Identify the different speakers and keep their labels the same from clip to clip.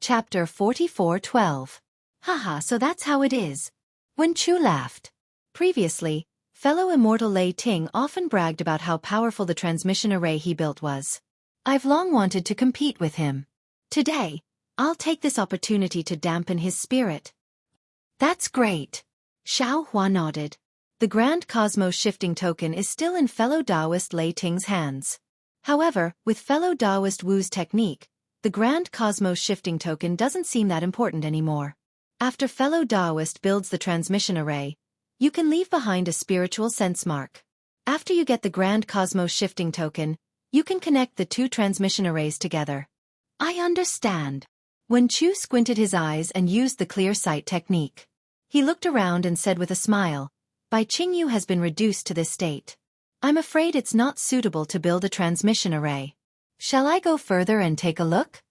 Speaker 1: Chapter 44:12. Haha, so that's how it is. When Chu laughed. Previously, fellow immortal Lei Ting often bragged about how powerful the transmission array he built was. I've long wanted to compete with him. Today, I'll take this opportunity to dampen his spirit. That's great. Xueqi nodded. The Grand Cosmos Shifting Token is still in fellow Taoist Lei Ting's hands. However, with fellow Taoist Wu's technique, the Grand Cosmos Shifting Token doesn't seem that important anymore. After fellow Taoist builds the transmission array, you can leave behind a spiritual sense mark. After you get the Grand Cosmos Shifting Token, you can connect the two transmission arrays together. I understand. When Chu squinted his eyes and used the clear sight technique, he looked around and said with a smile, Bai Qingyu has been reduced to this state. I'm afraid it's not suitable to build a transmission array. Shall I go further and take a look?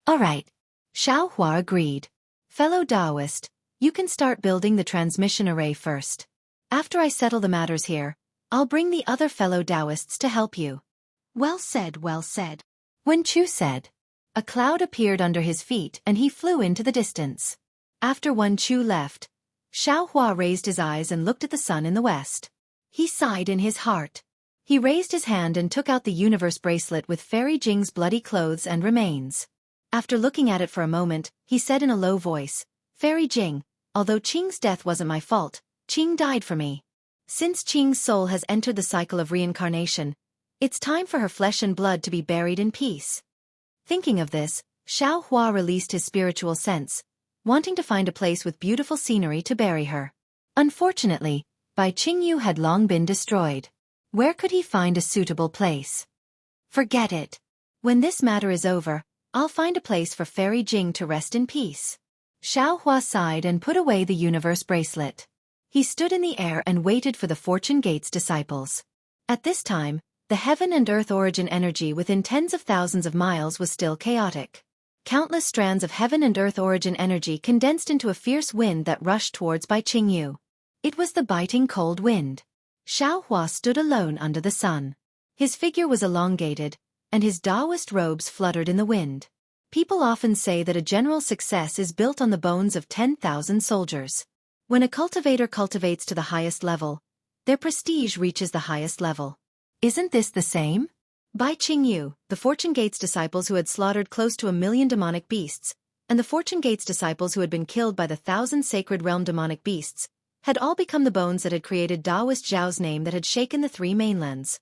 Speaker 1: All right. Xueqi agreed. Fellow Taoist, you can start building the transmission array first. After I settle the matters here, I'll bring the other fellow Taoists to help you. Well said, well said. When Chu said, a cloud appeared under his feet and he flew into the distance. After Wen Chu left, Xueqi raised his eyes and looked at the sun in the west. He sighed in his heart. He raised his hand and took out the universe bracelet with Fairy Jing's bloody clothes and remains. After looking at it for a moment, he said in a low voice, Fairy Jing, although Qing's death wasn't my fault, Qing died for me. Since Qing's soul has entered the cycle of reincarnation, it's time for her flesh and blood to be buried in peace. Thinking of this, Xueqi released his spiritual sense, wanting to find a place with beautiful scenery to bury her. Unfortunately, Bai Qingyu had long been destroyed. Where could he find a suitable place? Forget it. When this matter is over, I'll find a place for Fairy Jing to rest in peace. Xueqi sighed and put away the universe bracelet. He stood in the air and waited for the Fortune Gate's disciples. At this time, the heaven and earth origin energy within tens of thousands of miles was still chaotic. Countless strands of heaven and earth origin energy condensed into a fierce wind that rushed towards Bai Qingyu. It was the biting cold wind. Xueqi stood alone under the sun. His figure was elongated, and his Taoist robes fluttered in the wind. People often say that a general's success is built on the bones of 10,000 soldiers. When a cultivator cultivates to the highest level, their prestige reaches the highest level. Isn't this the same? Bai Qingyu, the Fortune Gate's disciples who had slaughtered close to 1 million demonic beasts, and the Fortune Gate's disciples who had been killed by the 1,000 sacred realm demonic beasts, had all become the bones that had created Taoist Zhao's name that had shaken the three mainlands.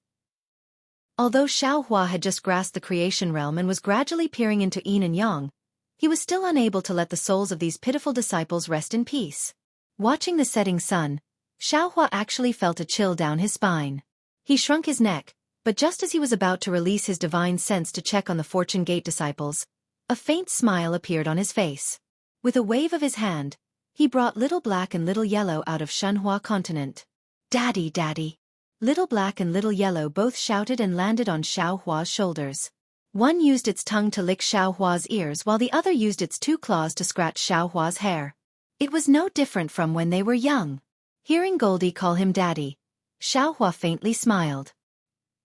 Speaker 1: Although Xueqi had just grasped the creation realm and was gradually peering into yin and yang, he was still unable to let the souls of these pitiful disciples rest in peace. Watching the setting sun, Xueqi actually felt a chill down his spine. He shrunk his neck, but just as he was about to release his divine sense to check on the Fortune Gate disciples, a faint smile appeared on his face. With a wave of his hand, he brought Little Black and Little Yellow out of Shenhua continent. Daddy, Daddy. Little Black and Little Yellow both shouted and landed on Xueqi's shoulders. One used its tongue to lick Xueqi's ears while the other used its two claws to scratch Xueqi's hair. It was no different from when they were young. Hearing Goldie call him Daddy, Xueqi faintly smiled.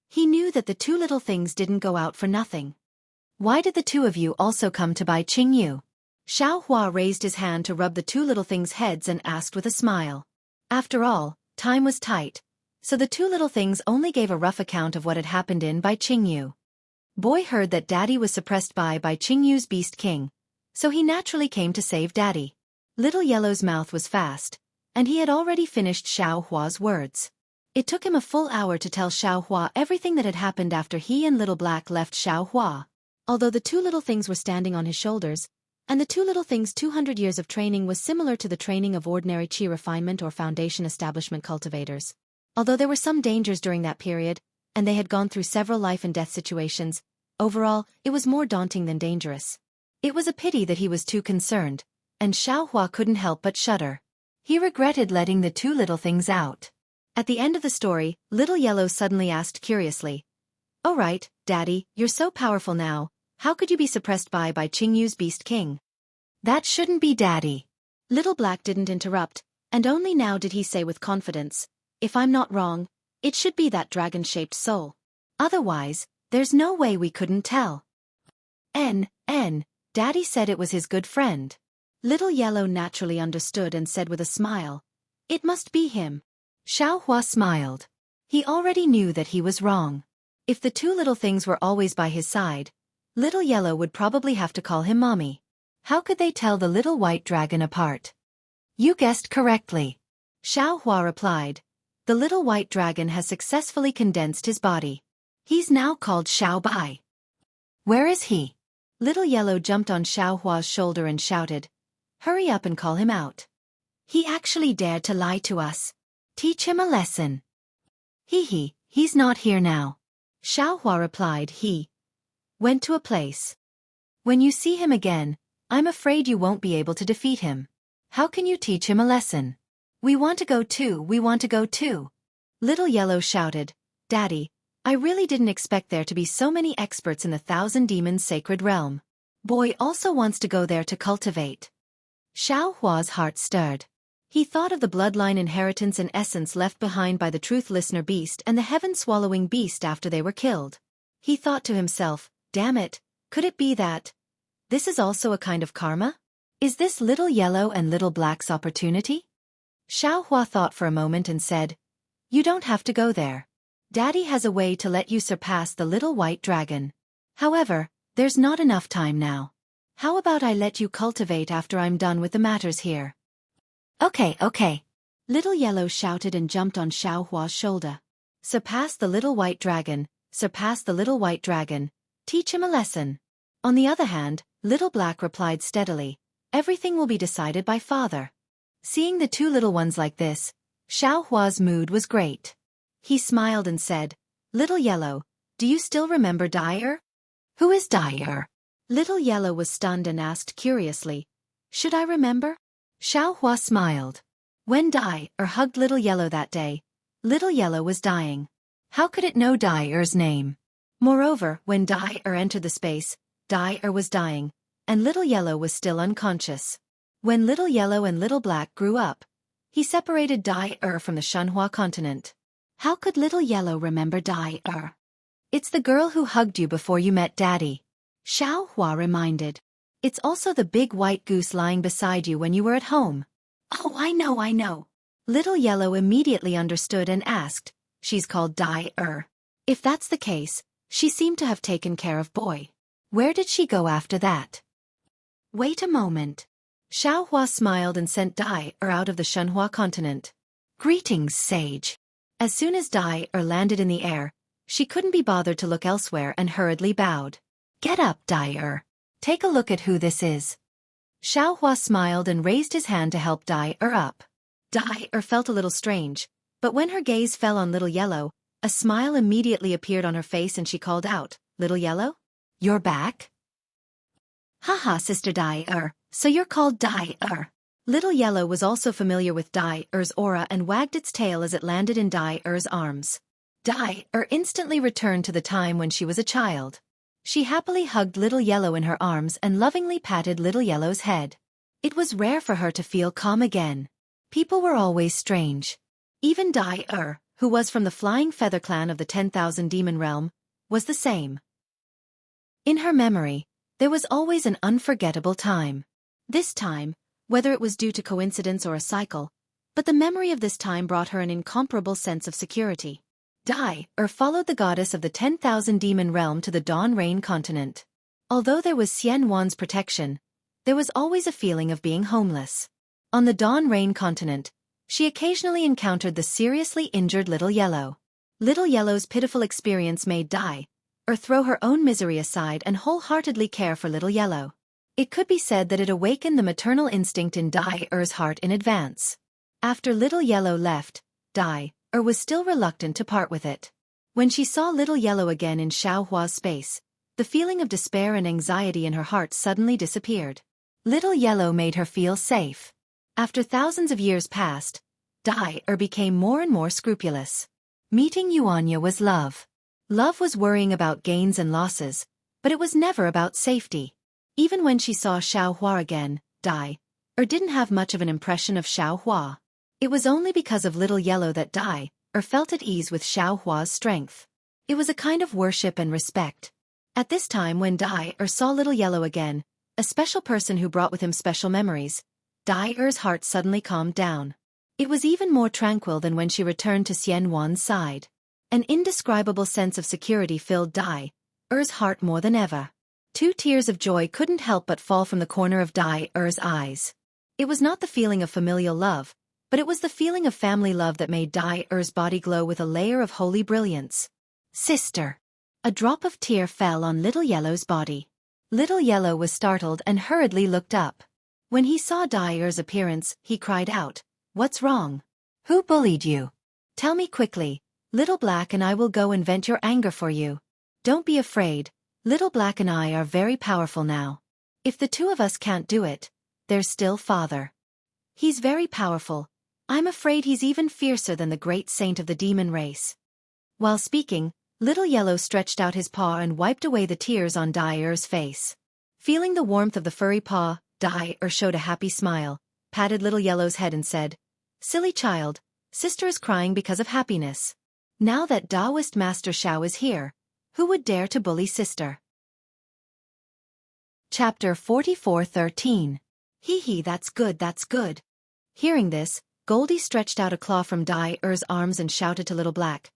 Speaker 1: He knew that the two little things didn't go out for nothing. Why did the two of you also come to Bai Qingyu? Xueqi raised his hand to rub the two little things' heads and asked with a smile. After all, time was tight, so the two little things only gave a rough account of what had happened in Bai Qingyu. Boy heard that Daddy was suppressed by Bai Qingyu's Beast King, so he naturally came to save Daddy. Little Yellow's mouth was fast, and he had already finished Xueqi's words. It took him a full hour to tell Xueqi everything that had happened after he and Little Black left Xueqi. Although the two little things were standing on his shoulders, and the two little things' 200 years of training was similar to the training of ordinary Qi refinement or foundation establishment cultivators. Although there were some dangers during that period, and they had gone through several life and death situations, overall, it was more daunting than dangerous. It was a pity that he was too concerned, and Xueqi couldn't help but shudder. He regretted letting the two little things out. At the end of the story, Little Yellow suddenly asked curiously, "Oh right, Daddy, you're so powerful now, how could you be suppressed by Bai Qingyu's Beast King?" "That shouldn't be Daddy." Little Black didn't interrupt, and only now did he say with confidence, "If I'm not wrong, it should be that dragon-shaped soul. Otherwise, there's no way we couldn't tell." Daddy said it was his good friend. Little Yellow naturally understood and said with a smile, "It must be him." Xiaohua smiled. He already knew that he was wrong. If the two little things were always by his side, Little Yellow would probably have to call him Mommy. How could they tell the little white dragon apart? You guessed correctly. Xiaohua replied. The little white dragon has successfully condensed his body. He's now called Xiaobai. Where is he? Little Yellow jumped on Xiaohua's shoulder and shouted, "Hurry up and call him out. He actually dared to lie to us. Teach him a lesson." He's not here now. Xiaohua replied. He went to a place. When you see him again, I'm afraid you won't be able to defeat him. How can you teach him a lesson? We want to go too. Little Yellow shouted, "Daddy, I really didn't expect there to be so many experts in the Thousand Demons Sacred Realm. Boy also wants to go there to cultivate." Xiaohua's heart stirred. He thought of the bloodline inheritance and essence left behind by the Truth Listener beast and the heaven-swallowing beast after they were killed. He thought to himself, damn it, could it be that this is also a kind of karma? Is this Little Yellow and Little Black's opportunity? Xiaohua thought for a moment and said, "You don't have to go there. Daddy has a way to let you surpass the little white dragon. However, there's not enough time now. How about I let you cultivate after I'm done with the matters here?" Okay. Little Yellow shouted and jumped on Xiaohua's shoulder. Surpass the little white dragon, teach him a lesson. On the other hand, Little Black replied steadily, "Everything will be decided by Father." Seeing the two little ones like this, Xiaohua's mood was great. He smiled and said, "Little Yellow, do you still remember Dai? Who is Dai?" Little Yellow was stunned and asked curiously, "Should I remember?" Xiaohua smiled. When Dai hugged Little Yellow that day, Little Yellow was dying. How could it know Dai's name? Moreover, when Dai entered the space, Dai was dying, and Little Yellow was still unconscious. When Little Yellow and Little Black grew up, he separated Dai from the Shenhua continent. How could Little Yellow remember Dai? It's the girl who hugged you before you met Daddy. Xiaohua reminded. It's also the big white goose lying beside you when you were at home. Oh, I know. Little Yellow immediately understood and asked, "She's called Dai? If that's the case, she seemed to have taken care of Boy. Where did she go after that?" Wait a moment. Xiaohua smiled and sent Dai out of the Shenhua continent. Greetings, sage. As soon as Dai landed in the air, she couldn't be bothered to look elsewhere and hurriedly bowed. Get up, Dai. Take a look at who this is. Xiaohua smiled and raised his hand to help Dai up. Dai felt a little strange, but when her gaze fell on Little Yellow, a smile immediately appeared on her face and she called out, "Little Yellow? You're back?" Haha, Sister Dai so you're called Dai Little Yellow was also familiar with Dai's aura and wagged its tail as it landed in Dai's arms. Dai instantly returned to the time when she was a child. She happily hugged Little Yellow in her arms and lovingly patted Little Yellow's head. It was rare for her to feel calm again. People were always strange. Even Dai who was from the Flying Feather clan of the 10,000 Demon Realm, was the same. In her memory, there was always an unforgettable time. This time, whether it was due to coincidence or a cycle, but the memory of this time brought her an incomparable sense of security. Dai followed the goddess of the 10,000 Demon Realm to the Dawn Rain continent. Although there was Xian Wan's protection, there was always a feeling of being homeless. On the Dawn Rain continent, she occasionally encountered the seriously injured Little Yellow. Little Yellow's pitiful experience made Dai throw her own misery aside and wholeheartedly care for Little Yellow. It could be said that it awakened the maternal instinct in Dai's heart in advance. After Little Yellow left, Dai was still reluctant to part with it. When she saw Little Yellow again in Xiaohua's space, the feeling of despair and anxiety in her heart suddenly disappeared. Little Yellow made her feel safe. After thousands of years passed, Dai became more and more scrupulous. Meeting Yuanya was love. Love was worrying about gains and losses, but it was never about safety. Even when she saw Xiaohua again, Dai didn't have much of an impression of Xiaohua. It was only because of Little Yellow that Dai felt at ease with Xiaohua's strength. It was a kind of worship and respect. At this time when Dai saw Little Yellow again, a special person who brought with him special memories. Dai-er's heart suddenly calmed down. It was even more tranquil than when she returned to Xian Wan's side. An indescribable sense of security filled Dai-er's heart more than ever. 2 tears of joy couldn't help but fall from the corner of Dai-er's eyes. It was not the feeling of familial love, but it was the feeling of family love that made Dai-er's body glow with a layer of holy brilliance. Sister. A drop of tear fell on Little Yellow's body. Little Yellow was startled and hurriedly looked up. When he saw Dai-er's appearance, he cried out, "What's wrong? Who bullied you? Tell me quickly. Little Black and I will go and vent your anger for you. Don't be afraid. Little Black and I are very powerful now. If the 2 of us can't do it, there's still Father. He's very powerful. I'm afraid he's even fiercer than the great saint of the demon race." While speaking, Little Yellow stretched out his paw and wiped away the tears on Dai-er's face. Feeling the warmth of the furry paw, Dai-er showed a happy smile, patted Little Yellow's head and said, "Silly child, sister is crying because of happiness. Now that Taoist Master Xiao is here, who would dare to bully sister?" Chapter 44:13. Hee, that's good, that's good. Hearing this, Goldie stretched out a claw from Dai-er's arms and shouted to Little Black,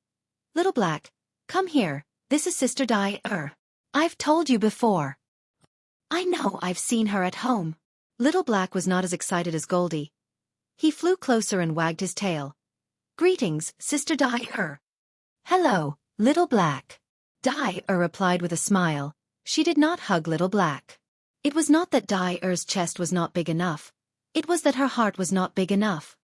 Speaker 1: "Little Black, come here, this is Sister Dai-er. I've told you before." "I know, I've seen her at home." Little Black was not as excited as Goldie. He flew closer and wagged his tail. "Greetings, Sister Dai-er." "Hello, Little Black." Dai-er replied with a smile. She did not hug Little Black. It was not that Dai-er's chest was not big enough. It was that her heart was not big enough.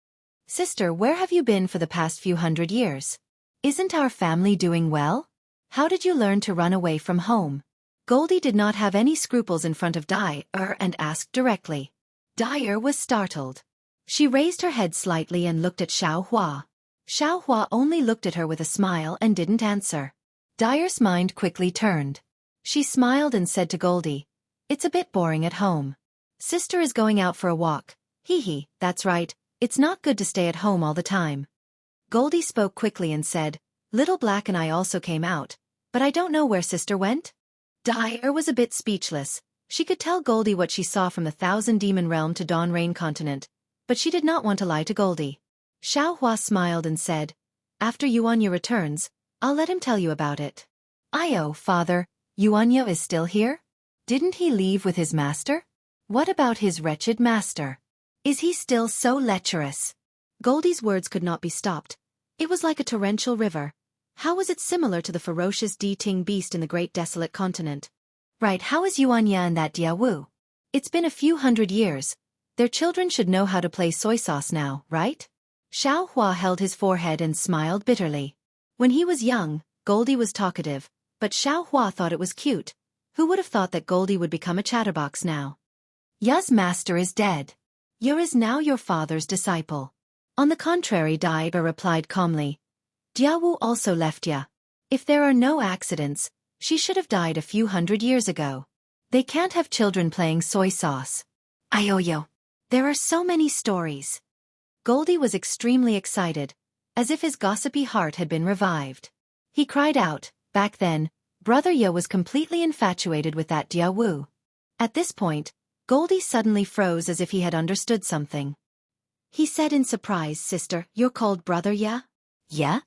Speaker 1: "Sister, where have you been for the past few hundred years? Isn't our family doing well? How did you learn to run away from home?" Goldie did not have any scruples in front of Dai-er and asked directly. Dai-er was startled. She raised her head slightly and looked at Xiao Hua. Xiao Hua only looked at her with a smile and didn't answer. Dai-er's mind quickly turned. She smiled and said to Goldie, "It's a bit boring at home. Sister is going out for a walk. Hee, that's right, it's not good to stay at home all the time." Goldie spoke quickly and said, "Little Black and I also came out, but I don't know where sister went." Dai-er was a bit speechless. She could tell Goldie what she saw from the Thousand Demon Realm to Dawn Rain Continent, but she did not want to lie to Goldie. Xiao Hua smiled and said, "After Yuanya returns, I'll let him tell you about it." "Io, Father, Yuanya is still here? Didn't he leave with his master? What about his wretched master? Is he still so lecherous?" Goldie's words could not be stopped. It was like a torrential river. How was it similar to the ferocious Di-Ting beast in the great desolate continent? "Right, how is Yuanya and that Diawu? It's been a few hundred years. Their children should know how to play soy sauce now, right?" Xiao Hua held his forehead and smiled bitterly. When he was young, Goldie was talkative, but Xiao Hua thought it was cute. Who would have thought that Goldie would become a chatterbox now? "Ya's master is dead. Yu is now your father's disciple." "On the contrary," Dai-er replied calmly. "Diawu also left Ya. If there are no accidents, she should have died a few hundred years ago. They can't have children playing soy sauce." "Ioyo. There are so many stories." Goldie was extremely excited, as if his gossipy heart had been revived. He cried out, "Back then, Brother Ya was completely infatuated with that Diawu." At this point, Goldie suddenly froze as if he had understood something. He said in surprise, "Sister, you're called Brother Ya?" "Yeah?"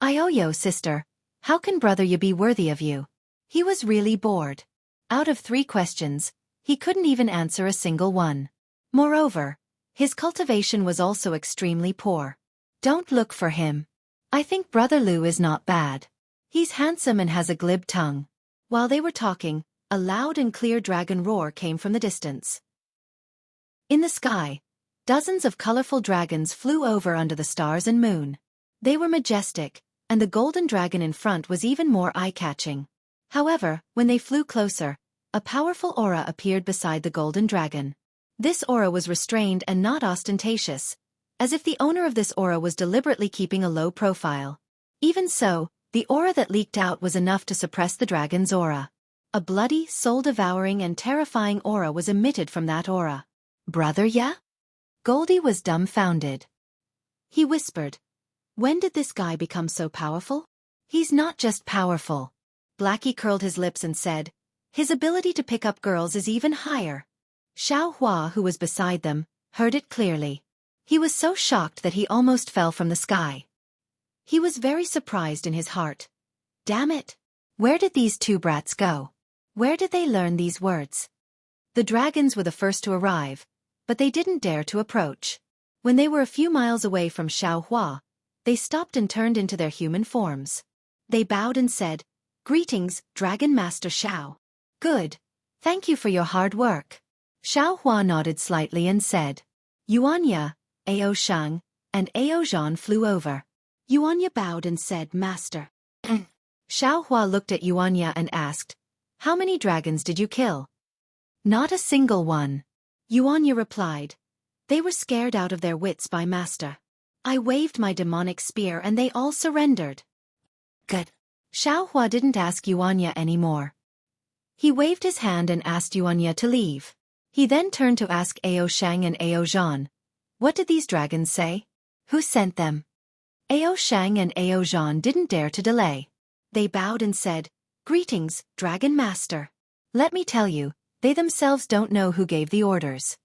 Speaker 1: "Ioyo, sister. How can Brother Ya be worthy of you?" He was really bored. Out of 3 questions, he couldn't even answer a single one. Moreover, his cultivation was also extremely poor. "Don't look for him. I think Brother Lu is not bad. He's handsome and has a glib tongue." While they were talking, a loud and clear dragon roar came from the distance. In the sky, dozens of colorful dragons flew over under the stars and moon. They were majestic, and the golden dragon in front was even more eye-catching. However, when they flew closer, a powerful aura appeared beside the golden dragon. This aura was restrained and not ostentatious, as if the owner of this aura was deliberately keeping a low profile. Even so, the aura that leaked out was enough to suppress the dragon's aura. A bloody, soul-devouring and terrifying aura was emitted from that aura. "Brother Ya?" Goldie was dumbfounded. He whispered, "When did this guy become so powerful?" "He's not just powerful." Blackie curled his lips and said, His ability to pick up girls is even higher. Xiao Hua, who was beside them, heard it clearly. He was so shocked that he almost fell from the sky. He was very surprised in his heart. Damn it! Where did these two brats go? Where did they learn these words? The dragons were the first to arrive, but they didn't dare to approach. When they were a few miles away from Xiao Hua, they stopped and turned into their human forms. They bowed and said, "Greetings, Dragon Master Xiao." "Good. Thank you for your hard work." Xiao Hua nodded slightly and said, "Yuanya, Ao Shang, and Ao Zhan flew over." Yuanya bowed and said, "Master." Xiao Hua looked at Yuanya and asked, "How many dragons did you kill?" "Not a single one." Yuanya replied, "They were scared out of their wits by Master. I waved my demonic spear and they all surrendered." "Good." Xiao Hua didn't ask Yuanya anymore. He waved his hand and asked Yuanya to leave. He then turned to ask Ao Shang and Ao Zhan, "What did these dragons say? Who sent them?" Ao Shang and Ao Zhan didn't dare to delay. They bowed and said, "Greetings, Dragon Master. Let me tell you, they themselves don't know who gave the orders."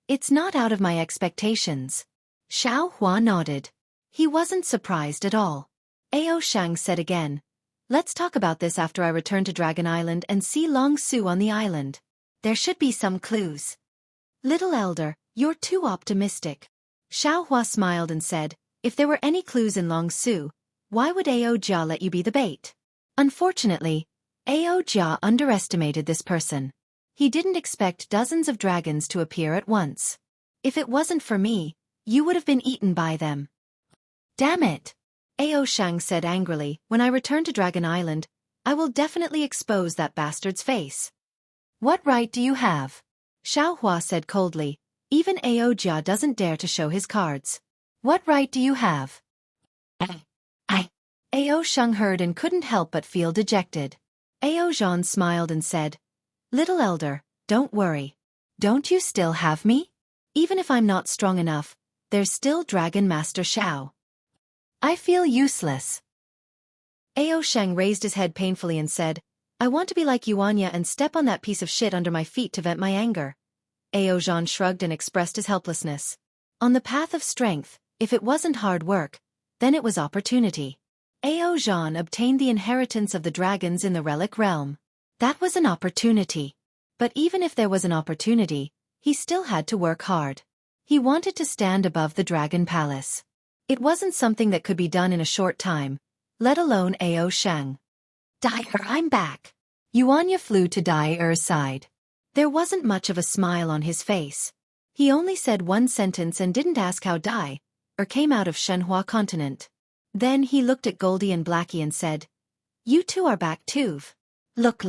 Speaker 1: It's not out of my expectations." Xiao Hua nodded. He wasn't surprised at all. Ao Shang said again, "Let's talk about this after I return to Dragon Island and see Long Su on the island. There should be some clues." "Little Elder, you're too optimistic." Xiao Hua smiled and said, "If there were any clues in Long Su, why would Ao Jia let you be the bait?" Unfortunately, Ao Jia underestimated this person. He didn't expect dozens of dragons to appear at once. "If it wasn't for me, you would have been eaten by them." "Damn it!" Ao Shang said angrily, "When I return to Dragon Island, I will definitely expose that bastard's face." "What right do you have?" Xiao Hua said coldly. "Even Ao Jia doesn't dare to show his cards. What right do you have?" Ao Shang heard and couldn't help but feel dejected. Ao Zhan smiled and said, "Little Elder, don't worry. Don't you still have me? Even if I'm not strong enough, there's still Dragon Master Xiao. I feel useless." Ao Shang raised his head painfully and said, "I want to be like Yuanya and step on that piece of shit under my feet to vent my anger." Ao Zhan shrugged and expressed his helplessness. On the path of strength, if it wasn't hard work, then it was opportunity. Ao Zhan obtained the inheritance of the dragons in the Relic Realm. That was an opportunity. But even if there was an opportunity, he still had to work hard. He wanted to stand above the Dragon Palace. It wasn't something that could be done in a short time, let alone Ao Shang. "Dai, I'm back." Yuanya flew to Dai Er's side. There wasn't much of a smile on his face. He only said one sentence and didn't ask how Dai came out of Shenhua continent. Then he looked at Goldie and Blackie and said, "You two are back too." Look.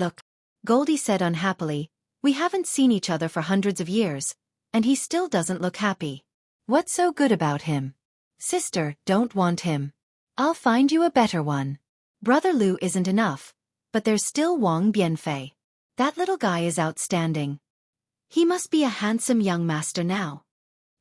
Speaker 1: Goldie said unhappily, "We haven't seen each other for hundreds of years, and he still doesn't look happy. What's so good about him?" "Sister, don't want him. I'll find you a better one. Brother Lu isn't enough, but there's still Wang Bianfei. That little guy is outstanding. He must be a handsome young master now."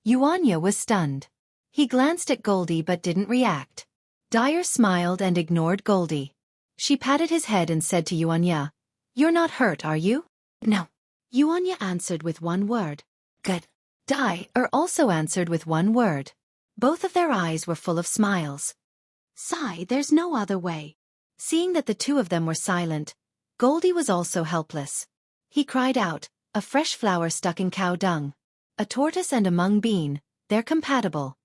Speaker 1: Yuanya was stunned. He glanced at Goldie but didn't react. Dyer smiled and ignored Goldie. She patted his head and said to Yuanya, "You're not hurt, are you?" "No." Yuanya answered with one word. "Good." Dyer also answered with one word. Both of their eyes were full of smiles. "Sigh, there's no other way." Seeing that the two of them were silent, Goldie was also helpless. He cried out, "A fresh flower stuck in cow dung. A tortoise and a mung bean, they're compatible."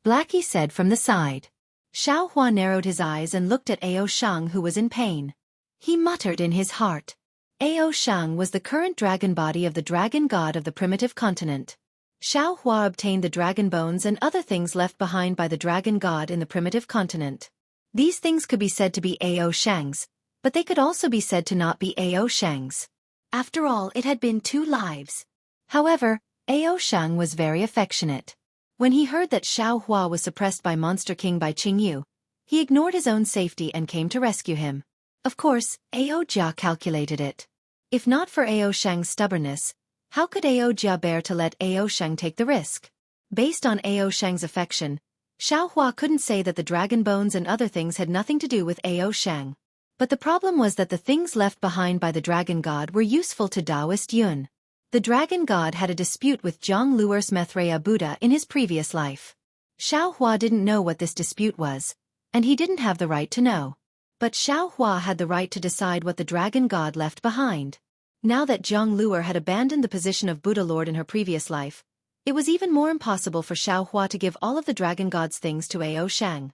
Speaker 1: Blackie said from the side. Xiao Hua narrowed his eyes and looked at Ao Shang, who was in pain. He muttered in his heart. Ao Shang was the current dragon body of the dragon god of the primitive continent. Xiao Hua obtained the dragon bones and other things left behind by the dragon god in the primitive continent. These things could be said to be Ao Shang's, but they could also be said to not be Ao Shang's. After all, it had been 2 lives. However, Ao Shang was very affectionate. When he heard that Xiao Hua was suppressed by Monster King by Qingyu, he ignored his own safety and came to rescue him. Of course, Ao Jia calculated it. If not for Ao Shang's stubbornness, how could Ao Jia bear to let Ao Shang take the risk? Based on Ao Shang's affection, Xiao Hua couldn't say that the dragon bones and other things had nothing to do with Ao Shang. But the problem was that the things left behind by the dragon god were useful to Taoist Yun. The dragon god had a dispute with Zhang Luer's Methreya Buddha in his previous life. Xiao Hua didn't know what this dispute was, and he didn't have the right to know. But Xiao Hua had the right to decide what the dragon god left behind. Now that Zhang Luer had abandoned the position of Buddha Lord in her previous life, it was even more impossible for Xiao Hua to give all of the dragon god's things to Ao Shang.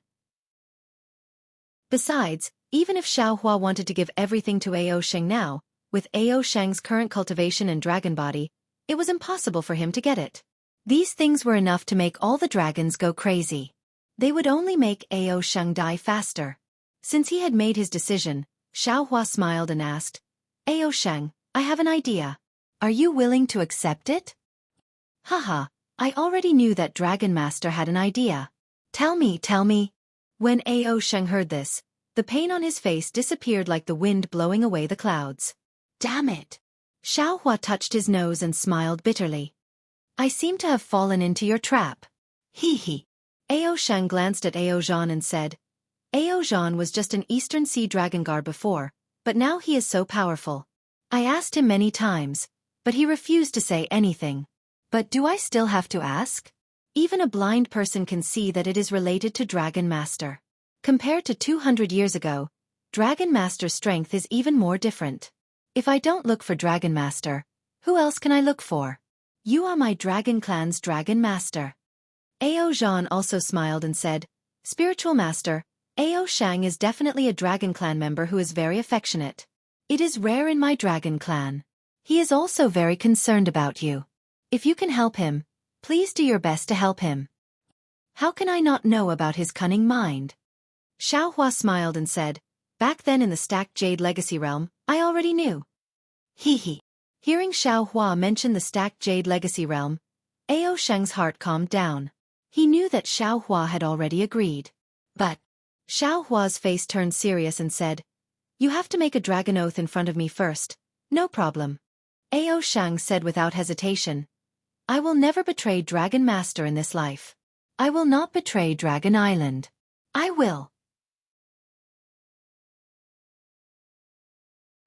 Speaker 1: Besides, even if Xiao Hua wanted to give everything to Ao Shang now, with Ao Shang's current cultivation and dragon body, it was impossible for him to get it. These things were enough to make all the dragons go crazy. They would only make Ao Shang die faster. Since he had made his decision, Xiao Hua smiled and asked, Ao Shang, I have an idea. Are you willing to accept it? Haha, I already knew that Dragon Master had an idea. Tell me, tell me. When Ao Shang heard this, the pain on his face disappeared like the wind blowing away the clouds. Damn it! Xiao Hua touched his nose and smiled bitterly. I seem to have fallen into your trap. Hee hee. Ao Shang glanced at Ao Zhan and said, Ao Zhan was just an Eastern Sea Dragon Guard before, but now he is so powerful. I asked him many times, but he refused to say anything. But do I still have to ask? Even a blind person can see that it is related to Dragon Master. Compared to 200 years ago, Dragon Master's strength is even more different. If I don't look for Dragon Master, who else can I look for? You are my Dragon Clan's Dragon Master. Ao Zhan also smiled and said, Spiritual Master, Ao Shang is definitely a Dragon Clan member who is very affectionate. It is rare in my Dragon Clan. He is also very concerned about you. If you can help him, please do your best to help him. How can I not know about his cunning mind? Xiao Hua smiled and said, Back then in the Stacked Jade Legacy Realm, I already knew. Hee hee. Hearing Xiao Hua mention the Stacked Jade Legacy Realm, Ao Shang's heart calmed down. He knew that Xiao Hua had already agreed. But Xiao Hua's face turned serious and said, You have to make a dragon oath in front of me first. No problem. Ao Shang said without hesitation, I will never betray Dragon Master in this life. I will not betray Dragon Island. I will.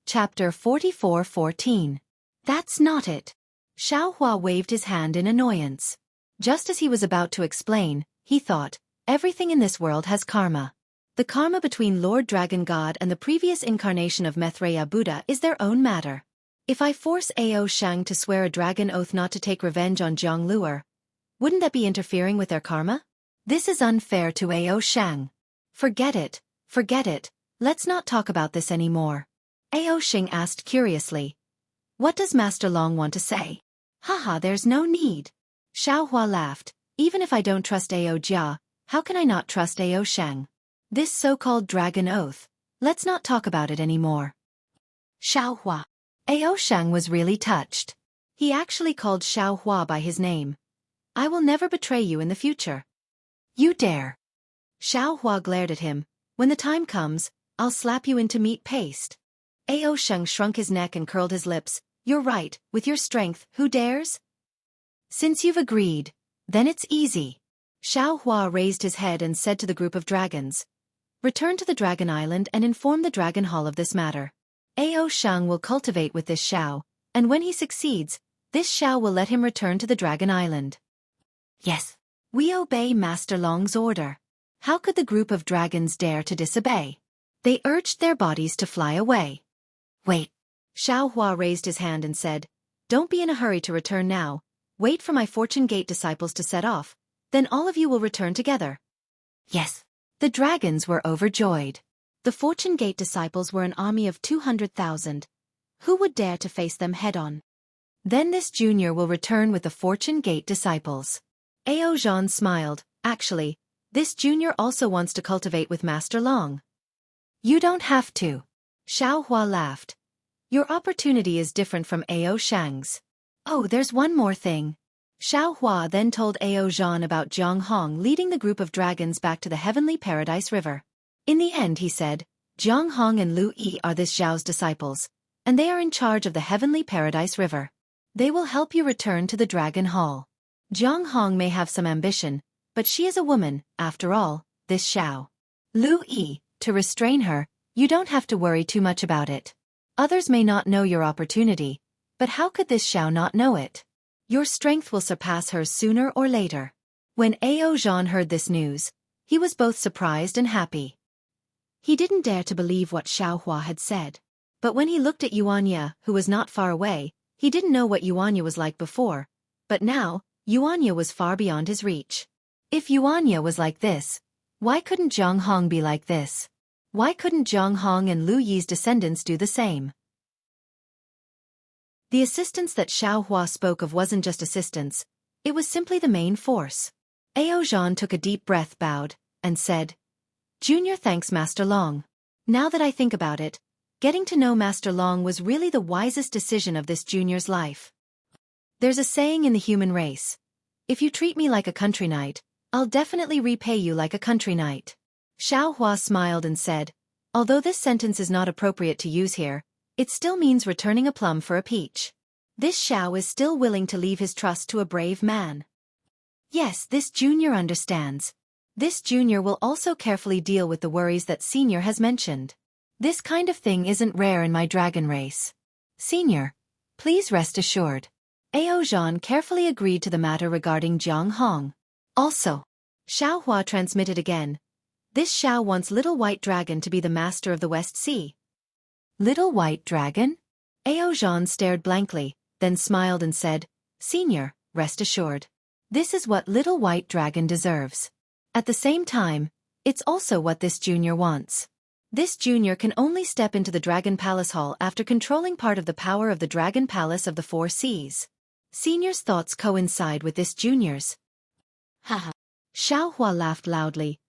Speaker 1: Chapter 44:14. That's not it. Xiao Hua waved his hand in annoyance. Just as he was about to explain, he thought, everything in this world has karma. The karma between Lord Dragon God and the previous incarnation of Methreya Buddha is their own matter. If I force Ao Shang to swear a dragon oath not to take revenge on Zhang Luer, wouldn't that be interfering with their karma? This is unfair to Ao Shang. Forget it, let's not talk about this anymore. Ao Shang asked curiously, What does Master Long want to say? Haha, there's no need. Xiao Hua laughed, even if I don't trust Ao Jia, how can I not trust Ao Shang? This so-called dragon oath, let's not talk about it anymore. Xiao Hua. Ao Shang was really touched. He actually called Xiao Hua by his name. I will never betray you in the future. You dare. Xiao Hua glared at him. When the time comes, I'll slap you into meat paste. Ao Shang shrunk his neck and curled his lips. You're right, with your strength, who dares? Since you've agreed, then it's easy. Xiao Hua raised his head and said to the group of dragons, Return to the Dragon Island and inform the Dragon Hall of this matter. Ao Shang will cultivate with this Xiao, and when he succeeds, this Xiao will let him return to the Dragon Island. Yes. We obey Master Long's order. How could the group of dragons dare to disobey? They urged their bodies to fly away. Wait. Xiao Hua raised his hand and said, Don't be in a hurry to return now. Wait for my Fortune Gate disciples to set off, then all of you will return together. Yes. The dragons were overjoyed. The Fortune Gate disciples were an army of 200,000. Who would dare to face them head-on? Then this junior will return with the Fortune Gate disciples. Ao Zhan smiled. Actually, this junior also wants to cultivate with Master Long. You don't have to. Xiao Hua laughed. Your opportunity is different from Ao Shang's. Oh, there's one more thing. Xiao Hua then told Ao Zhan about Jiang Hong leading the group of dragons back to the Heavenly Paradise River. In the end, he said, Jiang Hong and Lu Yi are this Zhao's disciples, and they are in charge of the Heavenly Paradise River. They will help you return to the Dragon Hall. Jiang Hong may have some ambition, but she is a woman, after all, this Xiao. Lu Yi, to restrain her, You don't have to worry too much about it. Others may not know your opportunity, but how could this Xiao not know it? Your strength will surpass hers sooner or later. When Ao Zhan heard this news, he was both surprised and happy. He didn't dare to believe what Xiaohua had said. But when he looked at Yuanya, who was not far away, he didn't know what Yuanya was like before. But now, Yuanya was far beyond his reach. If Yuanya was like this, why couldn't Zhang Hong be like this? Why couldn't Zhang Hong and Lu Yi's descendants do the same? The assistance that Xiaohua spoke of wasn't just assistance, it was simply the main force. Ao Zhan took a deep breath, bowed, and said, Junior, thanks Master Long. Now that I think about it, getting to know Master Long was really the wisest decision of this junior's life. There's a saying in the human race, if you treat me like a country knight, I'll definitely repay you like a country knight. Xiaohua smiled and said, although this sentence is not appropriate to use here, it still means returning a plum for a peach. This Xiao is still willing to leave his trust to a brave man. Yes, this junior understands. This junior will also carefully deal with the worries that senior has mentioned. This kind of thing isn't rare in my dragon race. Senior, please rest assured. Ao Zhan carefully agreed to the matter regarding Zhang Hong. Also, Xiaohua transmitted again. This Xiao wants Little White Dragon to be the master of the West Sea. Little White Dragon? Ao Zhan stared blankly, then smiled and said, Senior, rest assured. This is what Little White Dragon deserves. At the same time, it's also what this junior wants. This junior can only step into the Dragon Palace Hall after controlling part of the power of the Dragon Palace of the Four Seas. Senior's thoughts coincide with this junior's. Haha. Xiaohua laughed loudly.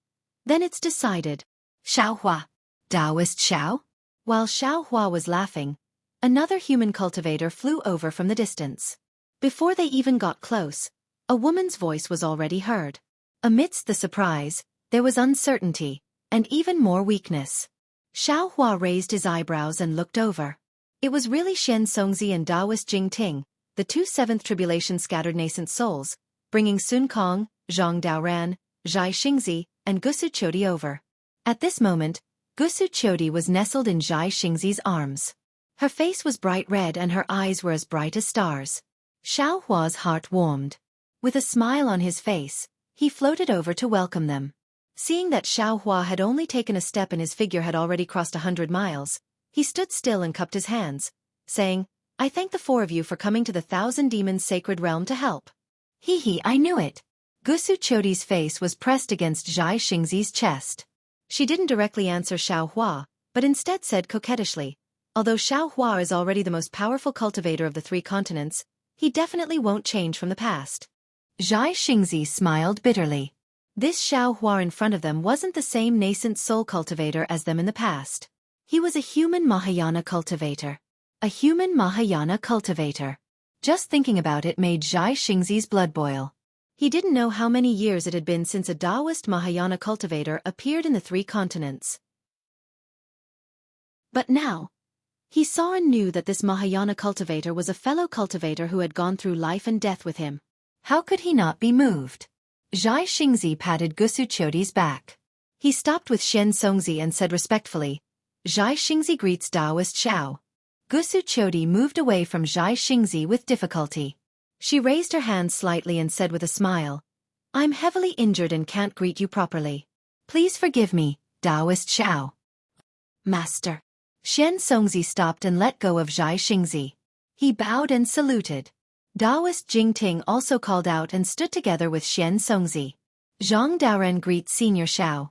Speaker 1: Then it's decided. Xiaohua. Taoist Xiao? While Xiaohua was laughing, another human cultivator flew over from the distance. Before they even got close, a woman's voice was already heard. Amidst the surprise, there was uncertainty, and even more weakness. Xiaohua raised his eyebrows and looked over. It was really Shen Songzi and Taoist Jing Ting, the two seventh tribulation scattered nascent souls, bringing Sun Kong, Zhang Daoran, Zhai Xingzi, and Gusu Chodi over. At this moment, Gusu Chodi was nestled in Zhai Xingzi's arms. Her face was bright red and her eyes were as bright as stars. Xiaohua's heart warmed. With a smile on his face, he floated over to welcome them. Seeing that Xiaohua had only taken a step and his figure had already crossed 100 miles, he stood still and cupped his hands, saying, I thank the four of you for coming to the Thousand Demons' sacred realm to help. Hee, I knew it. Gusu Chodi's face was pressed against Zhai Xingzi's chest. She didn't directly answer Xiaohua, but instead said coquettishly, although Xiaohua is already the most powerful cultivator of the three continents, he definitely won't change from the past. Zhai Xingzi smiled bitterly. This Xiaohua in front of them wasn't the same nascent soul cultivator as them in the past. He was a human Mahayana cultivator. A human Mahayana cultivator. Just thinking about it made Zhai Xingzi's blood boil. He didn't know how many years it had been since a Taoist Mahayana cultivator appeared in the three continents. But now, he saw and knew that this Mahayana cultivator was a fellow cultivator who had gone through life and death with him. How could he not be moved? Zhai Xingzi patted Gusu Chodi's back. He stopped with Shen Songzi and said respectfully, Zhai Xingzi greets Taoist Xiao. Gusu Chodi moved away from Zhai Xingzi with difficulty. She raised her hand slightly and said with a smile, I'm heavily injured and can't greet you properly. Please forgive me, Taoist Xiao. Master. Shen Songzi stopped and let go of Zhai Xingzi. He bowed and saluted. Taoist Jing Ting also called out and stood together with Shen Songzi. Zhang Daoran greets Senior Xiao.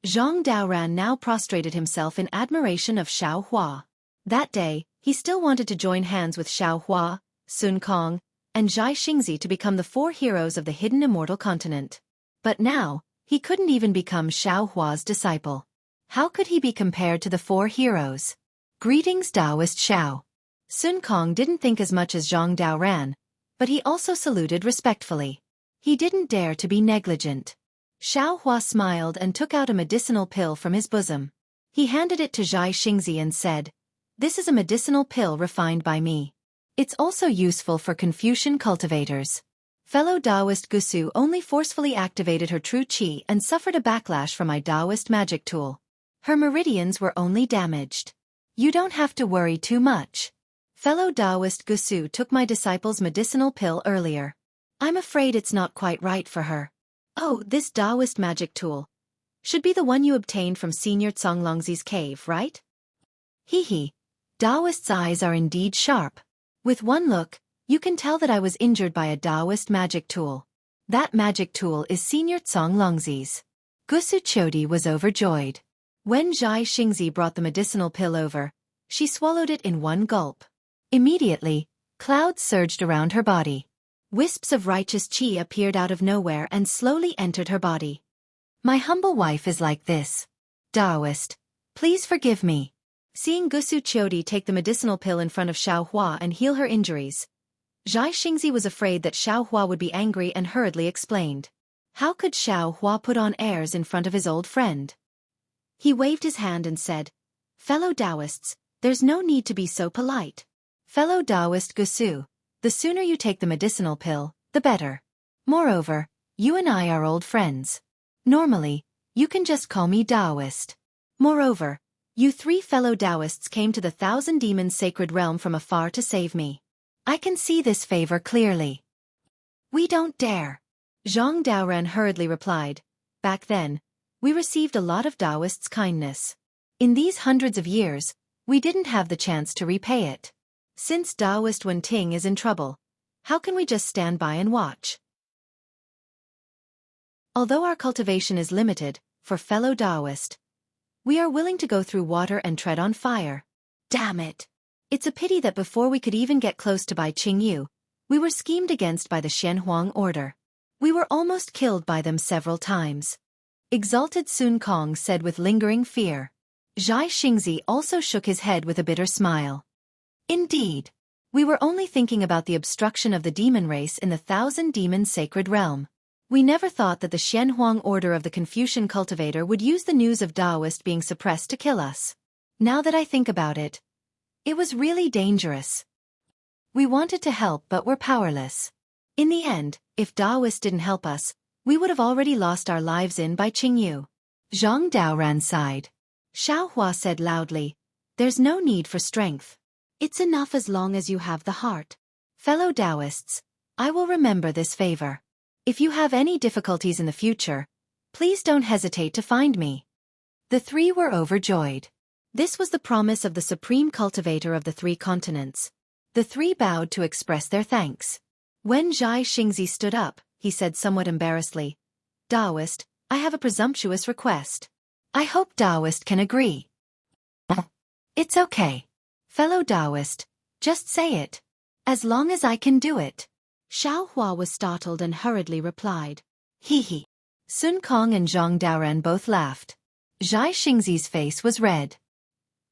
Speaker 1: Zhang Daoran now prostrated himself in admiration of Xiaohua. That day, he still wanted to join hands with Xiaohua, Sun Kong, and Zhai Xingzi to become the four heroes of the hidden immortal continent. But now, he couldn't even become Xiaohua's disciple. How could he be compared to the four heroes? Greetings Taoist Xiao. Sun Kong didn't think as much as Zhang Daoran, but he also saluted respectfully. He didn't dare to be negligent. Xiaohua smiled and took out a medicinal pill from his bosom. He handed it to Zhai Xingzi and said, This is a medicinal pill refined by me. It's also useful for Confucian cultivators. Fellow Taoist Gusu only forcefully activated her true qi and suffered a backlash from my Taoist magic tool. Her meridians were only damaged. You don't have to worry too much. Fellow Taoist Gusu took my disciple's medicinal pill earlier. I'm afraid it's not quite right for her. Oh, this Taoist magic tool. Should be the one you obtained from Senior Tsonglongzi's cave, right? Hee. Taoist's eyes are indeed sharp. With one look, you can tell that I was injured by a Taoist magic tool. That magic tool is Senior Tsonglongzi's. Gusu Chodi was overjoyed. When Zhai Xingzi brought the medicinal pill over, she swallowed it in one gulp. Immediately, clouds surged around her body. Wisps of righteous qi appeared out of nowhere and slowly entered her body. My humble wife is like this. Taoist, please forgive me. Seeing Gusu Chodi take the medicinal pill in front of Xiao Hua and heal her injuries, Zhai Xingzi was afraid that Xiao Hua would be angry and hurriedly explained. How could Xiao Hua put on airs in front of his old friend? He waved his hand and said, Fellow Taoists, there's no need to be so polite. Fellow Taoist Gusu, the sooner you take the medicinal pill, the better. Moreover, you and I are old friends. Normally, you can just call me Taoist. Moreover, you three fellow Taoists came to the Thousand Demons Sacred Realm from afar to save me. I can see this favor clearly. We don't dare. Zhang Daoran hurriedly replied. Back then, we received a lot of Taoists' kindness. In these hundreds of years, we didn't have the chance to repay it. Since Taoist Wenting is in trouble, how can we just stand by and watch? Although our cultivation is limited, for fellow Taoist, we are willing to go through water and tread on fire. Damn it! It's a pity that before we could even get close to Bai Qingyu, we were schemed against by the Xianhuang order. We were almost killed by them several times. Exalted Sun Kong said with lingering fear. Zhai Xingzi also shook his head with a bitter smile. Indeed. We were only thinking about the obstruction of the demon race in the Thousand Demons Sacred Realm. We never thought that the Xianhuang order of the Confucian cultivator would use the news of Taoist being suppressed to kill us. Now that I think about it, it was really dangerous. We wanted to help but were powerless. In the end, if Taoist didn't help us, we would have already lost our lives in Bai Qingyu. Zhang Daoran sighed. Xiao Hua said loudly, There's no need for strength. It's enough as long as you have the heart. Fellow Taoists, I will remember this favor. If you have any difficulties in the future, please don't hesitate to find me. The three were overjoyed. This was the promise of the supreme cultivator of the three continents. The three bowed to express their thanks. When Zhai Xingzi stood up, he said somewhat embarrassedly, Taoist, I have a presumptuous request. I hope Taoist can agree. It's okay. Fellow Taoist, just say it. As long as I can do it. Xiao Hua was startled and hurriedly replied. Hee. Sun Kong and Zhang Daoran both laughed. Zhai Xingzi's face was red.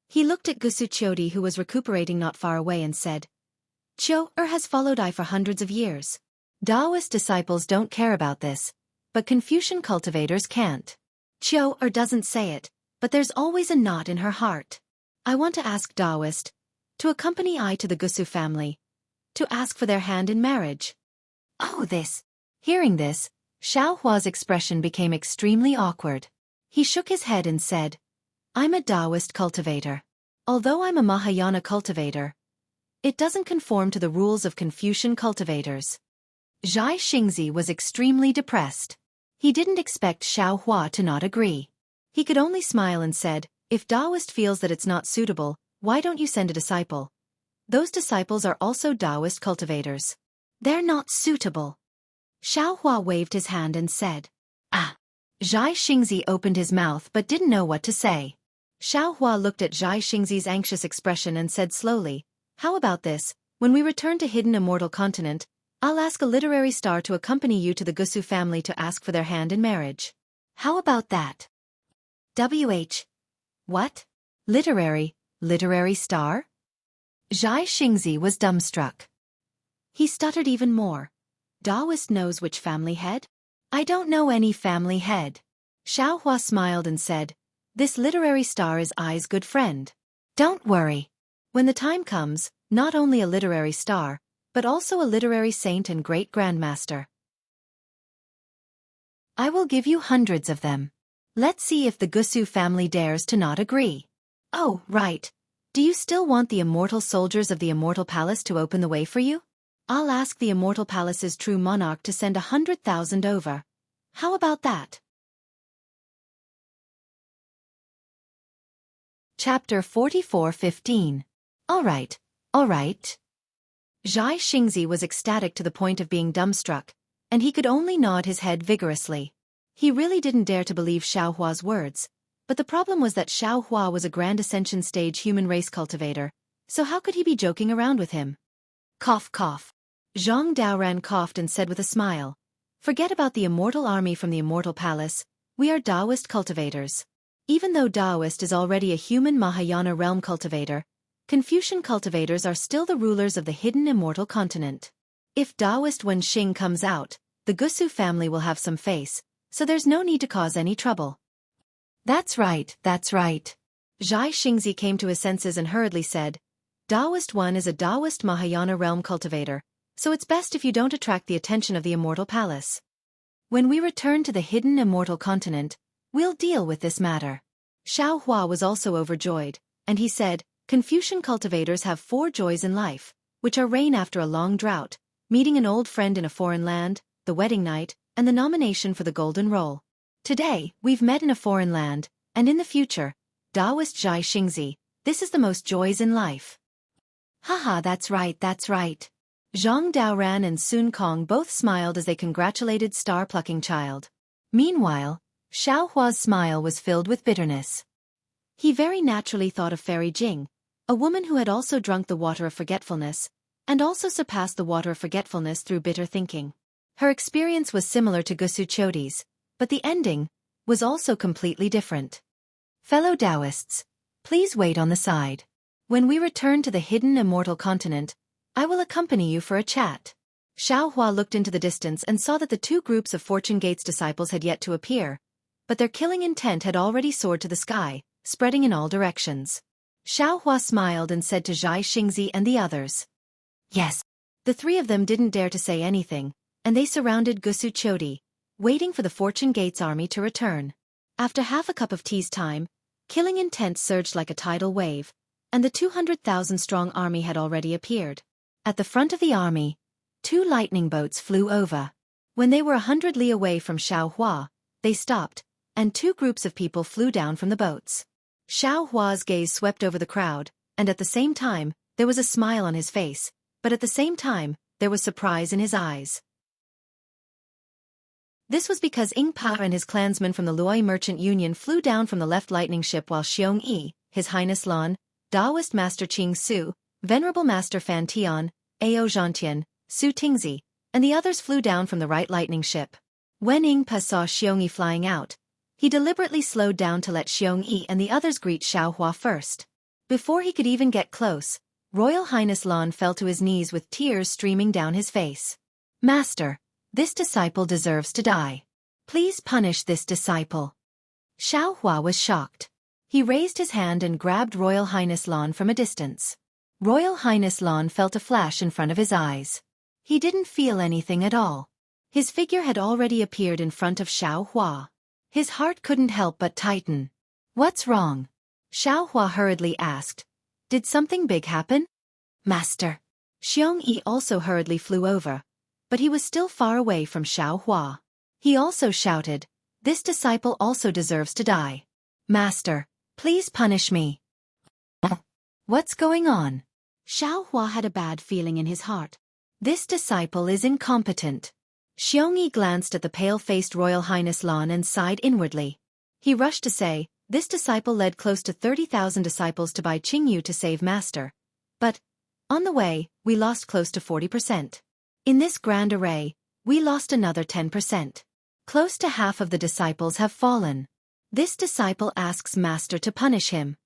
Speaker 1: He looked at Gusu Chodi who was recuperating not far away and said, Qiu has followed I for hundreds of years. Taoist disciples don't care about this, but Confucian cultivators can't. Qiu doesn't say it, but there's always a knot in her heart. I want to ask Taoist to accompany I to the Gusu family, to ask for their hand in marriage. Oh, this. Hearing this, Xiao Hua's expression became extremely awkward. He shook his head and said, I'm a Taoist cultivator. Although I'm a Mahayana cultivator, it doesn't conform to the rules of Confucian cultivators. Zhai Xingzi was extremely depressed. He didn't expect Xiao Hua to not agree. He could only smile and said, If Taoist feels that it's not suitable, why don't you send a disciple? Those disciples are also Taoist cultivators. They're not suitable. Xiao Hua waved his hand and said, Zhai Xingzi opened his mouth but didn't know what to say. Xiao Hua looked at Zhai Xingzi's anxious expression and said slowly, How about this, when we return to Hidden Immortal Continent, I'll ask a literary star to accompany you to the Gusu family to ask for their hand in marriage. How about that? What? Literary star? Zhai Xingzi was dumbstruck. He stuttered even more. Taoist knows which family head? I don't know any family head. Xiao Hua smiled and said, This literary star is I's good friend. Don't worry. When the time comes, not only a literary star, but also a literary saint and great grandmaster. I will give you hundreds of them. Let's see if the Gusu family dares to not agree. Oh, right. Do you still want the immortal soldiers of the Immortal Palace to open the way for you? I'll ask the Immortal Palace's true monarch to send 100,000 over. How about that? Chapter 44:15. All right. Zhai Xingzi was ecstatic to the point of being dumbstruck, and he could only nod his head vigorously. He really didn't dare to believe Xiao Hua's words, but the problem was that Xiao Hua was a Grand Ascension stage human race cultivator, so how could he be joking around with him? Cough, cough. Zhang Daoran coughed and said with a smile, "Forget about the immortal army from the Immortal Palace, we are Taoist cultivators. Even though Taoist is already a human Mahayana realm cultivator, Confucian cultivators are still the rulers of the hidden immortal continent. If Taoist Wenxing comes out, the Gusu family will have some face, so there's no need to cause any trouble." That's right. Zhai Xingzi came to his senses and hurriedly said, "Taoist One is a Taoist Mahayana realm cultivator, so it's best if you don't attract the attention of the Immortal Palace. When we return to the hidden immortal continent, we'll deal with this matter." Xiao Hua was also overjoyed, and he said, "Confucian cultivators have 4 joys in life, which are rain after a long drought, meeting an old friend in a foreign land, the wedding night, and the nomination for the golden role. Today, we've met in a foreign land, and in the future, Taoist Zhai Xingzi, this is the most joys in life." Haha, that's right. Zhang Daoran and Sun Kong both smiled as they congratulated star-plucking child. Meanwhile, Xiao Hua's smile was filled with bitterness. He very naturally thought of Fairy Jing, a woman who had also drunk the water of forgetfulness, and also surpassed the water of forgetfulness through bitter thinking. Her experience was similar to Gusu Chodi's, but the ending was also completely different. Fellow Taoists, please wait on the side. When we return to the hidden immortal continent, I will accompany you for a chat. Xiao Hua looked into the distance and saw that the 2 groups of Fortune Gate's disciples had yet to appear, but their killing intent had already soared to the sky, spreading in all directions. Xiao Hua smiled and said to Zhai Xingzi and the others, "Yes." The 3 of them didn't dare to say anything, and they surrounded Gusu Chodi, waiting for the Fortune Gate's army to return. After half a cup of tea's time, killing intent surged like a tidal wave, and the 200,000-strong army had already appeared. At the front of the army, 2 lightning boats flew over. When they were 100 li away from Xiao Hua, they stopped, and 2 groups of people flew down from the boats. Xiao Hua's gaze swept over the crowd, and at the same time, there was a smile on his face, but at the same time, there was surprise in his eyes. This was because Ing Pa and his clansmen from the Luoyi Merchant Union flew down from the left lightning ship while Xueqi, His Highness Lan, Taoist Master Qing Su, Venerable Master Fan Tian, Ao Zhantian, Su Tingzi, and the others flew down from the right lightning ship. When Ing Pa saw Xueqi flying out, he deliberately slowed down to let Xueqi and the others greet Xiao Hua first. Before he could even get close, Royal Highness Lan fell to his knees with tears streaming down his face. "Master, this disciple deserves to die. Please punish this disciple." Xiao Hua was shocked. He raised his hand and grabbed Royal Highness Lan from a distance. Royal Highness Lan felt a flash in front of his eyes. He didn't feel anything at all. His figure had already appeared in front of Xiao Hua. His heart couldn't help but tighten. "What's wrong?" Xiao Hua hurriedly asked. "Did something big happen?" "Master." Xueqi also hurriedly flew over, but he was still far away from Xiao Hua. He also shouted, "This disciple also deserves to die. Master, please punish me." "What's going on?" Xiao Hua had a bad feeling in his heart. This disciple is incompetent. Xueqi glanced at the pale-faced Royal Highness Lan and sighed inwardly. He rushed to say, "This disciple led close to 30,000 disciples to buy Qingyu to save Master. But, on the way, we lost close to 40%. In this grand array, we lost another 10%. Close to half of the disciples have fallen. This disciple asks Master to punish him."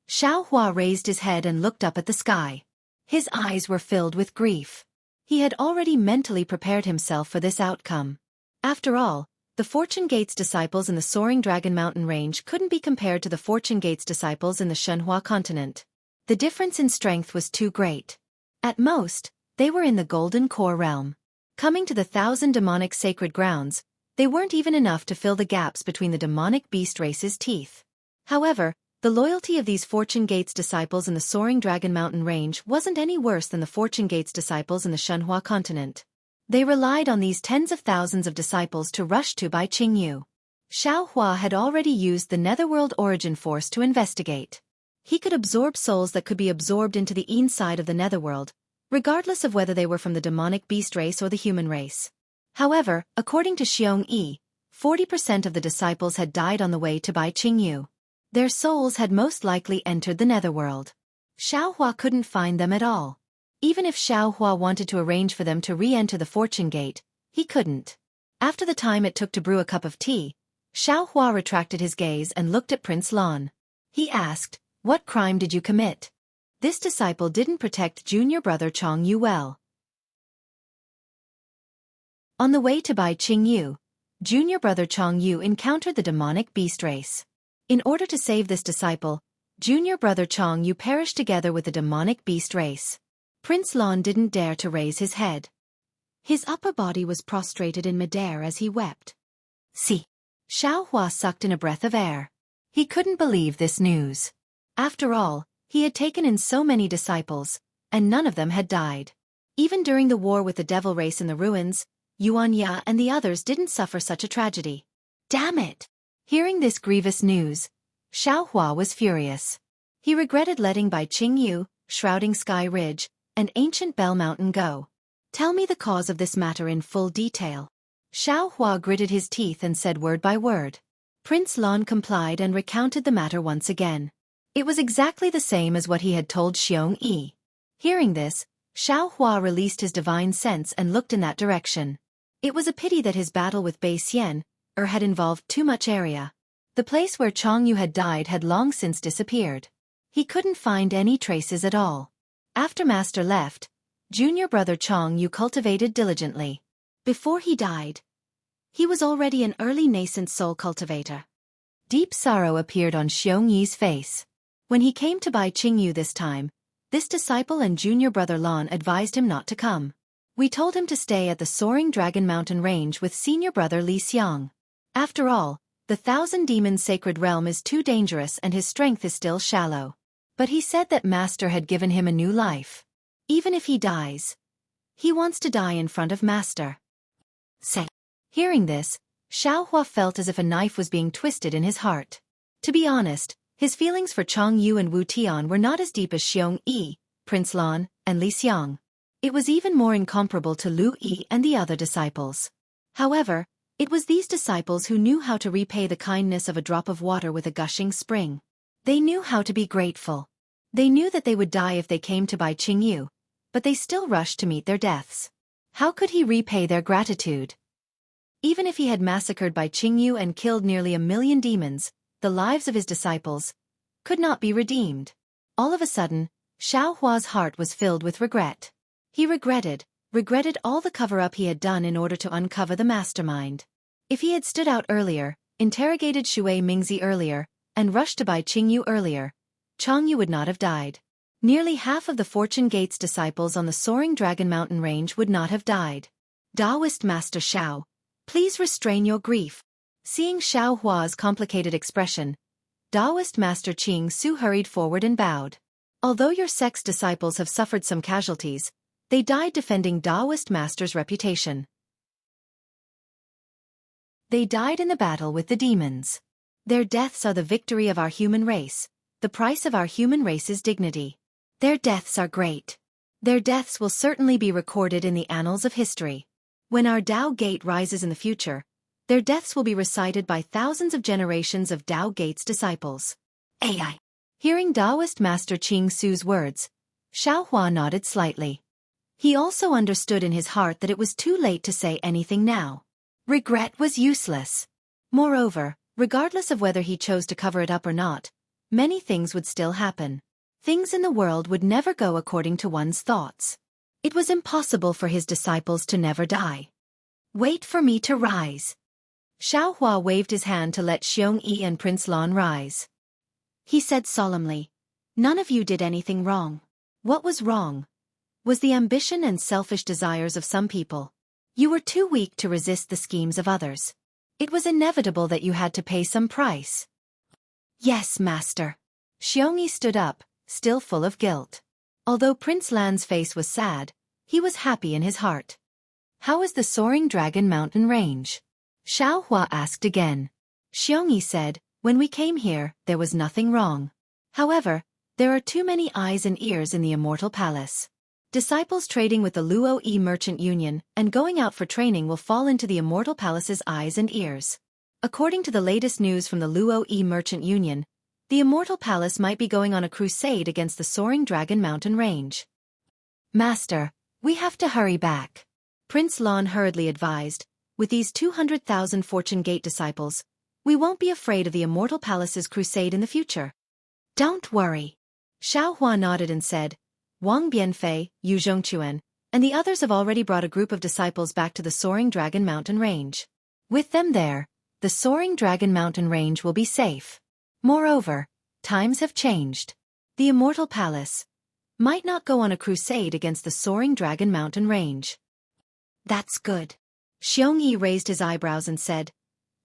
Speaker 1: Xiao Hua raised his head and looked up at the sky. His eyes were filled with grief. He had already mentally prepared himself for this outcome. After all, the Fortune Gate's disciples in the soaring Dragon Mountain range couldn't be compared to the Fortune Gate's disciples in the Shenhua continent. The difference in strength was too great. At most, they were in the Golden Core realm. Coming to the 1,000 demonic sacred grounds, They weren't even enough to fill the gaps between the demonic beast race's teeth. However, the loyalty of these Fortune Gates disciples in the soaring Dragon Mountain range wasn't any worse than the Fortune Gates disciples in the Shenhua continent. They relied on these tens of thousands of disciples to rush to Bai Qingyu. Xiao Hua had already used the Netherworld Origin Force to investigate. He could absorb souls that could be absorbed into the inside of the Netherworld, regardless of whether they were from the demonic beast race or the human race. However, according to Xueqi, 40% of the disciples had died on the way to Bai Qingyu. Their souls had most likely entered the Netherworld. Xiao Hua couldn't find them at all. Even if Xiao Hua wanted to arrange for them to re-enter the Fortune Gate, he couldn't. After the time it took to brew a cup of tea, Xiao Hua retracted his gaze and looked at Prince Lan. He asked, "What crime did you commit?" This disciple didn't protect junior brother Chong Yu well. On the way to Bai Qingyu, junior brother Chong Yu encountered the demonic beast race. In order to save this disciple, junior brother Chong Yu perished together with the demonic beast race. Prince Lan didn't dare to raise his head. His upper body was prostrated in midair as he wept. See. Xiao Hua sucked in a breath of air. He couldn't believe this news. After all, he had taken in so many disciples, and none of them had died. Even during the war with the devil race in the ruins, Yuan Ya and the others didn't suffer such a tragedy. Damn it! Hearing this grievous news, Xiao Hua was furious. He regretted letting Bai Qingyu, Shrouding Sky Ridge, and Ancient Bell Mountain go. Tell me the cause of this matter in full detail. Xiao Hua gritted his teeth and said word by word. Prince Lan complied and recounted the matter once again. It was exactly the same as what he had told Xueqi. Hearing this, Xiao Hua released his divine sense and looked in that direction. It was a pity that his battle with Bai Xian had involved too much area. The place where Chong Yu had died had long since disappeared. He couldn't find any traces at all. After Master left, junior brother Chong Yu cultivated diligently. Before he died, he was already an early nascent soul cultivator. Deep sorrow appeared on Xueqi's face. When he came to Bai Qingyu this time, this disciple and junior brother Lan advised him not to come. We told him to stay at the soaring Dragon Mountain range with senior brother Li Xiang. After all, the Thousand Demons Sacred Realm is too dangerous and his strength is still shallow. But he said that Master had given him a new life. Even if he dies, he wants to die in front of Master. Say. Hearing this, Xiao Hua felt as if a knife was being twisted in his heart. To be honest, his feelings for Chong Yu and Wu Tian were not as deep as Xueqi, Prince Lan, and Li Xiang. It was even more incomparable to Lu Yi and the other disciples. However, it was these disciples who knew how to repay the kindness of a drop of water with a gushing spring. They knew how to be grateful. They knew that they would die if they came to Bai Qingyu, but they still rushed to meet their deaths. How could he repay their gratitude? Even if he had massacred Bai Qingyu and killed nearly 1,000,000 demons, the lives of his disciples could not be redeemed. All of a sudden, Xiao Hua's heart was filled with regret. He regretted all the cover-up he had done in order to uncover the mastermind. If he had stood out earlier, interrogated Shui Mingzi earlier, and rushed to Bai Qingyu earlier, Chong Yu would not have died. Nearly half of the Fortune Gates disciples on the soaring Dragon Mountain range would not have died. Taoist Master Xiao, please restrain your grief. Seeing Xiao Hua's complicated expression, Taoist Master Qing Su hurried forward and bowed. Although your sect's disciples have suffered some casualties, they died defending Taoist Master's reputation. They died in the battle with the demons. Their deaths are the victory of our human race, the price of our human race's dignity. Their deaths are great. Their deaths will certainly be recorded in the annals of history. When our Tao Gate rises in the future, their deaths will be recited by thousands of generations of Tao Gate's disciples. AI. Hearing Taoist Master Qing Su's words, Xiao Hua nodded slightly. He also understood in his heart that it was too late to say anything now. Regret was useless. Moreover, regardless of whether he chose to cover it up or not, many things would still happen. Things in the world would never go according to one's thoughts. It was impossible for his disciples to never die. Wait for me to rise. Xiao Hua waved his hand to let Xueqi and Prince Lan rise. He said solemnly, "None of you did anything wrong. What was wrong was the ambition and selfish desires of some people. You were too weak to resist the schemes of others. It was inevitable that you had to pay some price. Yes, master. Xueqi stood up, still full of guilt. Although Prince Lan's face was sad, he was happy in his heart. How is the soaring dragon mountain range? Xiaohua asked again. Xueqi said, when we came here, there was nothing wrong. However, there are too many eyes and ears in the Immortal Palace. Disciples trading with the Luoyi Merchant Union and going out for training will fall into the Immortal Palace's eyes and ears. According to the latest news from the Luoyi Merchant Union, the Immortal Palace might be going on a crusade against the soaring dragon mountain range. Master, we have to hurry back. Prince Lan hurriedly advised, with these 200,000 Fortune Gate disciples, we won't be afraid of the Immortal Palace's crusade in the future. Don't worry. Xiaohua nodded and said, Wang Bianfei, Yu Zhongquan, and the others have already brought a group of disciples back to the soaring dragon mountain range. With them there, the soaring dragon mountain range will be safe. Moreover, times have changed. The Immortal Palace might not go on a crusade against the soaring dragon mountain range. That's good. Xueqi raised his eyebrows and said,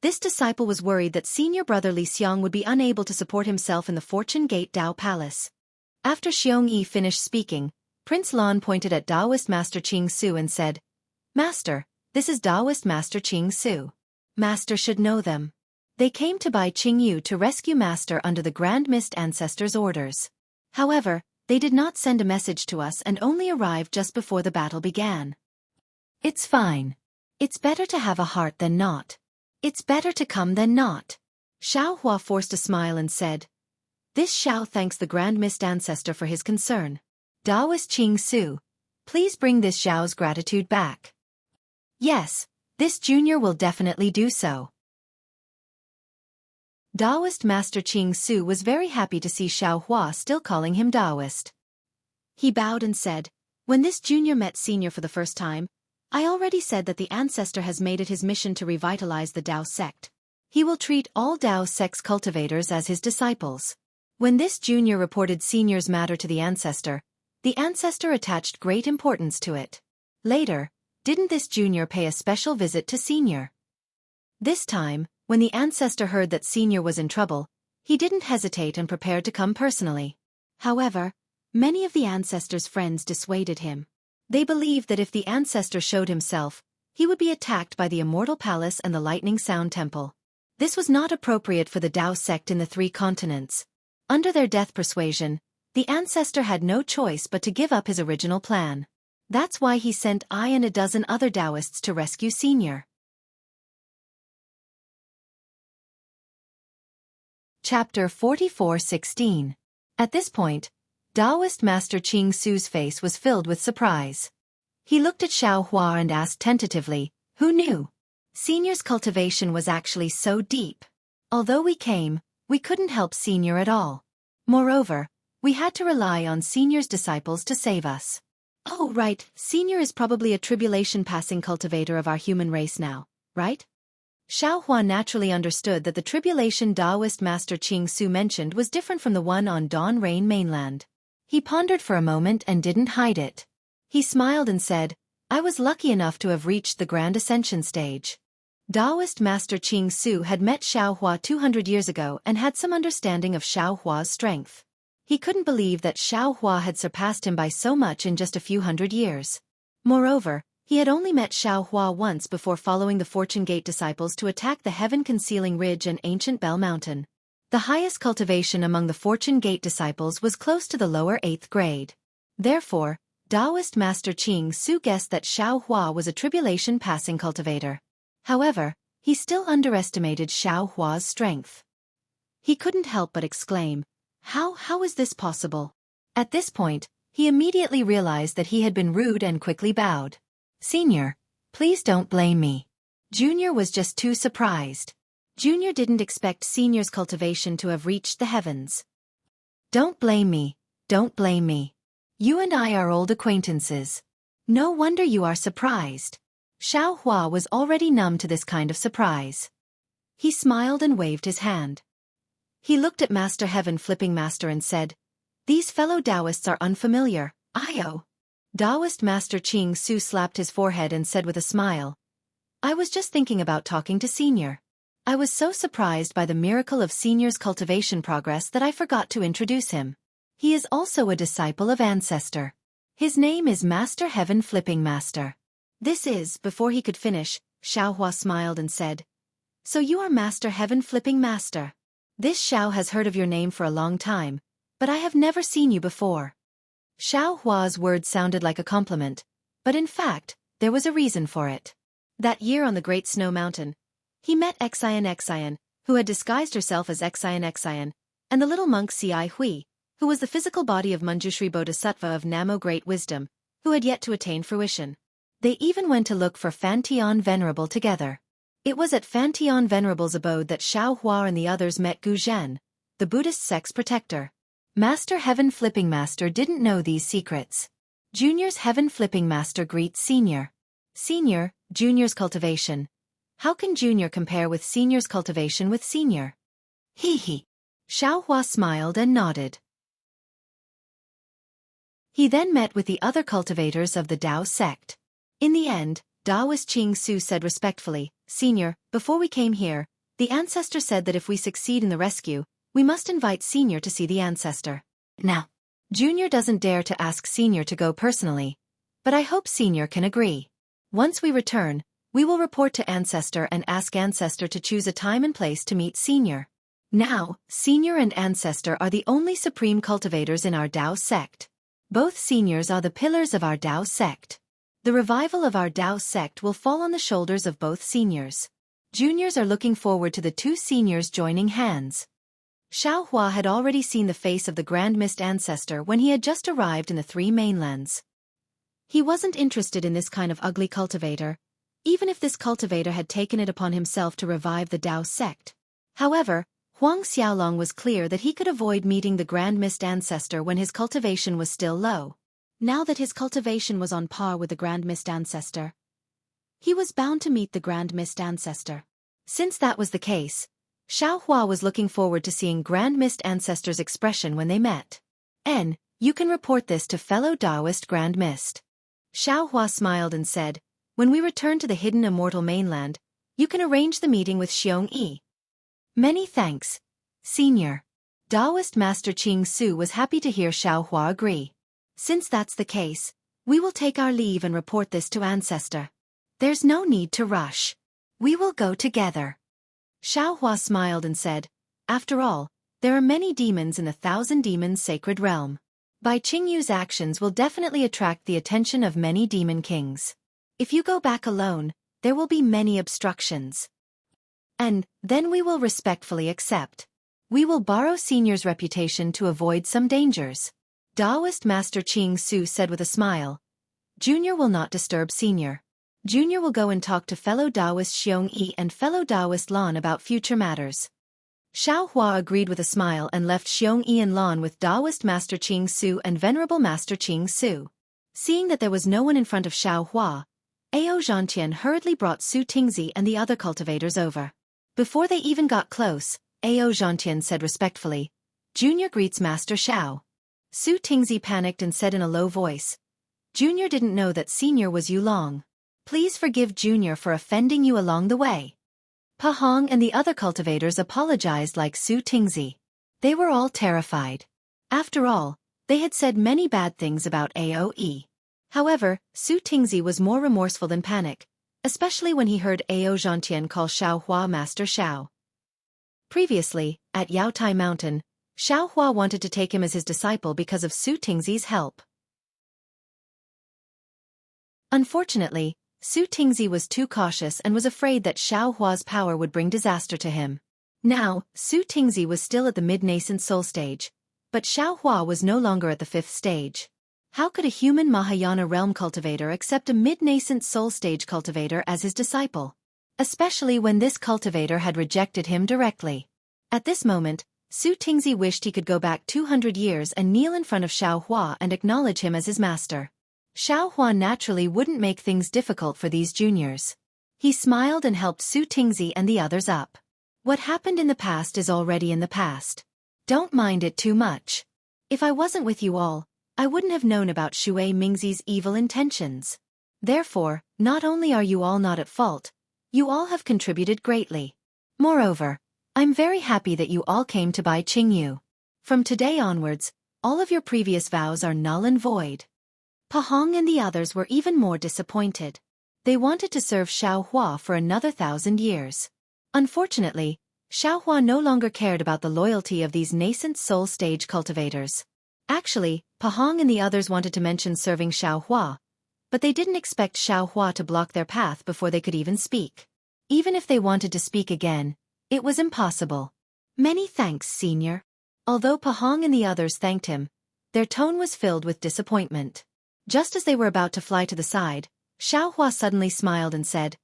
Speaker 1: this disciple was worried that senior brother Li Xiang would be unable to support himself in the Fortune Gate Dao Palace. After Xueqi finished speaking, Prince Lan pointed at Taoist Master Qing Su and said, Master, this is Taoist Master Qing Su. Master should know them. They came to Bai Qingyu to rescue Master under the Grand Mist Ancestor's orders. However, they did not send a message to us and only arrived just before the battle began. It's fine. It's better to have a heart than not. It's better to come than not. Xiaohua forced a smile and said, this Xiao thanks the Grand Mist Ancestor for his concern. Taoist Qing Su, please bring this Xiao's gratitude back. Yes, this junior will definitely do so. Taoist Master Qing Su was very happy to see Xiaohua still calling him Taoist. He bowed and said, when this junior met senior for the first time, I already said that the ancestor has made it his mission to revitalize the Dao sect. He will treat all Dao sect's cultivators as his disciples. When this junior reported senior's matter to the ancestor attached great importance to it. Later, didn't this junior pay a special visit to senior? This time, when the ancestor heard that senior was in trouble, he didn't hesitate and prepared to come personally. However, many of the ancestor's friends dissuaded him. They believed that if the ancestor showed himself, he would be attacked by the Immortal Palace and the Lightning Sound Temple. This was not appropriate for the Dao sect in the 3 continents. Under their death persuasion, the ancestor had no choice but to give up his original plan. That's why he sent I and a dozen other Taoists to rescue senior. Chapter 44:16. At this point, Taoist Master Qing Su's face was filled with surprise. He looked at Xiaohua and asked tentatively, who knew? Senior's cultivation was actually so deep. Although we came, we couldn't help senior at all. Moreover, we had to rely on senior's disciples to save us. Oh right, senior is probably a tribulation-passing cultivator of our human race now, right? Xiaohua naturally understood that the tribulation Taoist Master Qing Su mentioned was different from the one on Dawn Rain mainland. He pondered for a moment and didn't hide it. He smiled and said, I was lucky enough to have reached the Grand Ascension stage. Taoist Master Qing Su had met Xiaohua 200 years ago and had some understanding of Xiaohua's strength. He couldn't believe that Xiaohua had surpassed him by so much in just a few hundred years. Moreover, he had only met Xiaohua once before following the Fortune Gate disciples to attack the heaven-concealing ridge and ancient Bell Mountain. The highest cultivation among the Fortune Gate disciples was close to the lower 8th grade. Therefore, Taoist Master Qing Su guessed that Xiaohua was a tribulation-passing cultivator. However, he still underestimated Xiaohua's strength. He couldn't help but exclaim, How is this possible? At this point, he immediately realized that he had been rude and quickly bowed. Senior, please don't blame me. Junior was just too surprised. Junior didn't expect senior's cultivation to have reached the heavens. Don't blame me, don't blame me. You and I are old acquaintances. No wonder you are surprised. Xiaohua was already numb to this kind of surprise. He smiled and waved his hand. He looked at Master Heaven Flipping Master and said, These fellow Taoists are unfamiliar, Io. Taoist Master Qing Su slapped his forehead and said with a smile, I was just thinking about talking to senior. I was so surprised by the miracle of Senior's cultivation progress that I forgot to introduce him. He is also a disciple of Ancestor. His name is Master Heaven Flipping Master. This is, before he could finish, Xiaohua smiled and said, "So you are Master Heaven Flipping Master. This Xiao has heard of your name for a long time, but I have never seen you before." Xiaohua's words sounded like a compliment, but in fact, there was a reason for it. That year on the Great Snow Mountain, he met Xian, who had disguised herself as Xian, and the little monk Ci Hui, who was the physical body of Manjushri Bodhisattva of Namo Great Wisdom, who had yet to attain fruition. They even went to look for Fantian Venerable together. It was at Fantian Venerable's abode that Xiaohua and the others met Gu Zhen, the Buddhist sect's protector. Master Heaven Flipping Master didn't know these secrets. Junior's Heaven Flipping Master greets Senior. Senior, Junior's cultivation. How can Junior compare with Senior's cultivation with Senior? Hee hee. Xiaohua smiled and nodded. He then met with the other cultivators of the Dao sect. In the end, Taoist Qing Su said respectfully, "Senior, before we came here, the Ancestor said that if we succeed in the rescue, we must invite Senior to see the Ancestor. Now, Junior doesn't dare to ask Senior to go personally, but I hope Senior can agree. Once we return, we will report to Ancestor and ask Ancestor to choose a time and place to meet Senior. Now, Senior and Ancestor are the only supreme cultivators in our Dao sect. Both seniors are the pillars of our Dao sect. The revival of our Dao sect will fall on the shoulders of both seniors. Juniors are looking forward to the two seniors joining hands." Xiaohua had already seen the face of the Grand Mist Ancestor when he had just arrived in the Three Mainlands. He wasn't interested in this kind of ugly cultivator, even if this cultivator had taken it upon himself to revive the Dao sect. However, Huang Xiaolong was clear that he could avoid meeting the Grand Mist Ancestor when his cultivation was still low. Now that his cultivation was on par with the Grand Mist Ancestor, he was bound to meet the Grand Mist Ancestor. Since that was the case, Xiaohua was looking forward to seeing Grand Mist Ancestor's expression when they met. You can report this to fellow Taoist Grand Mist." Xiaohua smiled and said, "When we return to the hidden immortal mainland, you can arrange the meeting with Xueqi." "Many thanks, Senior." Taoist Master Qing Su was happy to hear Xiaohua agree. "Since that's the case, we will take our leave and report this to Ancestor. There's no need to rush. We will go together." Xiaohua smiled and said, "After all, there are many demons in the Thousand Demons Sacred Realm. Bai Qingyu's actions will definitely attract the attention of many demon kings. If you go back alone, there will be many obstructions. And then we will respectfully accept. We will borrow Senior's reputation to avoid some dangers." Taoist Master Qing Su said with a smile, "Junior will not disturb Senior. Junior will go and talk to fellow Taoist Xueqi and fellow Taoist Lan about future matters." Xiaohua agreed with a smile and left Xueqi and Lan with Taoist Master Qing Su and Venerable Master Qing Su. Seeing that there was no one in front of Xiaohua, Ao Zhantian hurriedly brought Su Tingzi and the other cultivators over. Before they even got close, Ao Zhantian said respectfully, "Junior greets Master Xiao." Su Tingzi panicked and said in a low voice, "Junior didn't know that Senior was Yulong. Please forgive Junior for offending you along the way." Pahong and the other cultivators apologized like Su Tingzi. They were all terrified. After all, they had said many bad things about AOE. However, Su Tingzi was more remorseful than panic, especially when he heard Ao Zhantian call Xiaohua Master Xiao. Previously, at Yaotai Mountain, Xiaohua wanted to take him as his disciple because of Su Tingzi's help. Unfortunately, Su Tingzi was too cautious and was afraid that Xiaohua's power would bring disaster to him. Now, Su Tingzi was still at the mid-nascent soul stage, but Xiaohua was no longer at the 5th stage. How could a human Mahayana realm cultivator accept a mid-nascent soul stage cultivator as his disciple? Especially when this cultivator had rejected him directly. At this moment, Su Tingzi wished he could go back 200 years and kneel in front of Xiaohua and acknowledge him as his master. Xiaohua naturally wouldn't make things difficult for these juniors. He smiled and helped Su Tingzi and the others up. What happened in the past is already in the past. Don't mind it too much. If I wasn't with you all, I wouldn't have known about Shui Mingzi's evil intentions. Therefore, not only are you all not at fault, you all have contributed greatly. Moreover, I'm very happy that you all came to buy Qingyu. From today onwards, all of your previous vows are null and void. Pahong and the others were even more disappointed. They wanted to serve Xiaohua for another 1,000 years. Unfortunately, Xiaohua no longer cared about the loyalty of these nascent soul stage cultivators. Actually, Pahong and the others wanted to mention serving Xiaohua, but they didn't expect Xiaohua to block their path before they could even speak. Even if they wanted to speak again, it was impossible. Many thanks, Senior. Although Pahong and the others thanked him, their tone was filled with disappointment. Just as they were about to fly to the side, Xiaohua suddenly smiled and said,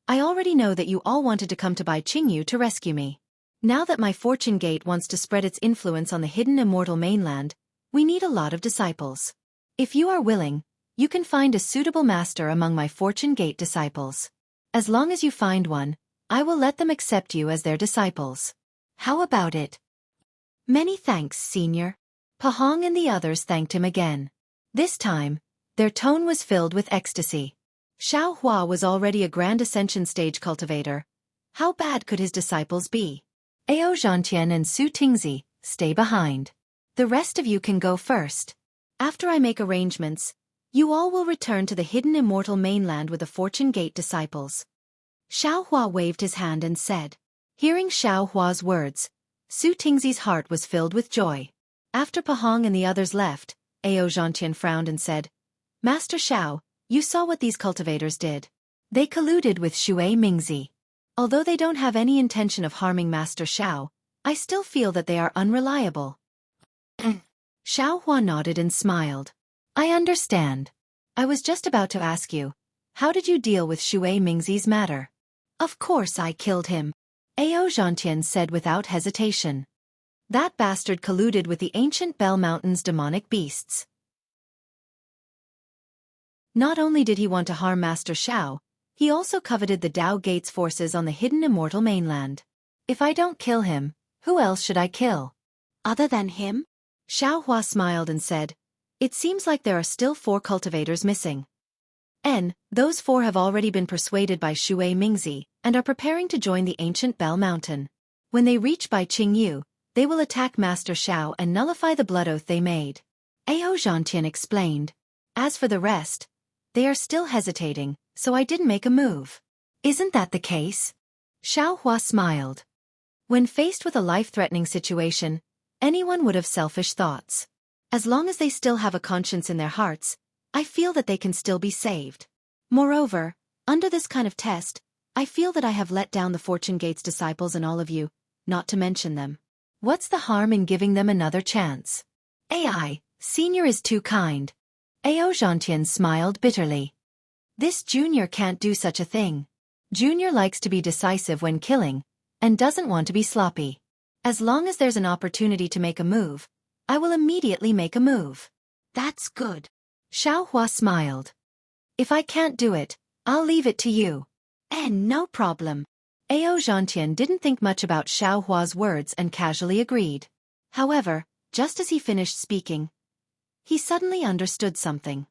Speaker 1: I already know that you all wanted to come to Bai Qingyu to rescue me. Now that my fortune gate wants to spread its influence on the hidden immortal mainland, we need a lot of disciples. If you are willing, you can find a suitable master among my fortune gate disciples. As long as you find one, I will let them accept you as their disciples. How about it? Many thanks, Senior. Pahong and the others thanked him again. This time, their tone was filled with ecstasy. Xiaohua was already a grand ascension stage cultivator. How bad could his disciples be? Ao Zhantian and Su Tingzi, stay behind. The rest of you can go first. After I make arrangements, you all will return to the hidden immortal mainland with the Fortune Gate disciples. Xiaohua waved his hand and said. Hearing Xiaohua's words, Su Tingzi's heart was filled with joy. After Pahong and the others left, Ao Zhantian frowned and said, Master Xiao, you saw what these cultivators did. They colluded with Xue Mingzi. Although they don't have any intention of harming Master Xiao, I still feel that they are unreliable. Xiaohua nodded and smiled. I understand. I was just about to ask you, how did you deal with Xue Mingzi's matter? Of course I killed him. Ao Zhantian said without hesitation. That bastard colluded with the ancient Bell Mountain's demonic beasts. Not only did he want to harm Master Xiao, he also coveted the Dao Gate's forces on the hidden immortal mainland. If I don't kill him, who else should I kill? Other than him? Xiaohua smiled and said, It seems like there are still 4 cultivators missing. Those 4 have already been persuaded by Xue Mingzi, and are preparing to join the ancient Bell Mountain. When they reach Bai Qingyu, they will attack Master Xiao and nullify the blood oath they made. Ao Zhantian explained. As for the rest, they are still hesitating, so I didn't make a move. Isn't that the case? Xiaohua smiled. When faced with a life-threatening situation, anyone would have selfish thoughts. As long as they still have a conscience in their hearts, I feel that they can still be saved. Moreover, under this kind of test, I feel that I have let down the Fortune Gate's disciples and all of you, not to mention them. What's the harm in giving them another chance? AI, Senior is too kind. Ao Zhantian smiled bitterly. This Junior can't do such a thing. Junior likes to be decisive when killing, and doesn't want to be sloppy. As long as there's an opportunity to make a move, I will immediately make a move. That's good. Xiaohua smiled. If I can't do it, I'll leave it to you. No problem. Ao Zhantian didn't think much about Xiaohua's words and casually agreed. However, just as he finished speaking, he suddenly understood something.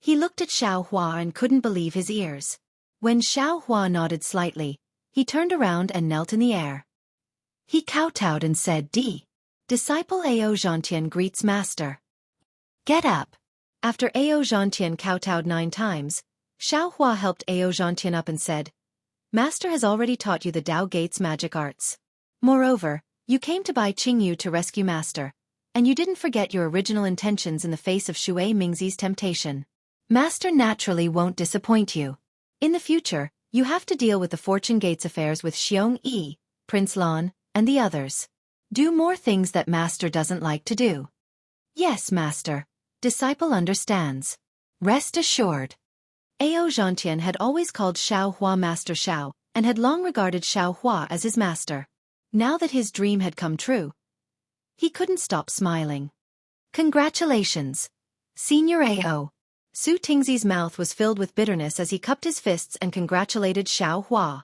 Speaker 1: He looked at Xiaohua and couldn't believe his ears. When Xiaohua nodded slightly, he turned around and knelt in the air. He kowtowed and said, Disciple Ao Zhantian greets Master. Get up. After Ao Zhantian kowtowed 9 times, Xiaohua helped Ao Zhantian up and said, Master has already taught you the Dao Gate's magic arts. Moreover, you came to Bai Qingyu to rescue Master, and you didn't forget your original intentions in the face of Xue Mingzi's temptation. Master naturally won't disappoint you. In the future, you have to deal with the Fortune Gate's affairs with Xiong-yi, Prince Lan, and the others. Do more things that Master doesn't like to do. Yes, Master. Disciple understands. Rest assured. Ao Zhantian had always called Xiaohua Master Xiao, and had long regarded Xiaohua as his master. Now that his dream had come true, he couldn't stop smiling. Congratulations, Senior Ao. Su Tingzi's mouth was filled with bitterness as he cupped his fists and congratulated Xiaohua.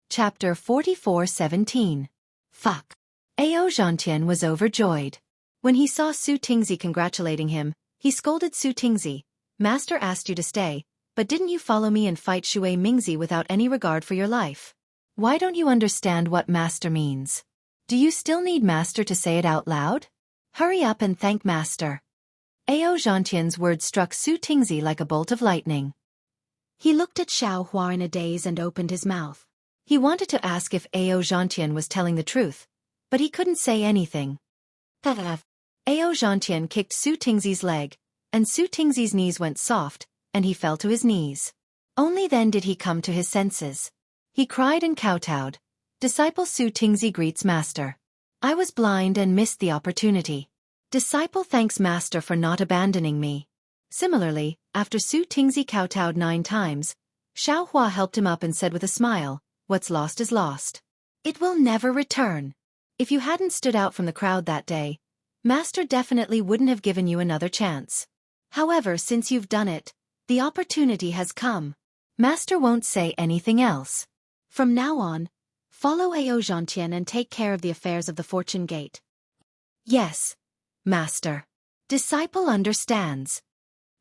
Speaker 1: Chapter 44:17. Fuck. Ao Zhantian was overjoyed. When he saw Su Tingzi congratulating him, he scolded Su Tingzi. Master asked you to stay, but didn't you follow me and fight Xue Mingzi without any regard for your life? Why don't you understand what master means? Do you still need master to say it out loud? Hurry up and thank master. Ao Zhantian's words struck Su Tingzi like a bolt of lightning. He looked at Xiao Hua in a daze and opened his mouth. He wanted to ask if Ao Zhantian was telling the truth, but he couldn't say anything. Ao Zhantian kicked Su Tingzi's leg, and Su Tingzi's knees went soft, and he fell to his knees. Only then did he come to his senses. He cried and kowtowed. Disciple Su Tingzi greets master. I was blind and missed the opportunity. Disciple thanks master for not abandoning me. Similarly, after Su Tingzi kowtowed 9 times, Xiao Hua helped him up and said with a smile, what's lost is lost. It will never return. If you hadn't stood out from the crowd that day, master definitely wouldn't have given you another chance. However, since you've done it, the opportunity has come. Master won't say anything else. From now on, follow Ao Zhantian and take care of the affairs of the Fortune Gate. Yes, master. Disciple understands.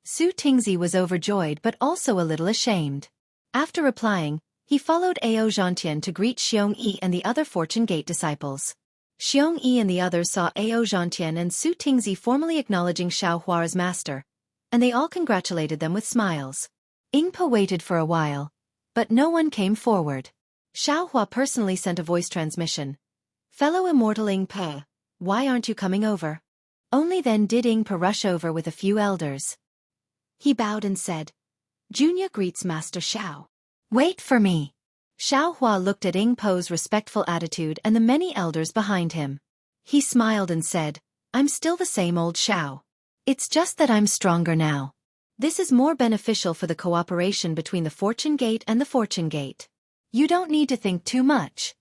Speaker 1: Su Tingzi was overjoyed but also a little ashamed. After replying, he followed Ao Zhantian to greet Xueqi and the other Fortune Gate disciples. Xueqi and the others saw Ao Zhantian and Su Tingzi formally acknowledging Xiao Hua as master, and they all congratulated them with smiles. Yingpa waited for a while, but no one came forward. Xiao Hua personally sent a voice transmission. Fellow immortal Yingpa, why aren't you coming over? Only then did Yingpa rush over with a few elders. He bowed and said, Junior greets Master Xiao. Wait for me. Xiao Hua looked at Yingpa's respectful attitude and the many elders behind him. He smiled and said, I'm still the same old Xiao. It's just that I'm stronger now. This is more beneficial for the cooperation between the Fortune Gate and the Fortune Gate. You don't need to think too much.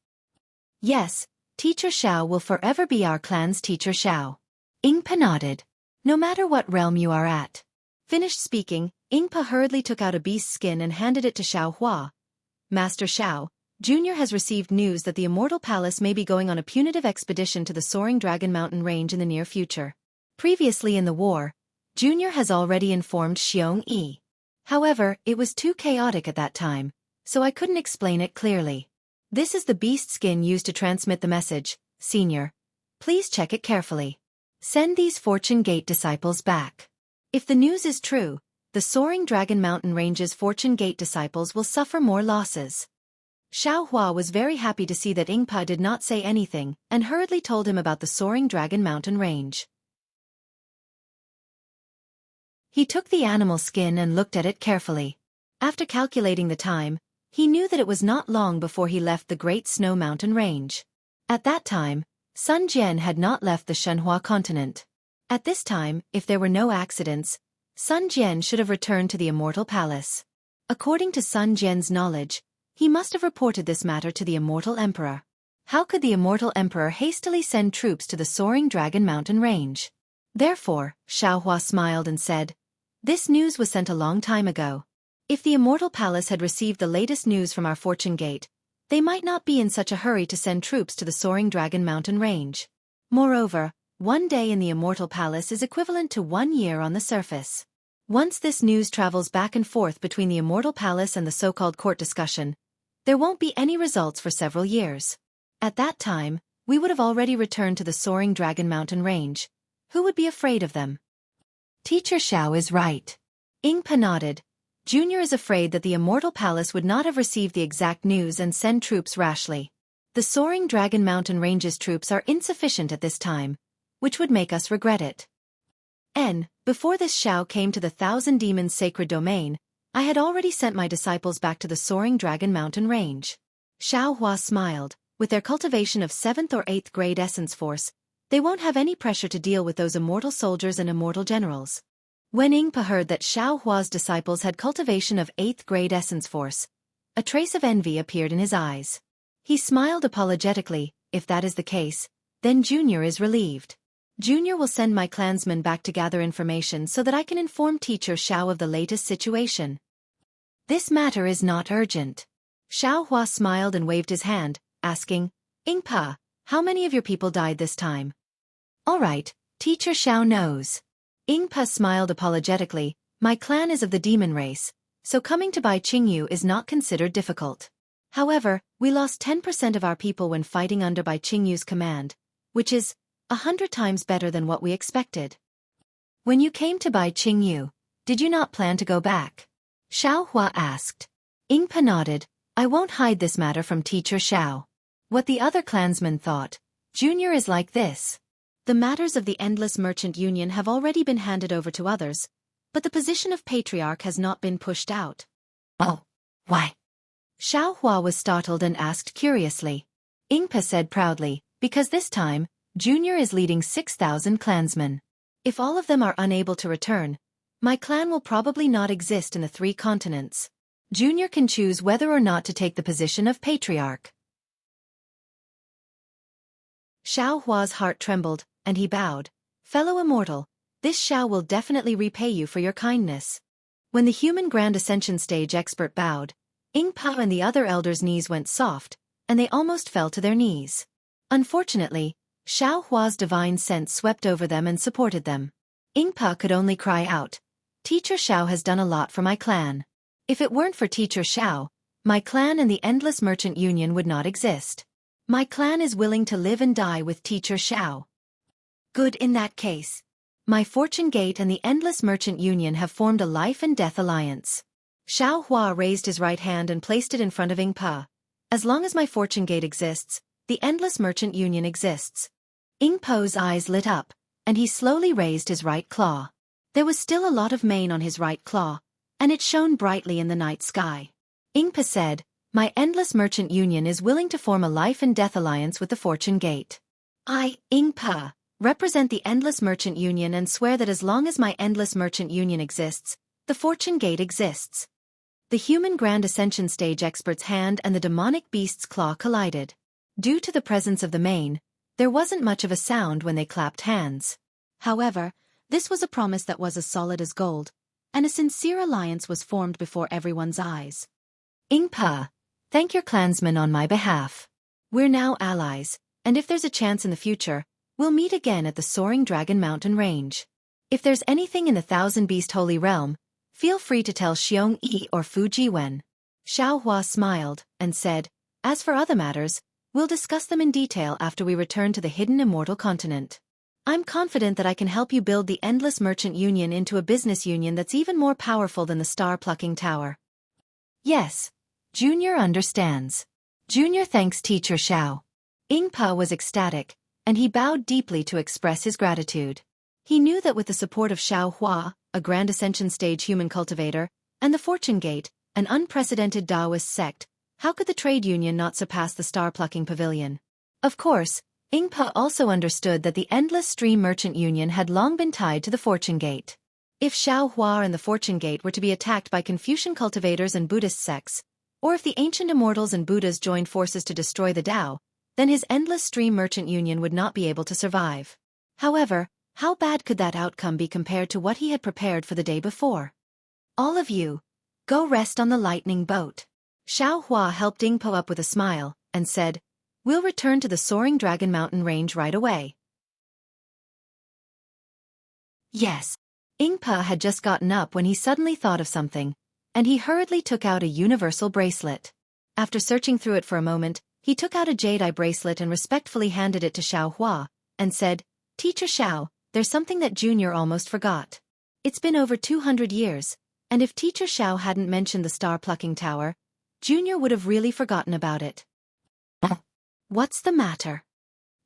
Speaker 1: Yes, Teacher Xiao will forever be our clan's Teacher Xiao. Yingpa nodded. No matter what realm you are at. Finished speaking, Yingpa hurriedly took out a beast's skin and handed it to Xiao Hua. Master Xiao, Junior has received news that the Immortal Palace may be going on a punitive expedition to the Soaring Dragon Mountain Range in the near future. Previously in the war, Junior has already informed Xueqi. However, it was too chaotic at that time, so I couldn't explain it clearly. This is the beast skin used to transmit the message, Senior. Please check it carefully. Send these Fortune Gate disciples back. If the news is true, the Soaring Dragon Mountain Range's Fortune Gate disciples will suffer more losses. Xiao Hua was very happy to see that Yingpa did not say anything and hurriedly told him about the Soaring Dragon Mountain Range. He took the animal skin and looked at it carefully. After calculating the time, he knew that it was not long before he left the Great Snow Mountain Range. At that time, Sun Jian had not left the Shenhua continent. At this time, if there were no accidents, Sun Jian should have returned to the Immortal Palace. According to Sun Jian's knowledge, he must have reported this matter to the Immortal Emperor. How could the Immortal Emperor hastily send troops to the Soaring Dragon Mountain Range? Therefore, Xiao Hua smiled and said, This news was sent a long time ago. If the Immortal Palace had received the latest news from our Fortune Gate, they might not be in such a hurry to send troops to the Soaring Dragon Mountain Range. Moreover, 1 day in the Immortal Palace is equivalent to 1 year on the surface. Once this news travels back and forth between the Immortal Palace and the so-called court discussion, there won't be any results for several years. At that time, we would have already returned to the Soaring Dragon Mountain Range. Who would be afraid of them? Teacher Xiao is right. Yingpa nodded. Junior is afraid that the Immortal Palace would not have received the exact news and send troops rashly. The Soaring Dragon Mountain Range's troops are insufficient at this time, which would make us regret it. Before this Xiao came to the Thousand Demons Sacred Domain, I had already sent my disciples back to the Soaring Dragon Mountain Range. Xiao Hua smiled. With their cultivation of 7th or 8th grade essence force, they won't have any pressure to deal with those immortal soldiers and immortal generals. When Yingpa heard that Xiao Hua's disciples had cultivation of 8th grade essence force, a trace of envy appeared in his eyes. He smiled apologetically. If that is the case, then Junior is relieved. Junior will send my clansmen back to gather information so that I can inform Teacher Xiao of the latest situation. This matter is not urgent. Xiao Hua smiled and waved his hand, asking, Yingpa, how many of your people died this time? All right, Teacher Xiao knows. Yingpa smiled apologetically. My clan is of the demon race, so coming to Bai Qingyu is not considered difficult. However, we lost 10% of our people when fighting under Bai Qingyu's command, which is 100 times better than what we expected. When you came to Bai Qingyu, did you not plan to go back? Xiao Hua asked. Ingpa nodded. I won't hide this matter from Teacher Xiao. What the other clansmen thought, Junior is like this. The matters of the Endless Merchant Union have already been handed over to others, but the position of Patriarch has not been pushed out. Oh, why? Xiao Hua was startled and asked curiously. Ingpa said proudly, because this time, Junior is leading 6,000 clansmen. If all of them are unable to return, my clan will probably not exist in the 3 continents. Junior can choose whether or not to take the position of Patriarch. Xiao Hua's heart trembled, and he bowed. Fellow immortal, this Xiao will definitely repay you for your kindness. When the human Grand Ascension stage expert bowed, Ingpa and the other elders' knees went soft, and they almost fell to their knees. Unfortunately, Xiao Hua's divine sense swept over them and supported them. Ingpa could only cry out, Teacher Xiao has done a lot for my clan. If it weren't for Teacher Xiao, my clan and the Endless Merchant Union would not exist. My clan is willing to live and die with Teacher Xiao. Good in that case. My Fortune Gate and the Endless Merchant Union have formed a life and death alliance. Xiao Hua raised his right hand and placed it in front of Ingpa. As long as my Fortune Gate exists, the Endless Merchant Union exists. Ingpa's eyes lit up, and he slowly raised his right claw. There was still a lot of mane on his right claw, and it shone brightly in the night sky. Ingpa said, My Endless Merchant Union is willing to form a life and death alliance with the Fortune Gate. I, Ingpa, represent the Endless Merchant Union and swear that as long as my Endless Merchant Union exists, the Fortune Gate exists. The human Grand Ascension stage expert's hand and the demonic beast's claw collided. Due to the presence of the mane, there wasn't much of a sound when they clapped hands. However, this was a promise that was as solid as gold, and a sincere alliance was formed before everyone's eyes. Ingpa, thank your clansmen on my behalf. We're now allies, and if there's a chance in the future, we'll meet again at the Soaring Dragon Mountain Range. If there's anything in the Thousand Beast Holy Realm, feel free to tell Xiongyi or Fu Jiwen. Xiao Hua smiled, and said, As for other matters, we'll discuss them in detail after we return to the hidden immortal continent. I'm confident that I can help you build the Endless Merchant Union into a business union that's even more powerful than the Star-Plucking Tower. Yes, Junior understands. Junior thanks Teacher Xiao. Ingpa was ecstatic, and he bowed deeply to express his gratitude. He knew that with the support of Xiao Hua, a Grand Ascension stage human cultivator, and the Fortune Gate, an unprecedented Taoist sect, how could the trade union not surpass the Star-Plucking Pavilion? Of course, Ingpa also understood that the Endless Stream Merchant Union had long been tied to the Fortune Gate. If Xiao Hua and the Fortune Gate were to be attacked by Confucian cultivators and Buddhist sects, or if the ancient immortals and Buddhas joined forces to destroy the Tao, then his Endless Stream Merchant Union would not be able to survive. However, how bad could that outcome be compared to what he had prepared for the day before? All of you, go rest on the lightning boat. Xiao Hua helped Ingpa up with a smile, and said, We'll return to the Soaring Dragon Mountain Range right away. Yes. Ingpa had just gotten up when he suddenly thought of something, and he hurriedly took out a universal bracelet. After searching through it for a moment, he took out a jade-eye bracelet and respectfully handed it to Xiao Hua, and said, Teacher Xiao, there's something that Junior almost forgot. It's been over 200 years, and if Teacher Xiao hadn't mentioned the Star-Plucking Tower, Junior would have really forgotten about it. What's the matter?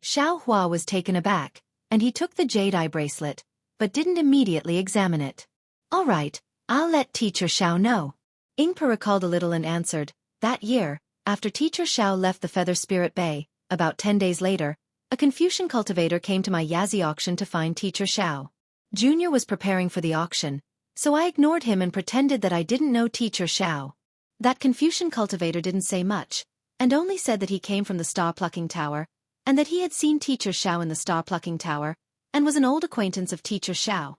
Speaker 1: Xiao Hua was taken aback, and he took the jade-eye bracelet, but didn't immediately examine it. All right, I'll let Teacher Xiao know. Ingpa recalled a little and answered, That year, after Teacher Xiao left the Feather Spirit Bay, about 10 days later, a Confucian cultivator came to my Yazi auction to find Teacher Xiao. Junior was preparing for the auction, so I ignored him and pretended that I didn't know Teacher Xiao. That Confucian cultivator didn't say much, and only said that he came from the Star-Plucking Tower, and that he had seen Teacher Xiao in the Star-Plucking Tower, and was an old acquaintance of Teacher Xiao.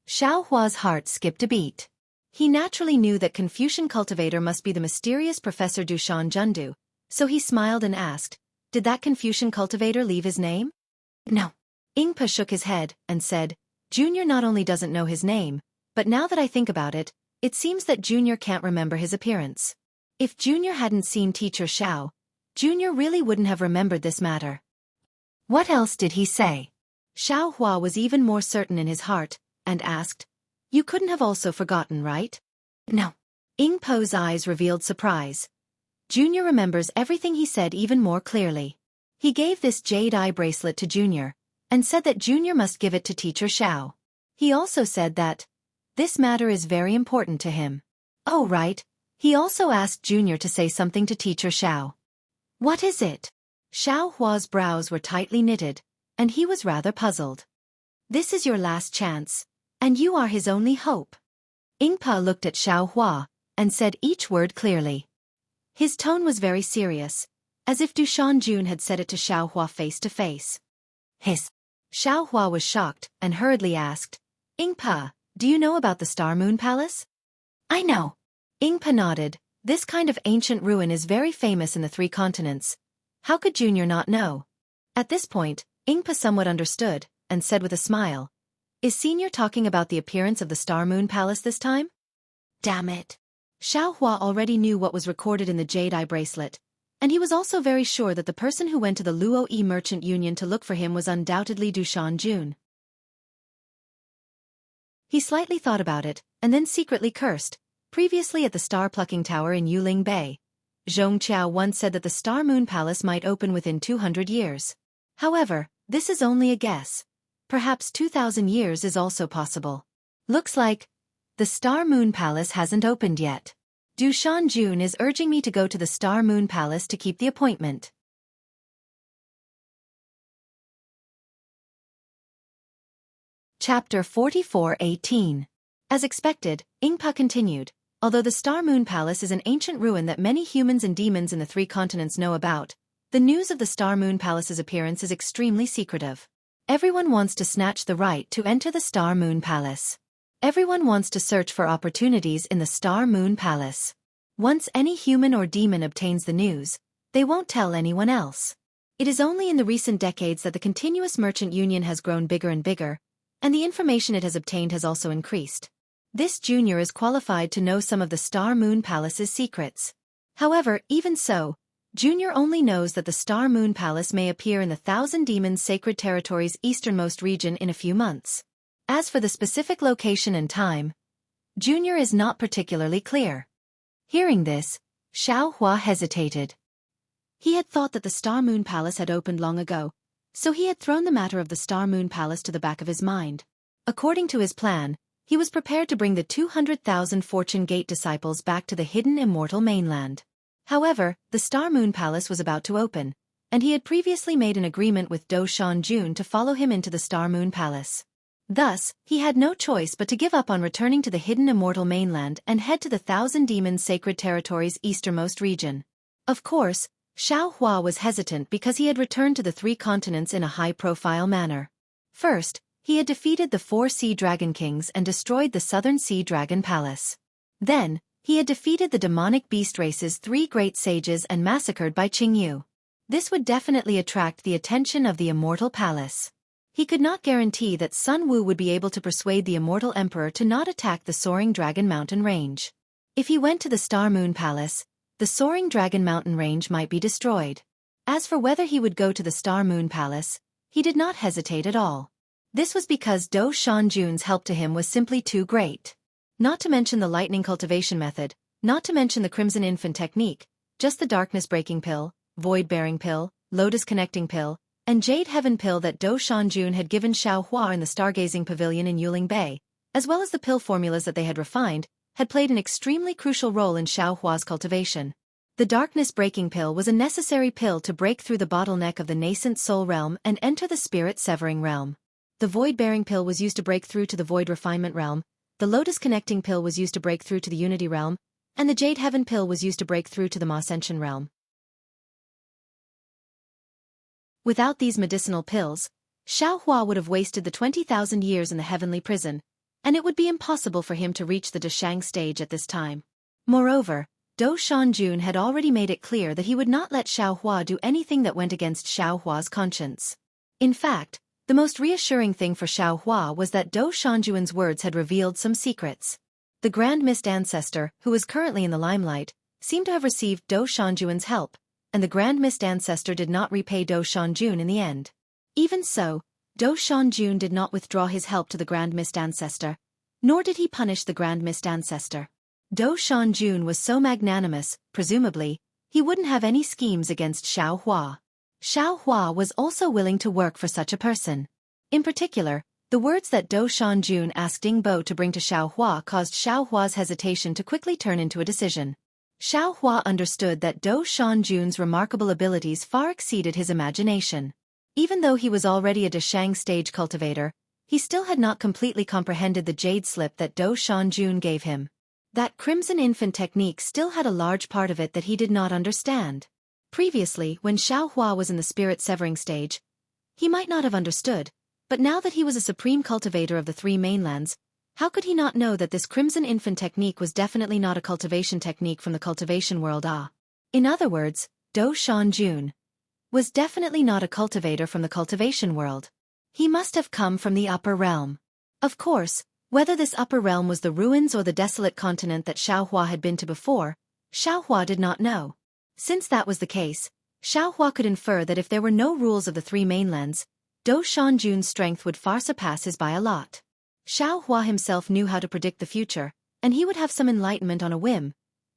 Speaker 1: Xiao Hua's heart skipped a beat. He naturally knew that Confucian cultivator must be the mysterious Professor Dushan Jundu, so he smiled and asked, Did that Confucian cultivator leave his name? No. Ingpa shook his head, and said, Junior not only doesn't know his name, but now that I think about it, it seems that Junior can't remember his appearance. If Junior hadn't seen Teacher Xiao, Junior really wouldn't have remembered this matter. What else did he say? Xiao Hua was even more certain in his heart, and asked, You couldn't have also forgotten, right? No. Ying Po's eyes revealed surprise. Junior remembers everything he said even more clearly. He gave this jade eye bracelet to Junior, and said that Junior must give it to Teacher Xiao. He also said that this matter is very important to him. Oh right, he also asked Junior to say something to Teacher Xiao. What is it? Xiao Hua's brows were tightly knitted, and he was rather puzzled. This is your last chance, and you are his only hope. Ying Po looked at Xiao Hua, and said each word clearly. His tone was very serious, as if Dushan Jun had said it to Xiao Hua face to face. Xiao Hua was shocked, and hurriedly asked, Ying Po, do you know about the Star Moon Palace? I know. Ying Po nodded. This kind of ancient ruin is very famous in the 3 continents. How could Junior not know? At this point, Ying Po somewhat understood, and said with a smile, Is Senior talking about the appearance of the Star Moon Palace this time? Damn it. Xiao Hua already knew what was recorded in the Jade Eye bracelet, and he was also very sure that the person who went to the Luo Yi Merchant Union to look for him was undoubtedly Dushan Jun. He slightly thought about it, and then secretly cursed. Previously at the star-plucking tower in Yuling Bay, Zhong Qiao once said that the Star Moon Palace might open within 200 years. However, this is only a guess. Perhaps 2,000 years is also possible. Looks like the Star Moon Palace hasn't opened yet. Dushan Jun is urging me to go to the Star Moon Palace to keep the appointment. Chapter 44:18. As expected, Ying Po continued, although the Star Moon Palace is an ancient ruin that many humans and demons in the 3 continents know about, the news of the Star Moon Palace's appearance is extremely secretive. Everyone wants to snatch the right to enter the Star Moon Palace. Everyone wants to search for opportunities in the Star Moon Palace. Once any human or demon obtains the news, they won't tell anyone else. It is only in the recent decades that the continuous merchant union has grown bigger and bigger, and the information it has obtained has also increased. This Junior is qualified to know some of the Star Moon Palace's secrets. However, even so, Junior only knows that the Star Moon Palace may appear in the Thousand Demons Sacred Territory's easternmost region in a few months. As for the specific location and time, Junior is not particularly clear. Hearing this, Xiao Hua hesitated. He had thought that the Star Moon Palace had opened long ago, so he had thrown the matter of the Star Moon Palace to the back of his mind. According to his plan, he was prepared to bring the 200,000 Fortune Gate disciples back to the hidden immortal mainland. However, the Star Moon Palace was about to open, and he had previously made an agreement with Doshan Jun to follow him into the Star Moon Palace. Thus, he had no choice but to give up on returning to the hidden immortal mainland and head to the Thousand Demons Sacred Territory's easternmost region. Of course, Xiao Hua was hesitant because he had returned to the 3 continents in a high-profile manner. First, he had defeated the 4 Sea Dragon Kings and destroyed the Southern Sea Dragon Palace. Then, he had defeated the demonic beast race's 3 great sages and massacred by Qingyu. This would definitely attract the attention of the Immortal Palace. He could not guarantee that Sun Wu would be able to persuade the Immortal Emperor to not attack the Soaring Dragon Mountain Range. If he went to the Star Moon Palace, the Soaring Dragon Mountain Range might be destroyed. As for whether he would go to the Star Moon Palace, he did not hesitate at all. This was because Doshan Jun's help to him was simply too great. Not to mention the lightning cultivation method, not to mention the Crimson Infant technique, just the darkness breaking pill, void bearing pill, lotus connecting pill, and Jade Heaven pill that Doshan Jun had given Xiao Hua in the stargazing pavilion in Yuling Bay, as well as the pill formulas that they had refined, had played an extremely crucial role in Xiao Hua's cultivation. The darkness breaking pill was a necessary pill to break through the bottleneck of the nascent soul realm and enter the spirit severing realm. The void bearing pill was used to break through to the void refinement realm, the lotus connecting pill was used to break through to the unity realm, and the Jade Heaven pill was used to break through to the Ascension realm. Without these medicinal pills, Xiao Hua would have wasted the 20,000 years in the heavenly prison, and it would be impossible for him to reach the Deshang stage at this time. Moreover, Doshan Jun had already made it clear that he would not let Xiao Hua do anything that went against Xiao Hua's conscience. In fact, the most reassuring thing for Xiao Hua was that Doshan Jun's words had revealed some secrets. The Grand Mist Ancestor, who was currently in the limelight, seemed to have received Do Shanjun's help, and the Grand Mist Ancestor did not repay Do Shanjun in the end. Even so, Do Shanjun did not withdraw his help to the Grand Mist Ancestor, nor did he punish the Grand Mist Ancestor. Do Shanjun was so magnanimous, presumably, he wouldn't have any schemes against Xiao Hua. Xiao Hua was also willing to work for such a person. In particular, the words that Do Shanjun asked Ying Bo to bring to Xiao Hua caused Xiao Hua's hesitation to quickly turn into a decision. Xiao Hua understood that Do Shanjun's remarkable abilities far exceeded his imagination. Even though he was already a Deshang stage cultivator, he still had not completely comprehended the jade slip that Do Shanjun gave him. That Crimson Infant technique still had a large part of it that he did not understand. Previously, when Xiao Hua was in the spirit severing stage, he might not have understood, but now that he was a supreme cultivator of the three mainlands, how could he not know that this Crimson Infant technique was definitely not a cultivation technique from the cultivation world? In other words, Do Shanjun was definitely not a cultivator from the cultivation world. He must have come from the upper realm. Of course, whether this upper realm was the ruins or the desolate continent that Xiao Hua had been to before, Xiao Hua did not know. Since that was the case, Xiao Hua could infer that if there were no rules of the three mainlands, Do Shanjun's strength would far surpass his by a lot. Xiao Hua himself knew how to predict the future, and he would have some enlightenment on a whim.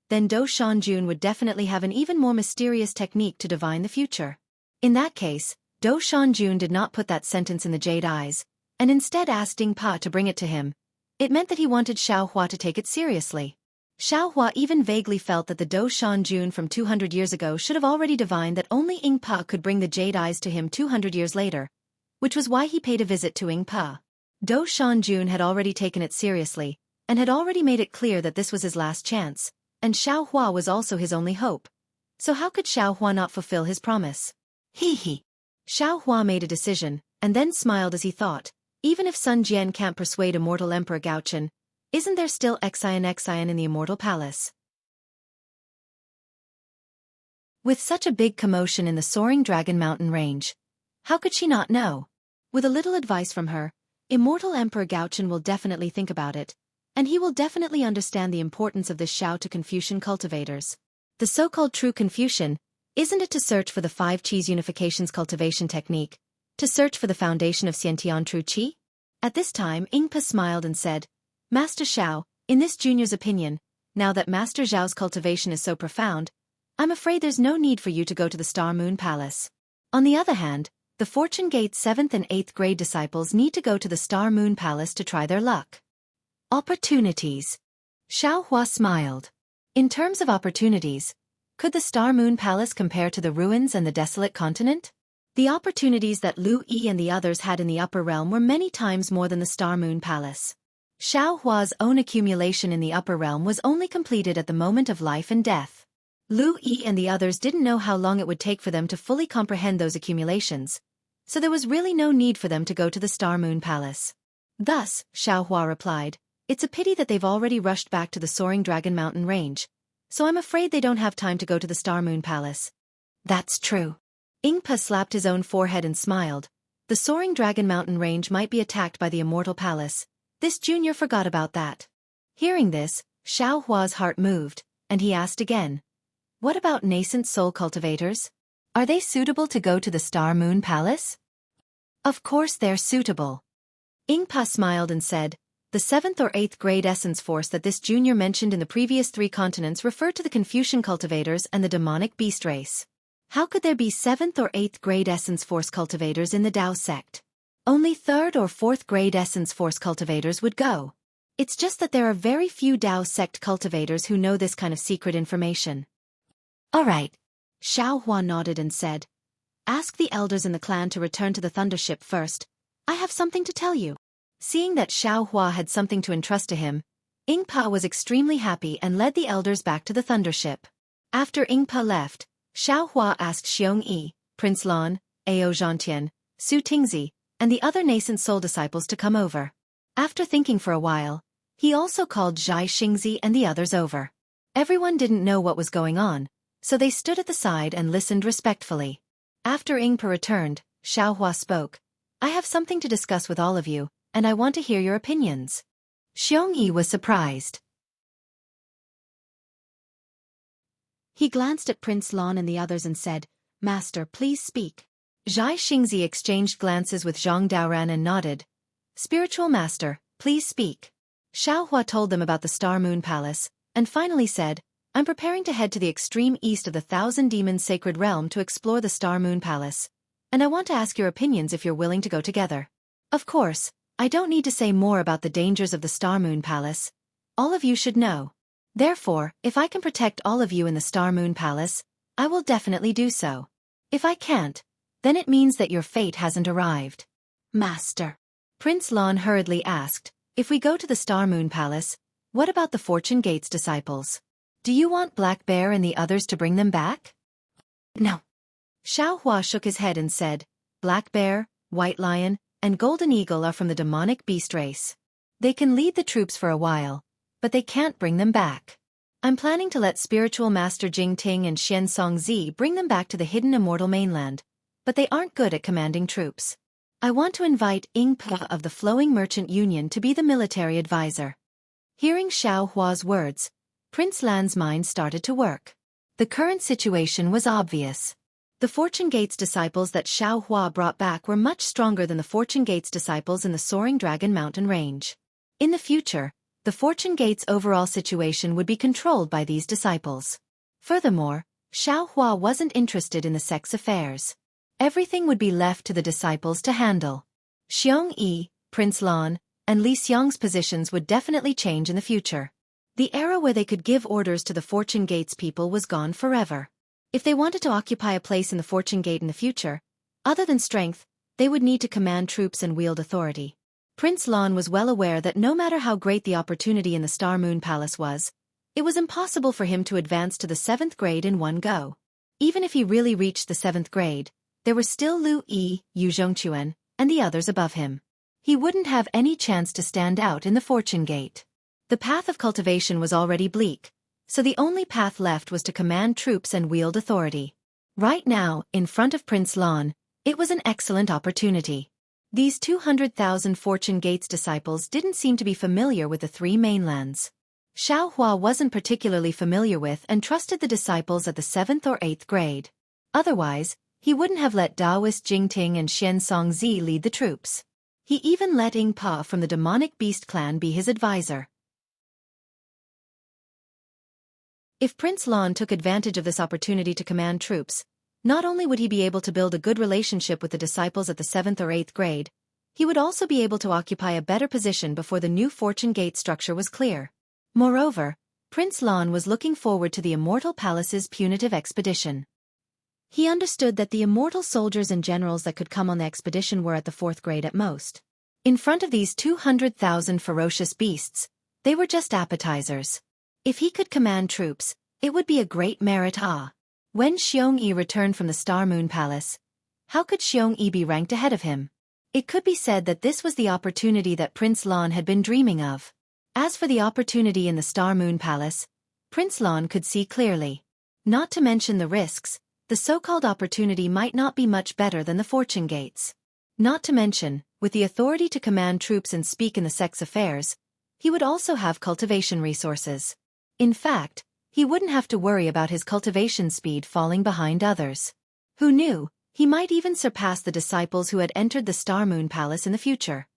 Speaker 1: Then Do Shanjun would definitely have an even more mysterious technique to divine the future. In that case, Do Shanjun did not put that sentence in the jade eyes, and instead asked Ying Pa to bring it to him. It meant that he wanted Xiao Hua to take it seriously. Xiao Hua even vaguely felt that the Do Shanjun from 200 years ago should have already divined that only Ying Pa could bring the jade eyes to him 200 years later, which was why he paid a visit to Ying Pa. Do Shanjun had already taken it seriously, and had already made it clear that this was his last chance, and Xiao Hua was also his only hope. So how could Xiao Hua not fulfill his promise? Hee. Xiao Hua made a decision, and then smiled as he thought, even if Sun Jian can't persuade immortal Emperor Gaochen, isn't there still Xian in the Immortal Palace? With such a big commotion in the soaring Dragon Mountain range, how could she not know? With a little advice from her, Immortal Emperor Gaochen will definitely think about it, and he will definitely understand the importance of this Xiao to Confucian cultivators. The so-called true Confucian, isn't it to search for the 5 Qis unifications cultivation technique, to search for the foundation of Xiantian true Qi? At this time Ying Pa smiled and said, Master Xiao, in this junior's opinion, now that Master Zhao's cultivation is so profound, I'm afraid there's no need for you to go to the Star Moon Palace. On the other hand, the Fortune Gate 7th and 8th grade disciples need to go to the Star Moon Palace to try their luck. Opportunities. Xiao Hua smiled. In terms of opportunities, could the Star Moon Palace compare to the ruins and the desolate continent? The opportunities that Lu Yi and the others had in the upper realm were many times more than the Star Moon Palace. Xiao Hua's own accumulation in the upper realm was only completed at the moment of life and death. Lu Yi and the others didn't know how long it would take for them to fully comprehend those accumulations, so there was really no need for them to go to the Star Moon Palace. Thus, Xiao Hua replied, it's a pity that they've already rushed back to the soaring Dragon Mountain range, so I'm afraid they don't have time to go to the Star Moon Palace. That's true. Ying Pa slapped his own forehead and smiled. The soaring Dragon Mountain range might be attacked by the Immortal Palace. This junior forgot about that. Hearing this, Xiao Hua's heart moved, and he asked again, what about nascent soul cultivators? Are they suitable to go to the Star Moon Palace? Of course they're suitable. Ying Pa smiled and said, the 7th or 8th grade essence force that this junior mentioned in the previous 3 continents referred to the Confucian cultivators and the demonic beast race. How could there be 7th or 8th grade essence force cultivators in the Dao sect? Only 3rd or 4th grade essence force cultivators would go. It's just that there are very few Dao sect cultivators who know this kind of secret information. Alright. Xiao Hua nodded and said, ask the elders in the clan to return to the Thundership first. I have something to tell you. Seeing that Xiao Hua had something to entrust to him, Ying Pa was extremely happy and led the elders back to the Thundership. After Ying Pa left, Xiao Hua asked Xueqi, Prince Lan, Ao Zhantian, Su Tingzi, and the other nascent soul disciples to come over. After thinking for a while, he also called Zhai Xingzi and the others over. Everyone didn't know what was going on, so they stood at the side and listened respectfully. After Ying Pa returned, Xiao Hua spoke. I have something to discuss with all of you, and I want to hear your opinions. Xueqi was surprised. He glanced at Prince Lan and the others and said, "Master, please speak." Zhai Xingzi exchanged glances with Zhang Daoran and nodded. "Spiritual Master, please speak." Xiaohua told them about the Star Moon Palace, and finally said, "I'm preparing to head to the extreme east of the Thousand Demons Sacred Realm to explore the Star Moon Palace. And I want to ask your opinions if you're willing to go together. Of course, I don't need to say more about the dangers of the Star Moon Palace. All of you should know. Therefore, if I can protect all of you in the Star Moon Palace, I will definitely do so. If I can't, then it means that your fate hasn't arrived." "Master," Prince Lan hurriedly asked, "if we go to the Star Moon Palace, what about the Fortune Gate's disciples? Do you want Black Bear and the others to bring them back?" "No." Xiaohua shook his head and said, "Black Bear, White Lion, and Golden Eagle are from the demonic beast race. They can lead the troops for a while, but they can't bring them back. I'm planning to let Spiritual Master Jing Ting and Xian Songzi bring them back to the hidden immortal mainland, but they aren't good at commanding troops. I want to invite Ying Pe of the Flowing Merchant Union to be the military advisor." Hearing Xiao Hua's words, Prince Lan's mind started to work. The current situation was obvious. The Fortune Gate's disciples that Xiao Hua brought back were much stronger than the Fortune Gate's disciples in the Soaring Dragon Mountain Range. In the future, the Fortune Gate's overall situation would be controlled by these disciples. Furthermore, Xiao Hua wasn't interested in the sex affairs. Everything would be left to the disciples to handle. Xueqi, Prince Lan, and Li Xiang's positions would definitely change in the future. The era where they could give orders to the Fortune Gate's people was gone forever. If they wanted to occupy a place in the Fortune Gate in the future, other than strength, they would need to command troops and wield authority. Prince Lan was well aware that no matter how great the opportunity in the Star Moon Palace was, it was impossible for him to advance to the 7th grade in one go. Even if he really reached the 7th grade, there were still Lu Yi, Yu Zhongquan, and the others above him. He wouldn't have any chance to stand out in the Fortune Gate. The path of cultivation was already bleak, so the only path left was to command troops and wield authority. Right now, in front of Prince Lan, it was an excellent opportunity. These 200,000 Fortune Gate's disciples didn't seem to be familiar with the three mainlands. Xiao Hua wasn't particularly familiar with and trusted the disciples at the 7th or 8th grade. Otherwise, he wouldn't have let Taoist Jingting and Xian Songzi lead the troops. He even let Ying Pa from the demonic beast clan be his advisor. If Prince Lan took advantage of this opportunity to command troops, not only would he be able to build a good relationship with the disciples at the 7th or 8th grade, he would also be able to occupy a better position before the new Fortune Gate structure was clear. Moreover, Prince Lan was looking forward to the Immortal Palace's punitive expedition. He understood that the immortal soldiers and generals that could come on the expedition were at the 4th grade at most. In front of these 200,000 ferocious beasts, they were just appetizers. If he could command troops, it would be a great merit. When Xueqi returned from the Star Moon Palace, how could Xueqi be ranked ahead of him? It could be said that this was the opportunity that Prince Lan had been dreaming of. As for the opportunity in the Star Moon Palace, Prince Lan could see clearly. Not to mention the risks, the so-called opportunity might not be much better than the Fortune Gates. Not to mention, with the authority to command troops and speak in the sex affairs, he would also have cultivation resources. In fact, he wouldn't have to worry about his cultivation speed falling behind others. Who knew, he might even surpass the disciples who had entered the Star Moon Palace in the future.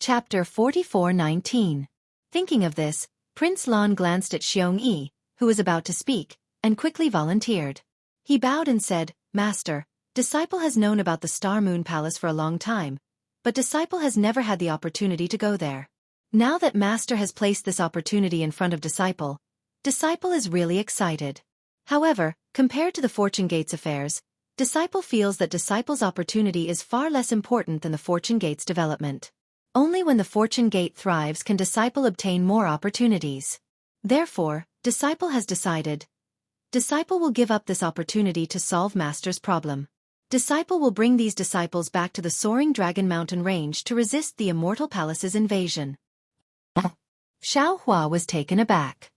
Speaker 1: Chapter 44:19. Thinking of this, Prince Lan glanced at Xueqi, who was about to speak, and quickly volunteered. He bowed and said, "Master, Disciple has known about the Star Moon Palace for a long time, but Disciple has never had the opportunity to go there. Now that Master has placed this opportunity in front of Disciple, Disciple is really excited. However, compared to the Fortune Gate's affairs, Disciple feels that Disciple's opportunity is far less important than the Fortune Gate's development. Only when the Fortune Gate thrives can Disciple obtain more opportunities. Therefore, Disciple has decided. Disciple will give up this opportunity to solve Master's problem. Disciple will bring these disciples back to the Soaring Dragon Mountain Range to resist the Immortal Palace's invasion." Xiao Hua was taken aback.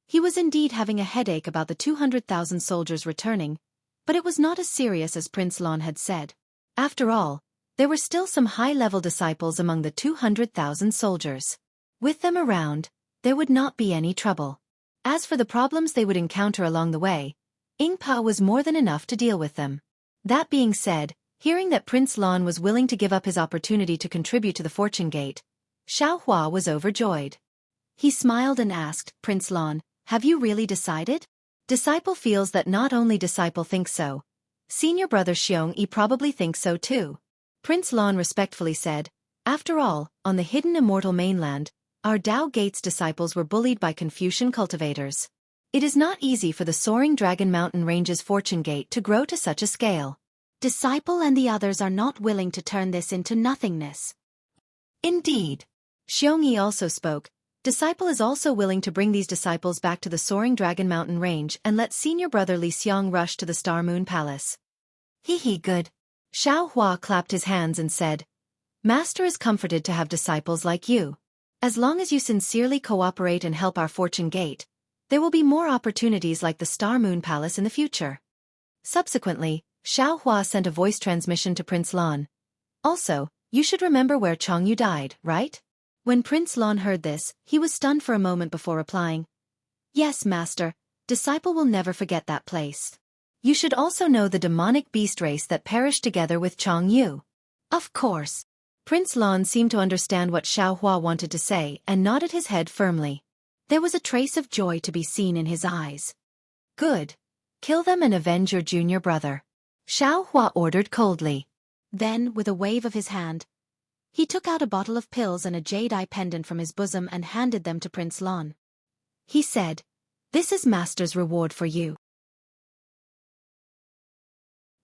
Speaker 1: He was indeed having a headache about the 200,000 soldiers returning, but it was not as serious as Prince Lan had said. After all, There were still some high-level disciples among the 200,000 soldiers. With them around, there would not be any trouble. As for the problems they would encounter along the way, Ingpa was more than enough to deal with them. That being said, hearing that Prince Lan was willing to give up his opportunity to contribute to the Fortune Gate, Xiaohua was overjoyed. He smiled and asked, "Prince Lan, have you really decided?" Disciple feels that not only Disciple thinks so. Senior brother Xueqi probably thinks so too. Prince Lan respectfully said, "After all, on the hidden immortal mainland, our Tao Gate's disciples were bullied by Confucian cultivators. It is not easy for the soaring Dragon Mountain Range's Fortune Gate to grow to such a scale. Disciple and the others are not willing to turn this into nothingness." Indeed. Xueqi also spoke. Disciple is also willing to bring these disciples back to the soaring Dragon Mountain Range and let senior brother Li Xiang rush to the Star Moon Palace. Hee good. Xiaohua clapped his hands and said, "Master is comforted to have disciples like you. As long as you sincerely cooperate and help our Fortune Gate, there will be more opportunities like the Star Moon Palace in the future." Subsequently, Xiaohua sent a voice transmission to Prince Lan. "Also, you should remember where Changyu died, right?" When Prince Lan heard this, he was stunned for a moment before replying, "Yes, master, disciple will never forget that place. You should also know the demonic beast race that perished together with Changyu." Of course. Prince Lan seemed to understand what Xiaohua wanted to say and nodded his head firmly. There was a trace of joy to be seen in his eyes. "Good. Kill them and avenge your junior brother," Xiaohua ordered coldly. Then, with a wave of his hand, he took out a bottle of pills and a jade-eye pendant from his bosom and handed them to Prince Lan. He said, "This is master's reward for you.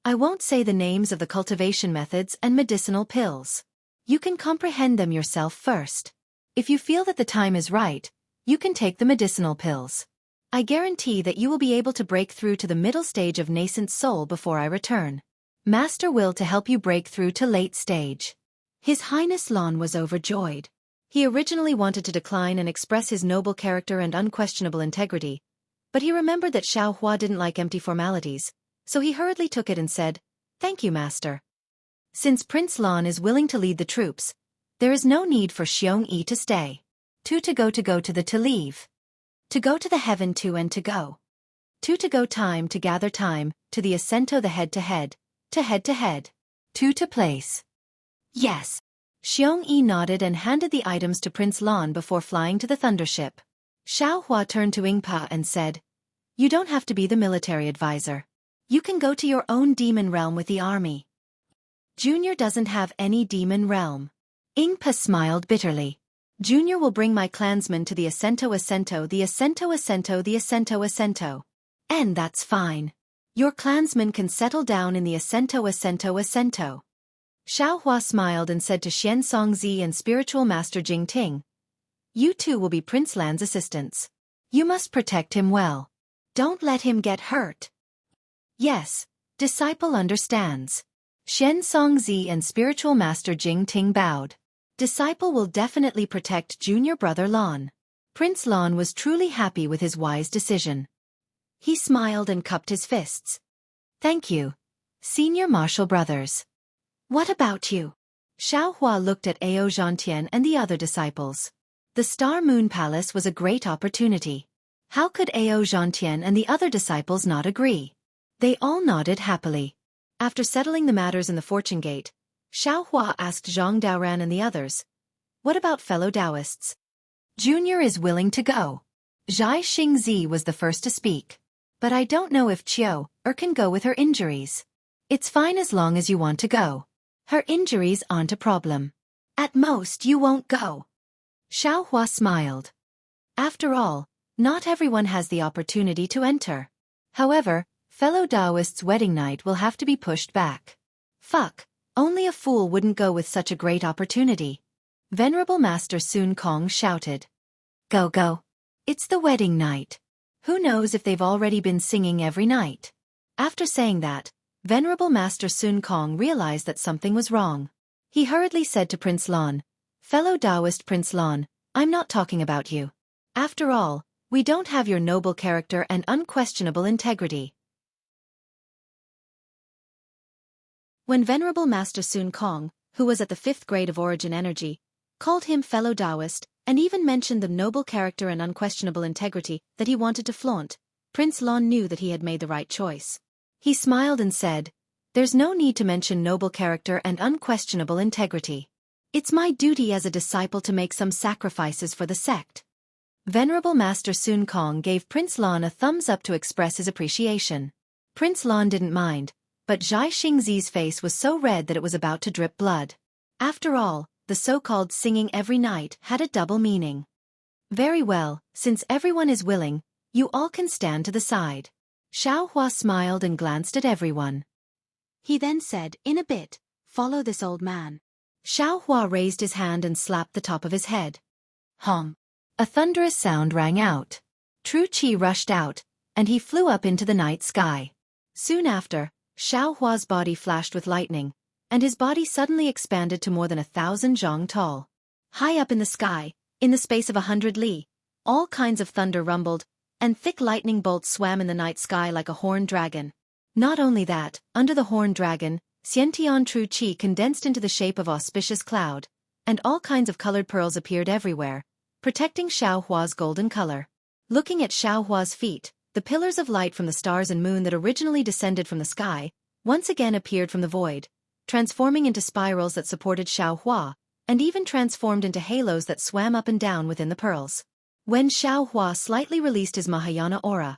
Speaker 1: I won't say the names of the cultivation methods and medicinal pills. You can comprehend them yourself first. If you feel that the time is right, you can take the medicinal pills. I guarantee that you will be able to break through to the middle stage of nascent soul before I return. Master will to help you break through to late stage." His Highness Lan was overjoyed. He originally wanted to decline and express his noble character and unquestionable integrity, but he remembered that Xiaohua didn't like empty formalities, so he hurriedly took it and said, "Thank you, master." Since Prince Lan is willing to lead the troops, there is no need for Xueqi to stay. To go to the to leave. To go to the heaven to and to go. To go time to gather time, to the ascento the head to head to head. To place. Yes. Xueqi nodded and handed the items to Prince Lan before flying to the Thundership. Xiaohua turned to Ingpa and said, "You don't have to be the military advisor. You can go to your own demon realm with the army." Junior doesn't have any demon realm. Ingpa smiled bitterly. "Junior will bring my clansmen to the ascento the ascento. And that's fine. Your clansmen can settle down in the ascento. Xiaohua smiled and said to Xian Songzi and spiritual master Jing Ting, "You two will be Prince Lan's assistants. You must protect him well. Don't let him get hurt." "Yes, disciple understands." Xian Songzi and spiritual master Jing Ting bowed. Disciple will definitely protect junior brother Lan. Prince Lan was truly happy with his wise decision. He smiled and cupped his fists. "Thank you, senior martial brothers." "What about you?" Xiaohua looked at Ao Zhantian and the other disciples. The Star Moon Palace was a great opportunity. How could Ao Zhantian and the other disciples not agree? They all nodded happily. After settling the matters in the Fortune Gate, Xiaohua asked Zhang Daoran and the others, "What about fellow Taoists?" "Junior is willing to go." Zhai Xingzi was the first to speak. "But I don't know if can go with her injuries." "It's fine as long as you want to go. Her injuries aren't a problem. At most you won't go." Xiaohua smiled. After all, not everyone has the opportunity to enter. However, fellow Taoists' wedding night will have to be pushed back. Fuck, only a fool wouldn't go with such a great opportunity. Venerable Master Sun Kong shouted. Go. It's the wedding night. Who knows if they've already been singing every night?" After saying that, Venerable Master Sun Kong realized that something was wrong. He hurriedly said to Prince Lan, "Fellow Taoist Prince Lan, I'm not talking about you. After all, we don't have your noble character and unquestionable integrity." When Venerable Master Sun Kong, who was at the 5th grade of Origin Energy, called him fellow Taoist, and even mentioned the noble character and unquestionable integrity that he wanted to flaunt, Prince Lon knew that he had made the right choice. He smiled and said, "There's no need to mention noble character and unquestionable integrity. It's my duty as a disciple to make some sacrifices for the sect." Venerable Master Sun Kong gave Prince Lon a thumbs up to express his appreciation. Prince Lon didn't mind, but Zhai Xingzi's face was so red that it was about to drip blood. After all, the so-called singing every night had a double meaning. "Very well, since everyone is willing, you all can stand to the side." Xiao Hua smiled and glanced at everyone. He then said, "In a bit, follow this old man." Xiao Hua raised his hand and slapped the top of his head. Hong! A thunderous sound rang out. Xueqi rushed out, and he flew up into the night sky. Soon after, Xiao Hua's body flashed with lightning, and his body suddenly expanded to more than 1,000 zhang tall. High up in the sky, in the space of 100 li, all kinds of thunder rumbled, and thick lightning bolts swam in the night sky like a horned dragon. Not only that, under the horned dragon, Xiantian Xueqi condensed into the shape of auspicious cloud, and all kinds of colored pearls appeared everywhere, protecting Xiao Hua's golden color. Looking at Xiao Hua's feet, the pillars of light from the stars and moon that originally descended from the sky, once again appeared from the void, transforming into spirals that supported Xiao Hua, and even transformed into halos that swam up and down within the pearls. When Xiao Hua slightly released his Mahayana aura,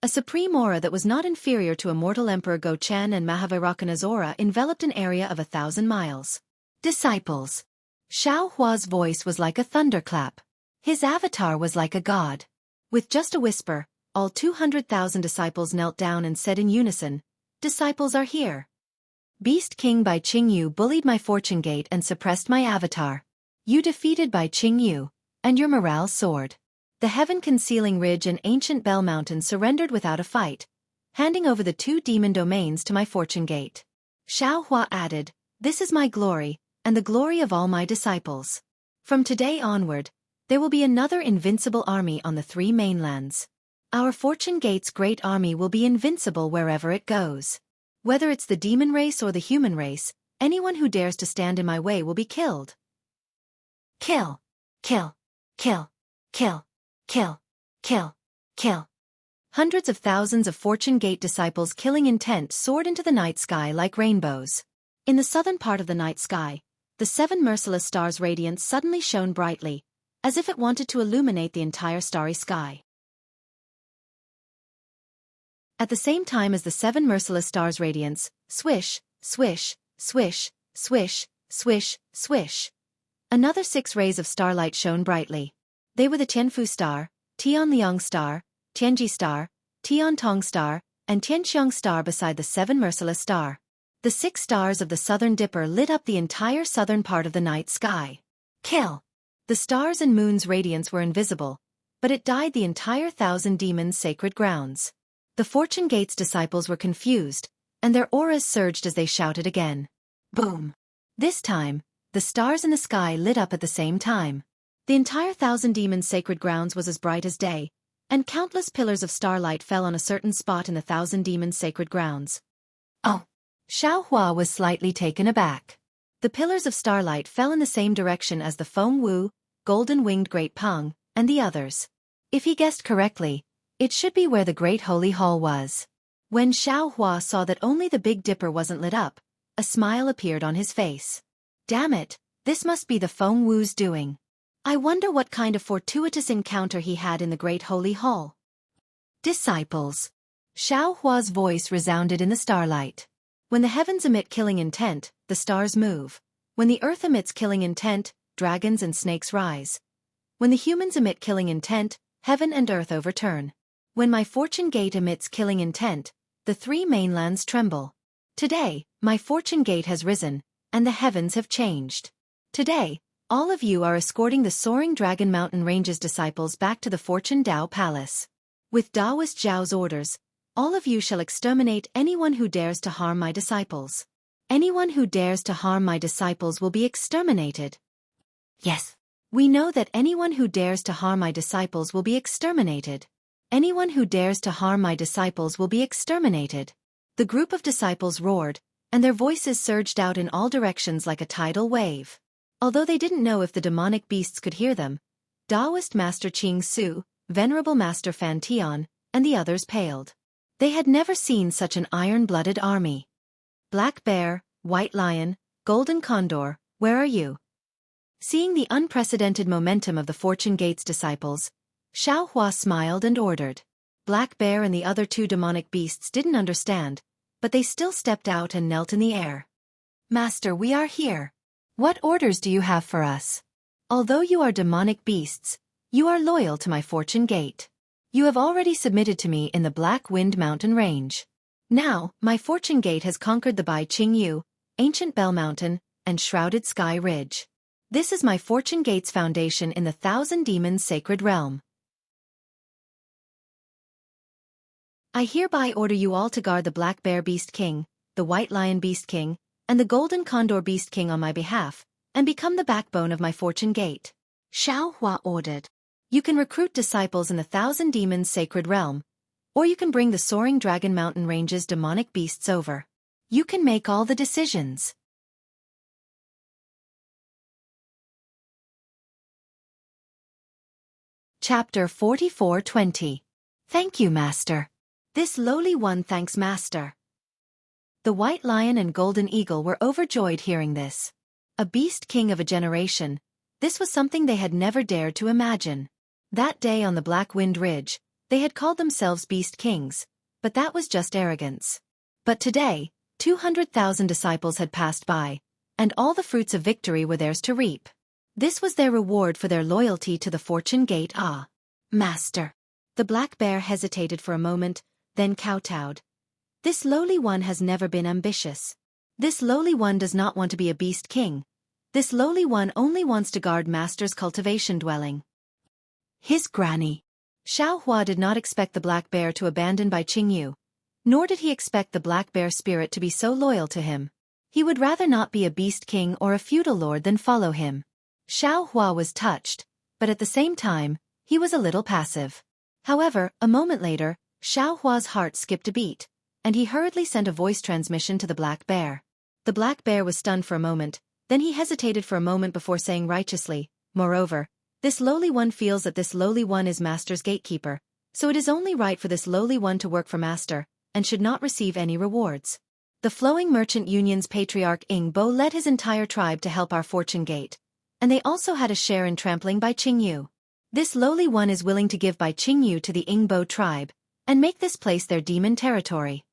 Speaker 1: a supreme aura that was not inferior to immortal Emperor Go Chen and Mahavairocana's aura enveloped an area of 1,000 miles. Disciples. Xiao Hua's voice was like a thunderclap. His avatar was like a god. With just a whisper, all 200,000 disciples knelt down and said in unison, "Disciples are here." Beast King Bai Qingyu bullied my fortune gate and suppressed my avatar. You defeated Bai Qingyu, and your morale soared. The heaven-concealing ridge and ancient Bell Mountain surrendered without a fight, handing over the 2 demon domains to my fortune gate. Xiao Hua added, "This is my glory, and the glory of all my disciples. From today onward, there will be another invincible army on the 3 mainlands. Our fortune gate's great army will be invincible wherever it goes. Whether it's the demon race or the human race, anyone who dares to stand in my way will be killed." Kill. Kill. Kill. Kill. Kill. Kill. Kill. Hundreds of thousands of Fortune Gate disciples' killing intent soared into the night sky like rainbows. In the southern part of the night sky, the 7 merciless stars' radiance suddenly shone brightly, as if it wanted to illuminate the entire starry sky. At the same time as the 7 merciless stars' radiance, swish, swish, swish, swish, swish, swish. Another 6 rays of starlight shone brightly. They were the Tianfu star, Tianliang star, Tianji star, Tiantong star, and Tianxiang star beside the 7 merciless star. The 6 stars of the Southern Dipper lit up the entire southern part of the night sky. Kill. The stars and moon's radiance were invisible, but it dyed the entire 1,000 demons' sacred grounds. The Fortune Gate's disciples were confused, and their auras surged as they shouted again. Boom! This time, the stars in the sky lit up at the same time. The entire 1,000 demons' sacred grounds was as bright as day, and countless pillars of starlight fell on a certain spot in the 1,000 demons' sacred grounds. Oh! Xiao Hua was slightly taken aback. The pillars of starlight fell in the same direction as the Feng Wu, Golden-Winged Great Peng, and the others. If he guessed correctly, it should be where the Great Holy Hall was. When Xiao Hua saw that only the Big Dipper wasn't lit up, a smile appeared on his face. Damn it, this must be the Feng Wu's doing. I wonder what kind of fortuitous encounter he had in the Great Holy Hall. Disciples. Xiao Hua's voice resounded in the starlight. When the heavens emit killing intent, the stars move. When the earth emits killing intent, dragons and snakes rise. When the humans emit killing intent, heaven and earth overturn. When my fortune gate emits killing intent, the 3 mainlands tremble. Today, my fortune gate has risen, and the heavens have changed. Today, all of you are escorting the soaring Dragon Mountain Range's disciples back to the Fortune Dao Palace. With Taoist Zhao's orders, all of you shall exterminate anyone who dares to harm my disciples. Anyone who dares to harm my disciples will be exterminated. Yes. We know that anyone who dares to harm my disciples will be exterminated. Anyone who dares to harm my disciples will be exterminated. The group of disciples roared, and their voices surged out in all directions like a tidal wave. Although they didn't know if the demonic beasts could hear them, Taoist Master Qing Su, Venerable Master Fan Tian, and the others paled. They had never seen such an iron-blooded army. Black Bear, White Lion, Golden Condor, where are you? Seeing the unprecedented momentum of the Fortune Gate's disciples, Xiao Hua smiled and ordered. Black Bear and the other two demonic beasts didn't understand, but they still stepped out and knelt in the air. Master, we are here. What orders do you have for us? Although you are demonic beasts, you are loyal to my Fortune Gate. You have already submitted to me in the Black Wind Mountain Range. Now, my Fortune Gate has conquered the Bai Qingyu, Ancient Bell Mountain, and Shrouded Sky Ridge. This is my Fortune Gate's foundation in the Thousand Demons Sacred Realm. I hereby order you all to guard the Black Bear Beast King, the White Lion Beast King, and the Golden Condor Beast King on my behalf, and become the backbone of my Fortune Gate. Xiao Hua ordered. You can recruit disciples in the Thousand Demons Sacred Realm, or you can bring the Soaring Dragon Mountain Range's demonic beasts over. You can make all the decisions. Chapter 44:20. Thank you, Master. This lowly one thanks Master. The White Lion and Golden Eagle were overjoyed hearing this. A beast king of a generation, this was something they had never dared to imagine. That day on the Black Wind Ridge, they had called themselves beast kings, but that was just arrogance. But today, 200,000 disciples had passed by, and all the fruits of victory were theirs to reap. This was their reward for their loyalty to the Fortune Gate. Ah, Master. The Black Bear hesitated for a moment, then kowtowed. This lowly one has never been ambitious. This lowly one does not want to be a beast king. This lowly one only wants to guard Master's cultivation dwelling. His granny. Xiao Hua did not expect the Black Bear to abandon Bai Qingyu, nor did he expect the Black Bear spirit to be so loyal to him. He would rather not be a beast king or a feudal lord than follow him. Xiao Hua was touched, but at the same time, he was a little passive. However, a moment later, Xiao Hua's heart skipped a beat, and he hurriedly sent a voice transmission to the Black Bear. The Black Bear was stunned for a moment, then he hesitated for a moment before saying righteously, moreover, this lowly one feels that this lowly one is Master's gatekeeper, so it is only right for this lowly one to work for Master, and should not receive any rewards. The Flowing Merchant Union's patriarch Ing Bo led his entire tribe to help our Fortune Gate, and they also had a share in trampling Bai Qingyu. This lowly one is willing to give Bai Qingyu to the Ing Bo tribe, and make this place their demon territory.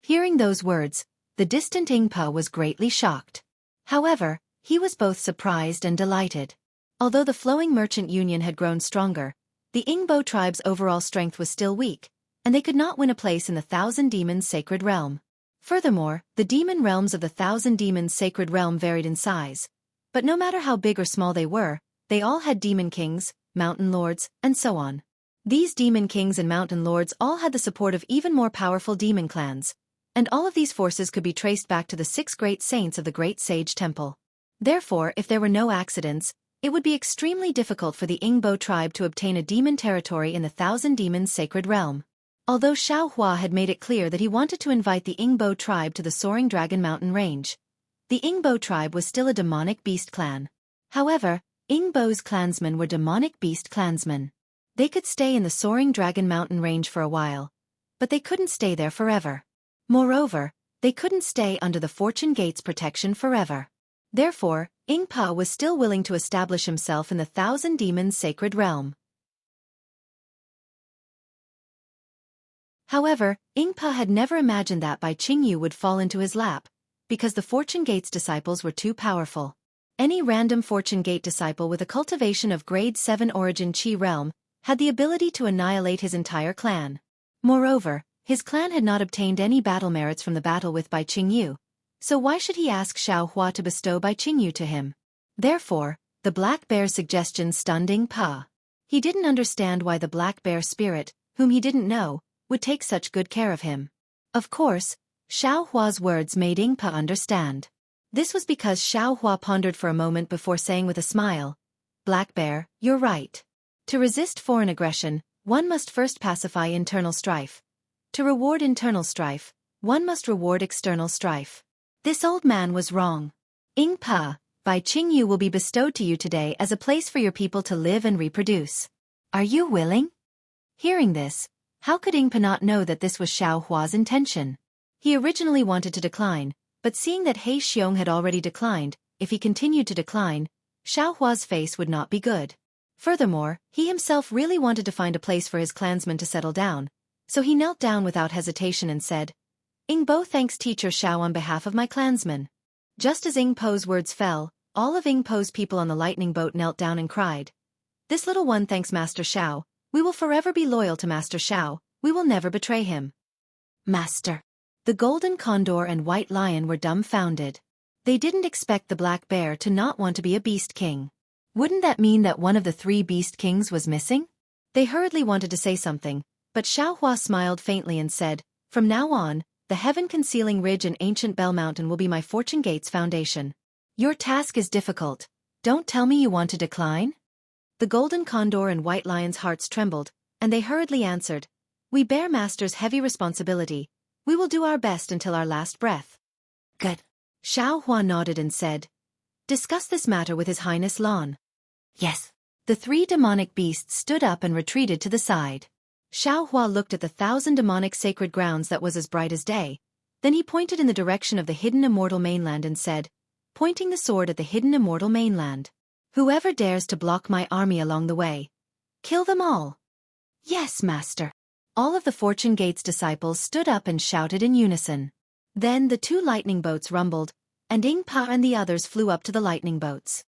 Speaker 1: Hearing those words, the distant Ing Po was greatly shocked. However, he was both surprised and delighted. Although the Flowing Merchant Union had grown stronger, the Ing Bo tribe's overall strength was still weak, and they could not win a place in the Thousand Demons Sacred Realm. Furthermore, the demon realms of the Thousand Demons Sacred Realm varied in size, but no matter how big or small they were, they all had demon kings, mountain lords, and so on. These demon kings and mountain lords all had the support of even more powerful demon clans, and all of these forces could be traced back to the 6 great saints of the Great Sage Temple. Therefore, if there were no accidents, it would be extremely difficult for the Ing Bo tribe to obtain a demon territory in the Thousand Demons Sacred Realm. Although Xiao Hua had made it clear that he wanted to invite the Ing Bo tribe to the Soaring Dragon Mountain Range, the Ing Bo tribe was still a demonic beast clan. However, Ing Bo's clansmen were demonic beast clansmen. They could stay in the Soaring Dragon Mountain Range for a while, but they couldn't stay there forever. Moreover, they couldn't stay under the Fortune Gate's protection forever. Therefore, Ing Pa was still willing to establish himself in the Thousand Demons Sacred Realm. However, Ing Pa had never imagined that Bai Qingyu would fall into his lap, because the Fortune Gate's disciples were too powerful. Any random Fortune Gate disciple with a cultivation of Grade 7 Origin Qi Realm had the ability to annihilate his entire clan. Moreover, his clan had not obtained any battle merits from the battle with Bai Qingyu, so why should he ask Xiao Hua to bestow Bai Qingyu to him? Therefore, the Black Bear's suggestion stunned Ing Pa. He didn't understand why the Black Bear spirit, whom he didn't know, would take such good care of him. Of course, Xiao Hua's words made Ing Pa understand. This was because Xiao Hua pondered for a moment before saying with a smile, Black Bear, you're right. To resist foreign aggression, one must first pacify internal strife. To reward internal strife, one must reward external strife. This old man was wrong. Ing Pa, by Qingyu will be bestowed to you today as a place for your people to live and reproduce. Are you willing? Hearing this, how could Ing Pa not know that this was Xiao Hua's intention? He originally wanted to decline, but seeing that He Xiong had already declined, if he continued to decline, Xiao Hua's face would not be good. Furthermore, he himself really wanted to find a place for his clansmen to settle down, so he knelt down without hesitation and said, Ing Bo thanks teacher Xiao on behalf of my clansmen. Just as Ing Po's words fell, all of Ing Po's people on the lightning boat knelt down and cried, This little one thanks Master Xiao, we will forever be loyal to Master Xiao, we will never betray him. Master. The golden condor and white lion were dumbfounded. They didn't expect the black bear to not want to be a beast king. Wouldn't that mean that one of the 3 beast kings was missing? They hurriedly wanted to say something, but Xiao Hua smiled faintly and said, From now on, the heaven-concealing ridge and ancient Bell Mountain will be my Fortune Gate's foundation. Your task is difficult. Don't tell me you want to decline? The golden condor and white lion's hearts trembled, and they hurriedly answered, We bear Master's heavy responsibility. We will do our best until our last breath. Good. Xiao Hua nodded and said, Discuss this matter with His Highness Lan. Yes. The 3 demonic beasts stood up and retreated to the side. Xiao Hua looked at the 1,000 demonic sacred grounds that was as bright as day. Then he pointed in the direction of the hidden immortal mainland and said, pointing the sword at the hidden immortal mainland, Whoever dares to block my army along the way, kill them all. Yes, Master. All of the Fortune Gate's disciples stood up and shouted in unison. Then the 2 lightning boats rumbled, and Ing Pa and the others flew up to the lightning boats.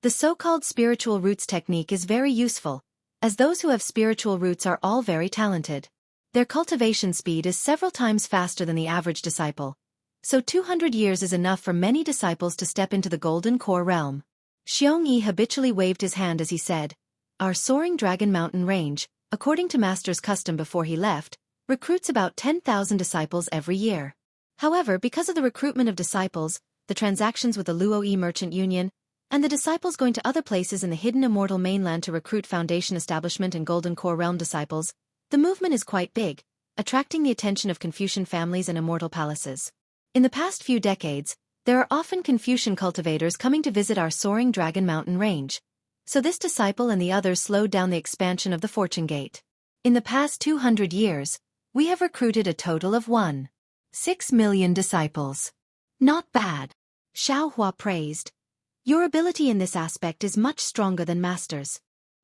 Speaker 1: The so-called spiritual roots technique is very useful, as those who have spiritual roots are all very talented. Their cultivation speed is several times faster than the average disciple, so 200 years is enough for many disciples to step into the golden core realm. Xueqi habitually waved his hand as he said, Our soaring Dragon Mountain range, according to Master's custom before he left, recruits about 10,000 disciples every year. However, because of the recruitment of disciples, the transactions with the Luoyi Merchant Union, and the disciples going to other places in the hidden immortal mainland to recruit Foundation Establishment and Golden Core Realm disciples, the movement is quite big, attracting the attention of Confucian families and immortal palaces. In the past few decades, there are often Confucian cultivators coming to visit our soaring Dragon Mountain range, so this disciple and the others slowed down the expansion of the Fortune Gate. In the past 200 years, we have recruited a total of 1.6 million disciples. Not bad. Xiao Hua praised. Your ability in this aspect is much stronger than Master's.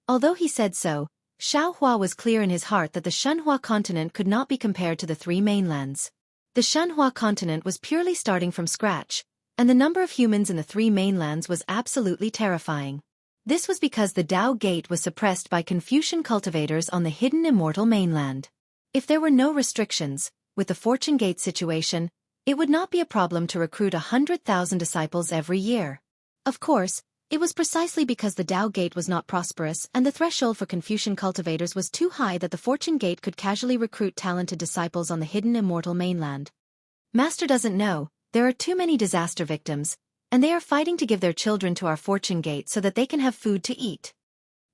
Speaker 1: Although he said so, Xiao Hua was clear in his heart that the Shenhua continent could not be compared to the 3 mainlands. The Shenhua continent was purely starting from scratch, and the number of humans in the 3 mainlands was absolutely terrifying. This was because the Dao Gate was suppressed by Confucian cultivators on the hidden immortal mainland. If there were no restrictions, with the Fortune Gate situation, it would not be a problem to recruit 100,000 disciples every year. Of course, it was precisely because the Dao Gate was not prosperous and the threshold for Confucian cultivators was too high that the Fortune Gate could casually recruit talented disciples on the hidden immortal mainland. Master doesn't know, there are too many disaster victims, and they are fighting to give their children to our Fortune Gate so that they can have food to eat.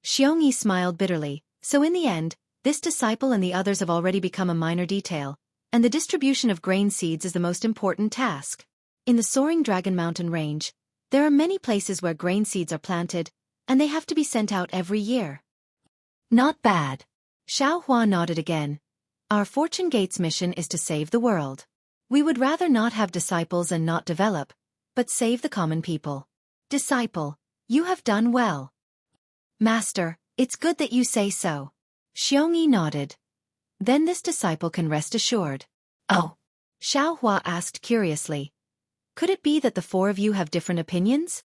Speaker 1: Xueqi smiled bitterly, so in the end, this disciple and the others have already become a minor detail, and the distribution of grain seeds is the most important task. In the soaring Dragon Mountain range, there are many places where grain seeds are planted, and they have to be sent out every year. Not bad. Xiao Hua nodded again. Our Fortune Gate's mission is to save the world. We would rather not have disciples and not develop, but save the common people. Disciple, you have done well. Master, it's good that you say so. Xueqi nodded. Then this disciple can rest assured. Oh. Xiao Hua asked curiously. Could it be that the 4 of you have different opinions?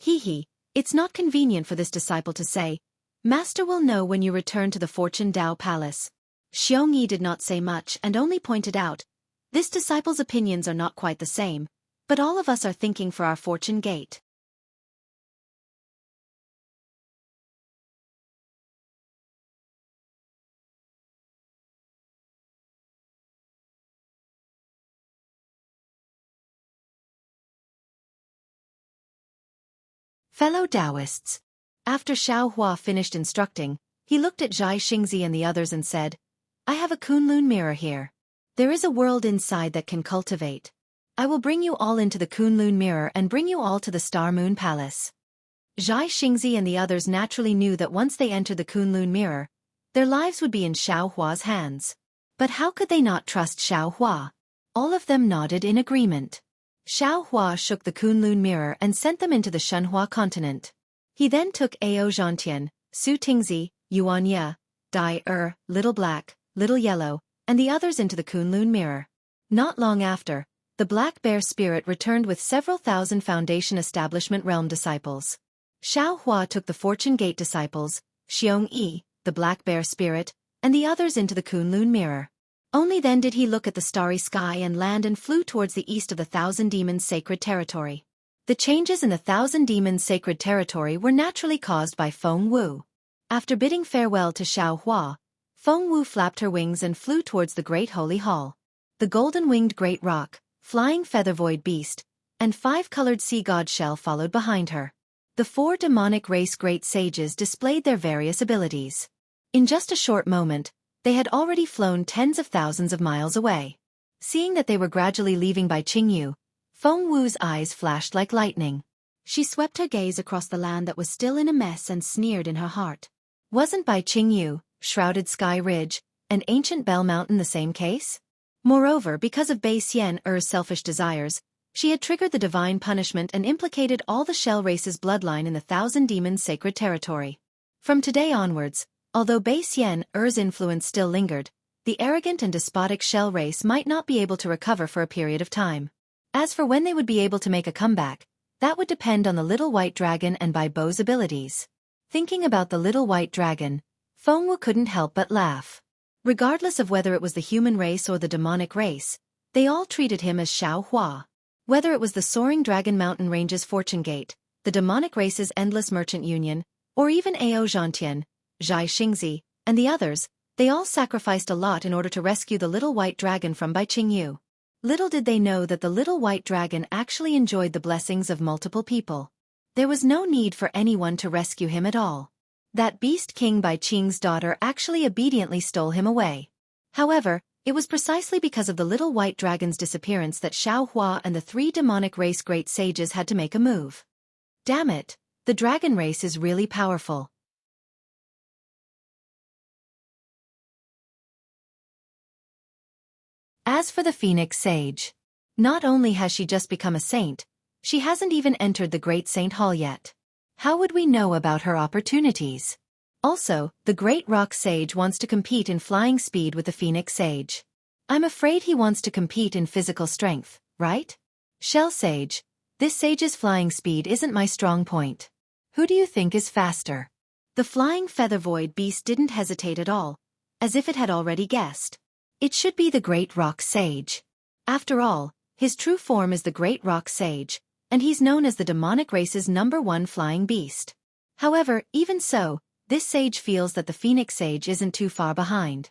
Speaker 1: It's not convenient for this disciple to say. Master will know when you return to the Fortune Dao Palace. Xueqi did not say much and only pointed out. This disciple's opinions are not quite the same, but all of us are thinking for our Fortune Gate. Fellow Taoists. After Xiao Hua finished instructing, He looked at Zhai Xingzi and the others and said, I have a Kunlun mirror here. There is a world inside that can cultivate. I will bring you all into the Kunlun mirror and bring you all to the Star Moon Palace. Zhai Xingzi and the others naturally knew that once they entered the Kunlun mirror, their lives would be in Xiao Hua's hands. But how could they not trust Xiao Hua? All of them nodded in agreement. Xiao Hua shook the Kunlun mirror and sent them into the Shenhua continent. He then took Ao Zhantian, Su Tingzi, Yuan Ye, Dai Little Black, Little Yellow, and the others into the Kunlun mirror. Not long after, the Black Bear spirit returned with several thousand Foundation Establishment Realm disciples. Xiao Hua took the Fortune Gate disciples, Xiong-yi, the Black Bear spirit, and the others into the Kunlun mirror. Only then did he look at the starry sky and land and flew towards the east of the Thousand Demons' sacred territory. The changes in the Thousand Demons' sacred territory were naturally caused by Feng Wu. After bidding farewell to Xiao Hua, Feng Wu flapped her wings and flew towards the Great Holy Hall. The golden-winged Great Rock, Flying Feather-Void Beast, and 5-colored Sea God Shell followed behind her. The 4 demonic race great sages displayed their various abilities. In just a short moment, they had already flown tens of thousands of miles away. Seeing that they were gradually leaving Bai Qingyu, Feng Wu's eyes flashed like lightning. She swept her gaze across the land that was still in a mess and sneered in her heart. Wasn't Bai Qingyu, Shrouded Sky Ridge, and Ancient Bell Mountain the same case? Moreover, because of Bai Xian'er's selfish desires, she had triggered the divine punishment and implicated all the Shell race's bloodline in the Thousand Demons' sacred territory. From today onwards, although Bai Xian'er's influence still lingered, the arrogant and despotic Shell race might not be able to recover for a period of time. As for when they would be able to make a comeback, that would depend on the Little White Dragon and Bai Bo's abilities. Thinking about the Little White Dragon, Feng Wu couldn't help but laugh. Regardless of whether it was the human race or the demonic race, they all treated him as Xiao Hua. Whether it was the Soaring Dragon Mountain Range's Fortune Gate, the demonic race's Endless Merchant Union, or even Ao Zhantian, Zhai Xingzi, and the others, they all sacrificed a lot in order to rescue the Little White Dragon from Bai Qingyu. Little did they know that the Little White Dragon actually enjoyed the blessings of multiple people. There was no need for anyone to rescue him at all. That beast king Bai Qing's daughter actually obediently stole him away. However, it was precisely because of the Little White Dragon's disappearance that Xiao Hua and the 3 demonic race great sages had to make a move. Damn it, the dragon race is really powerful. As for the Phoenix Sage, not only has she just become a saint, she hasn't even entered the Great Saint Hall yet. How would we know about her opportunities? Also, the Great Rock Sage wants to compete in flying speed with the Phoenix Sage. I'm afraid he wants to compete in physical strength, right? Shell Sage, this sage's flying speed isn't my strong point. Who do you think is faster? The Flying Feather Void Beast didn't hesitate at all, as if it had already guessed. It should be the Great Rock Sage. After all, his true form is the Great Rock Sage, and he's known as the demonic race's #1 flying beast. However, even so, this sage feels that the Phoenix Sage isn't too far behind.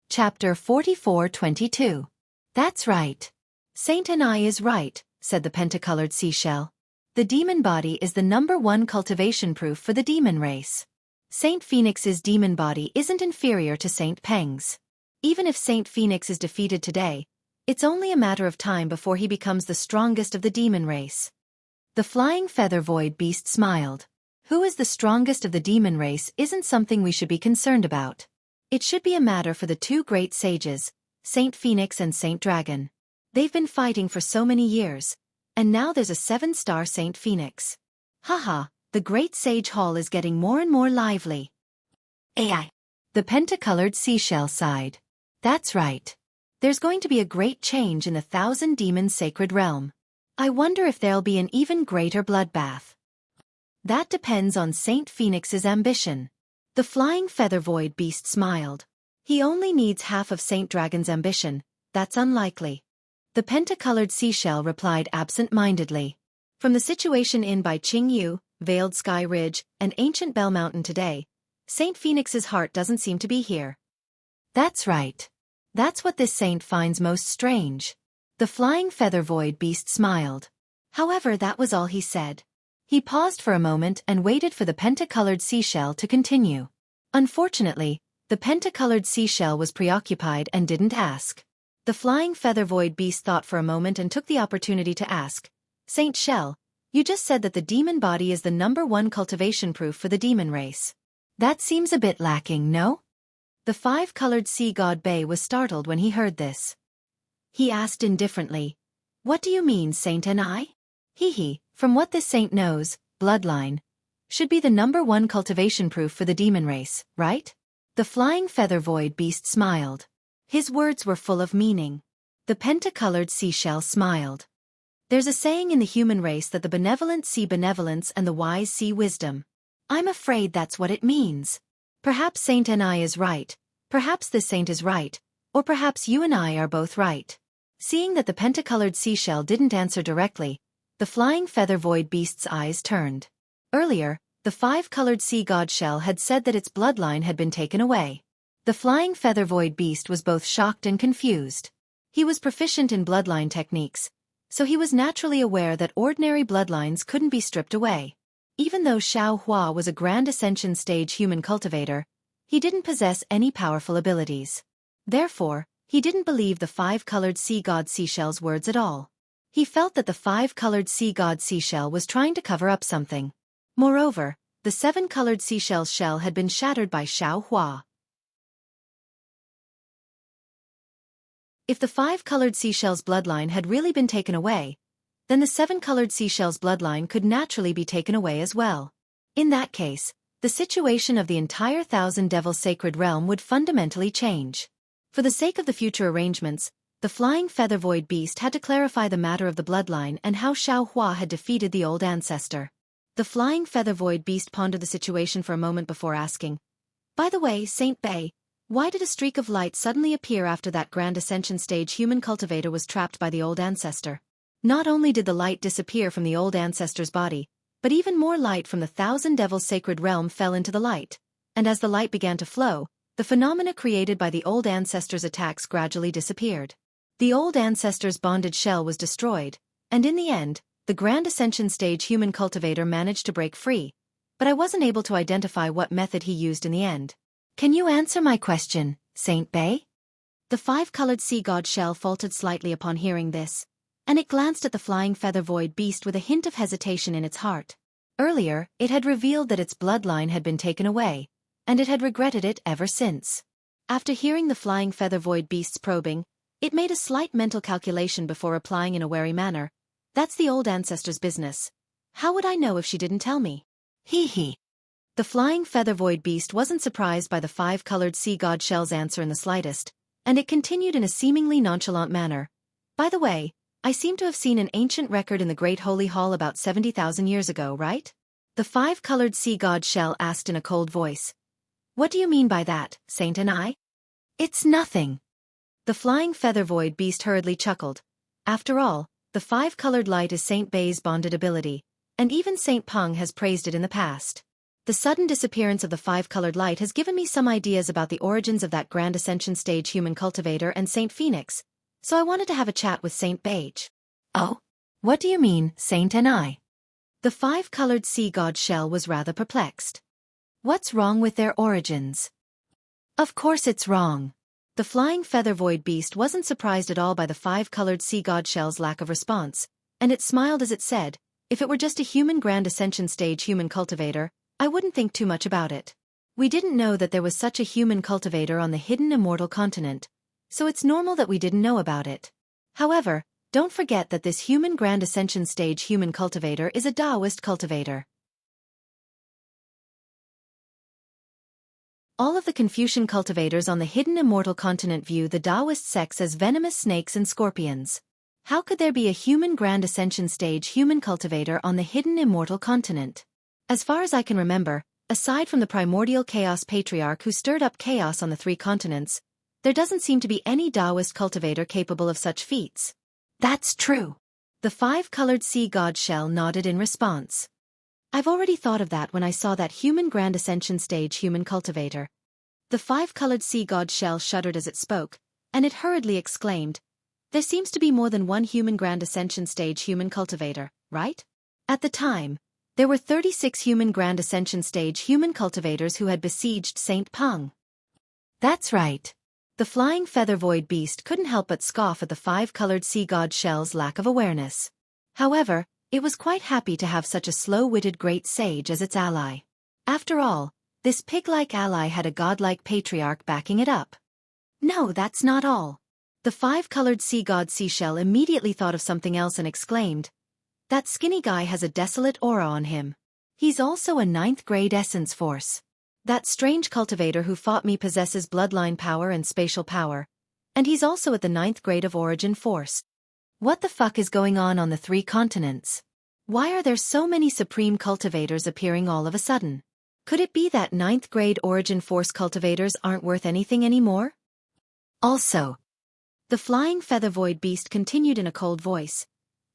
Speaker 1: Chapter 44-22. That's right. Saint Anai is right, said the pentacolored seashell. The demon body is the #1 cultivation proof for the demon race. Saint Phoenix's demon body isn't inferior to Saint Peng's. Even if Saint Phoenix is defeated today, it's only a matter of time before he becomes the strongest of the demon race. The Flying Feather Void Beast smiled. Who is the strongest of the demon race isn't something we should be concerned about. It should be a matter for the 2 great sages, Saint Phoenix and Saint Dragon. They've been fighting for so many years, and now there's a 7-star Saint Phoenix. Haha, the Great Sage Hall is getting more and more lively. AI. The pentacolored seashell sighed. That's right. There's going to be a great change in the Thousand Demons sacred realm. I wonder if there'll be an even greater bloodbath. That depends on Saint Phoenix's ambition. The Flying Feather Void Beast smiled. He only needs half of Saint Dragon's ambition. That's unlikely. The pentacolored seashell replied absent-mindedly. From the situation in Bai Qingyu, Veiled Sky Ridge, and Ancient Bell Mountain today, Saint Phoenix's heart doesn't seem to be here. That's right. That's what this saint finds most strange. The Flying Feather Void Beast smiled. However, that was all he said. He paused for a moment and waited for the pentacolored seashell to continue. Unfortunately, the pentacolored seashell was preoccupied and didn't ask. The flying feather void beast thought for a moment and took the opportunity to ask, Saint Shell, you just said that the demon body is the #1 cultivation proof for the demon race. That seems a bit lacking, no? The five-colored sea god Bay was startled when he heard this. He asked indifferently, What do you mean, Saint and I? From what this saint knows, bloodline should be the #1 cultivation proof for the demon race, right? The flying feather void beast smiled. His words were full of meaning. The pentacolored seashell smiled. There's a saying in the human race that the benevolent see benevolence and the wise see wisdom. I'm afraid that's what it means. Perhaps Saint and I is right, perhaps this saint is right, or perhaps you and I are both right. Seeing that the pentacolored seashell didn't answer directly, the flying feather void beast's eyes turned. Earlier, the five-colored sea god shell had said that its bloodline had been taken away. The flying feather void beast was both shocked and confused. He was proficient in bloodline techniques, so he was naturally aware that ordinary bloodlines couldn't be stripped away. Even though Xiao Hua was a Grand Ascension stage human cultivator, he didn't possess any powerful abilities. Therefore, he didn't believe the five-colored sea god seashell's words at all. He felt that the five-colored sea god seashell was trying to cover up something. Moreover, the seven-colored seashell's shell had been shattered by Xiao Hua. If the five-colored seashell's bloodline had really been taken away, then the seven-colored seashell's bloodline could naturally be taken away as well. In that case, the situation of the entire Thousand Devils Sacred Realm would fundamentally change. For the sake of the future arrangements, the flying feather void beast had to clarify the matter of the bloodline and how Xiao Hua had defeated the old ancestor. The flying feather void beast pondered the situation for a moment before asking, By the way, Saint Bei, why did a streak of light suddenly appear after that Grand Ascension stage human cultivator was trapped by the old ancestor? Not only did the light disappear from the old ancestor's body, but even more light from the Thousand Devils Sacred Realm fell into the light, and as the light began to flow, the phenomena created by the old ancestor's attacks gradually disappeared. The old ancestor's bonded shell was destroyed, and in the end, the Grand Ascension stage human cultivator managed to break free, but I wasn't able to identify what method he used in the end. Can you answer my question, Saint Bei? The five-colored sea god shell faltered slightly upon hearing this, and it glanced at the flying feather void beast with a hint of hesitation in its heart. Earlier, it had revealed that its bloodline had been taken away, and it had regretted it ever since. After hearing the flying feather void beast's probing, it made a slight mental calculation before replying in a wary manner, That's the old ancestor's business. How would I know if she didn't tell me? The flying feather void beast wasn't surprised by the five-colored sea god shell's answer in the slightest, and it continued in a seemingly nonchalant manner. By the way, I seem to have seen an ancient record in the Great Holy Hall about 70,000 years ago, right? The five-colored sea god shell asked in a cold voice. What do you mean by that, Saint and I? It's nothing. The flying feather void beast hurriedly chuckled. After all, the five-colored light is Saint Bei's bonded ability, and even Saint Peng has praised it in the past. The sudden disappearance of the five-colored light has given me some ideas about the origins of that Grand Ascension stage human cultivator and Saint Phoenix, so I wanted to have a chat with Saint Beige. Oh? What do you mean, Saint and I? The five-colored sea god shell was rather perplexed. What's wrong with their origins? Of course it's wrong. The flying feather void beast wasn't surprised at all by the five-colored sea god shell's lack of response, and it smiled as it said, If it were just a human Grand Ascension stage human cultivator, I wouldn't think too much about it. We didn't know that there was such a human cultivator on the hidden immortal continent, so it's normal that we didn't know about it. However, don't forget that this human Grand Ascension stage human cultivator is a Taoist cultivator. All of the Confucian cultivators on the hidden immortal continent view the Taoist sects as venomous snakes and scorpions. How could there be a human Grand Ascension stage human cultivator on the hidden immortal continent? As far as I can remember, aside from the primordial chaos patriarch who stirred up chaos on the three continents, there doesn't seem to be any Taoist cultivator capable of such feats. That's true. The five-colored sea god shell nodded in response. I've already thought of that when I saw that human Grand Ascension stage human cultivator. The five-colored sea god shell shuddered as it spoke, and it hurriedly exclaimed, There seems to be more than one human Grand Ascension stage human cultivator. right? At the time, there were 36 human Grand Ascension stage human cultivators who had besieged St. Peng. That's right. The flying feather void beast couldn't help but scoff at the five-colored sea god shell's lack of awareness. However, it was quite happy to have such a slow-witted great sage as its ally. After all, this pig-like ally had a godlike patriarch backing it up. No, that's not all. The five-colored sea god seashell immediately thought of something else and exclaimed, "That skinny guy has a desolate aura on him. He's also a 9th grade essence force. That strange cultivator who fought me possesses bloodline power and spatial power, and he's also at the 9th grade of origin force. What the fuck is going on the 3 continents? Why are there so many supreme cultivators appearing all of a sudden? Could it be that 9th grade origin force cultivators aren't worth anything anymore?" Also, the flying feather void beast continued in a cold voice.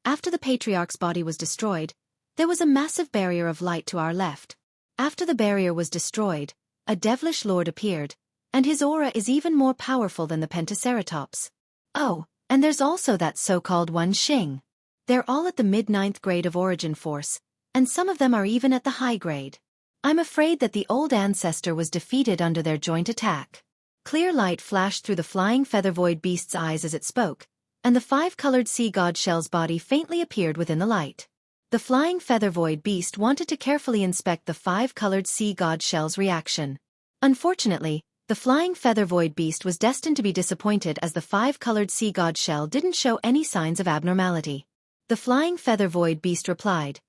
Speaker 1: After the patriarch's body was destroyed, there was a massive barrier of light to our left. After the barrier was destroyed, a devilish lord appeared, and his aura is even more powerful than the Pentaceratops. Oh, and there's also that so-called One Xing. They're all at the mid-9th grade of origin force, and some of them are even at the high grade. I'm afraid that the old ancestor was defeated under their joint attack. Clear light flashed through the flying feather void beast's eyes as it spoke, and the five-colored sea god shell's body faintly appeared within the light. The flying feather void beast wanted to carefully inspect the five-colored sea god shell's reaction. Unfortunately, the flying feather void beast was destined to be disappointed as the five-colored sea god shell didn't show any signs of abnormality. The flying feather void beast replied,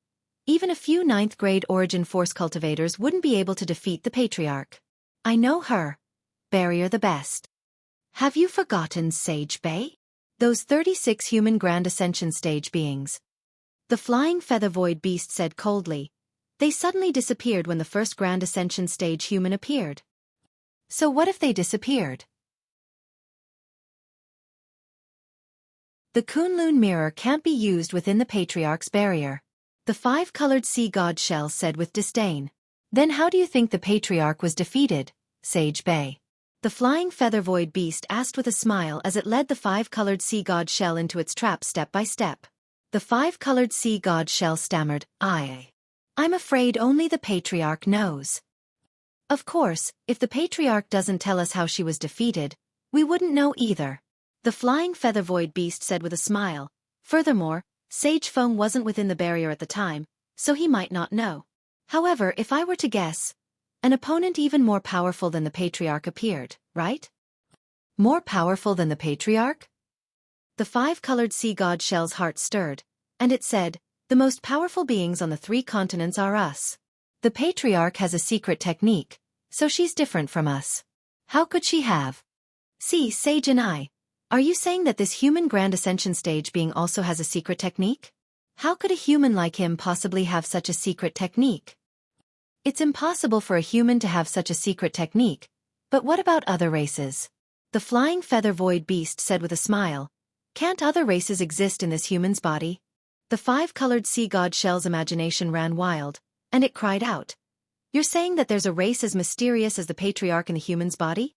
Speaker 1: "Even a few 9th grade origin force cultivators wouldn't be able to defeat the patriarch. I know her. Barrier the best. Have you forgotten Sage Bay? Those 36 human Grand Ascension stage beings." The flying feather void beast said coldly. They suddenly disappeared when the first Grand Ascension stage human appeared. So what if they disappeared? The Kunlun mirror can't be used within the patriarch's barrier. The five-colored sea god shell said with disdain. Then how do you think the patriarch was defeated, Sage Bay? The flying feather void beast asked with a smile as it led the five-colored sea god shell into its trap step by step. The five-colored sea god shell stammered, I'm afraid only the patriarch knows. Of course, if the patriarch doesn't tell us how she was defeated, we wouldn't know either. The flying feather void beast said with a smile. Furthermore, Sage Feng wasn't within the barrier at the time, so he might not know. However, if I were to guess, an opponent even more powerful than the patriarch appeared, right? More powerful than the patriarch? The five-colored sea god shell's heart stirred, and it said, "The most powerful beings on the 3 continents are us. The patriarch has a secret technique, so she's different from us. How could she have? See, Sage and are you saying that this human Grand Ascension stage being also has a secret technique? How could a human like him possibly have such a secret technique? It's impossible for a human to have such a secret technique, but what about other races?" The flying feather void beast said with a smile. "Can't other races exist in this human's body?" The five-colored sea god shell's imagination ran wild, and it cried out. "You're saying that there's a race as mysterious as the patriarch in the human's body?"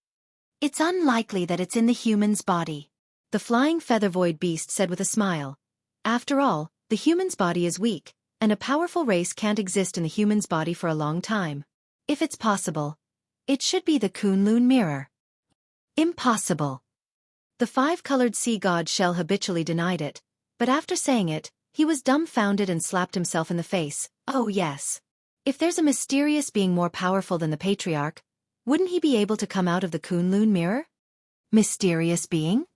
Speaker 1: "It's unlikely that it's in the human's body," the flying feather void beast said with a smile. "After all, the human's body is weak, and a powerful race can't exist in the human's body for a long time. If it's possible, it should be the Kunlun mirror." "Impossible." The five-colored sea god shell habitually denied it, but after saying it, he was dumbfounded and slapped himself in the face. Oh yes. If there's a mysterious being more powerful than the patriarch, wouldn't he be able to come out of the Kunlun mirror? Mysterious being?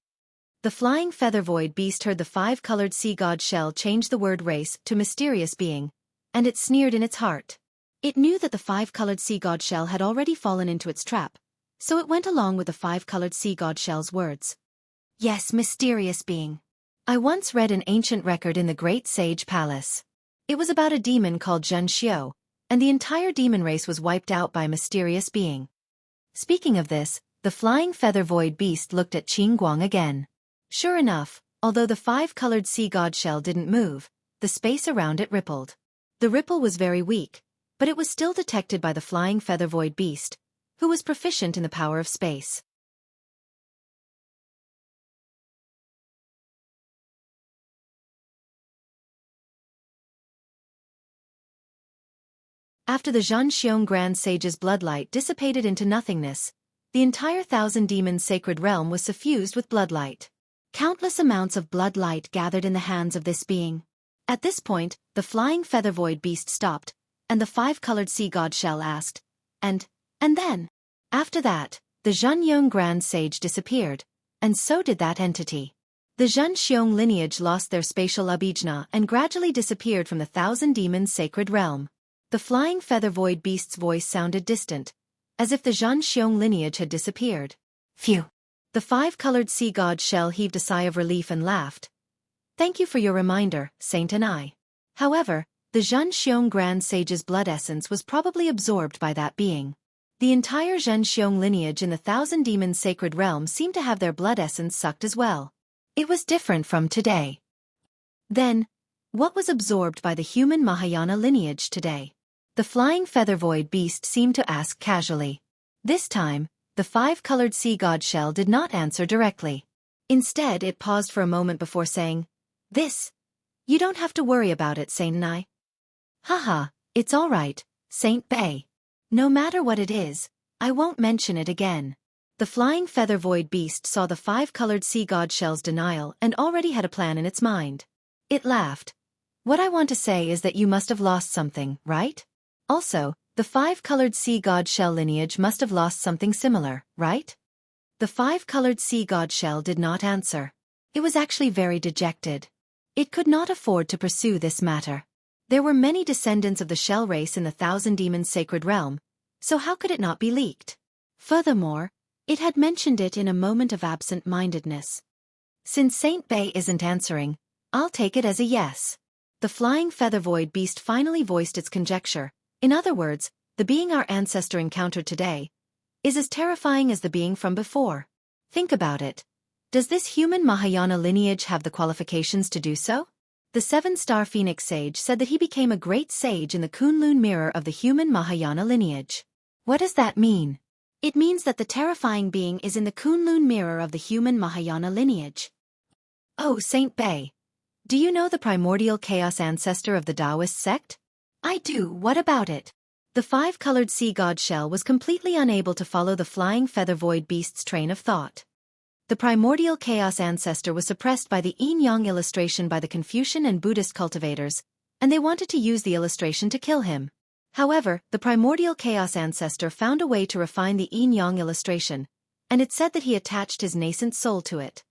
Speaker 1: The flying feather void beast heard the five-colored sea god shell change the word race to mysterious being, and it sneered in its heart. It knew that the five-colored sea god shell had already fallen into its trap, so it went along with the five-colored sea god shell's words. "Yes, mysterious being. I once read an ancient record in the Great Sage Palace. It was about a demon called Zhen Xiu, and the entire demon race was wiped out by a mysterious being." Speaking of this, the flying feather void beast looked at Qing Guang again. Sure enough, although the five-colored sea god shell didn't move, the space around it rippled. The ripple was very weak, but it was still detected by the flying feather void beast, who was proficient in the power of space. After the Zhanxiong Grand Sage's bloodlight dissipated into nothingness, the entire Thousand Demons sacred realm was suffused with bloodlight. Countless amounts of bloodlight gathered in the hands of this being. At this point, the flying feather void beast stopped, and the five-colored sea god shell asked, And then? After that, the Zhanxiong Grand Sage disappeared, and so did that entity. The Zhanxiong lineage lost their spatial abhijna and gradually disappeared from the Thousand Demons sacred realm. The flying feather void beast's voice sounded distant, as if the Zhanxiong lineage had disappeared. Phew! The five-colored sea god shell heaved a sigh of relief and laughed. Thank you for your reminder, Saint and I. However, the Zhanxiong Grand Sage's blood essence was probably absorbed by that being. The entire Zhanxiong lineage in the Thousand Demons sacred realm seemed to have their blood essence sucked as well. It was different from today. Then, what was absorbed by the human Mahayana lineage today? The flying feather void beast seemed to ask casually. This time, the five-colored sea god shell did not answer directly. Instead, it paused for a moment before saying, This. You don't have to worry about it, Saint and I. Haha, it's all right, Saint Bei. No matter what it is, I won't mention it again. The flying feather void beast saw the five-colored sea god shell's denial and already had a plan in its mind. It laughed. What I want to say is that you must have lost something, right? Also, the five-colored sea god shell lineage must have lost something similar, right? The five-colored sea god shell did not answer. It was actually very dejected. It could not afford to pursue this matter. There were many descendants of the shell race in the Thousand Demons sacred realm, so how could it not be leaked? Furthermore, it had mentioned it in a moment of absent-mindedness. Since Saint Bei isn't answering, I'll take it as a yes. The flying feather void beast finally voiced its conjecture. In other words, the being our ancestor encountered today is as terrifying as the being from before. Think about it. Does this human Mahayana lineage have the qualifications to do so? The seven-star Phoenix Sage said that he became a great sage in the Kunlun mirror of the human Mahayana lineage. What does that mean? It means that the terrifying being is in the Kunlun mirror of the human Mahayana lineage. Oh, Saint Bei. Do you know the primordial chaos ancestor of the Taoist sect? I do, what about it? The five-colored sea god shell was completely unable to follow the flying feather void beast's train of thought. The primordial chaos ancestor was suppressed by the yin-yang illustration by the Confucian and Buddhist cultivators, and they wanted to use the illustration to kill him. However, the primordial chaos ancestor found a way to refine the yin-yang illustration, and it said that he attached his nascent soul to it.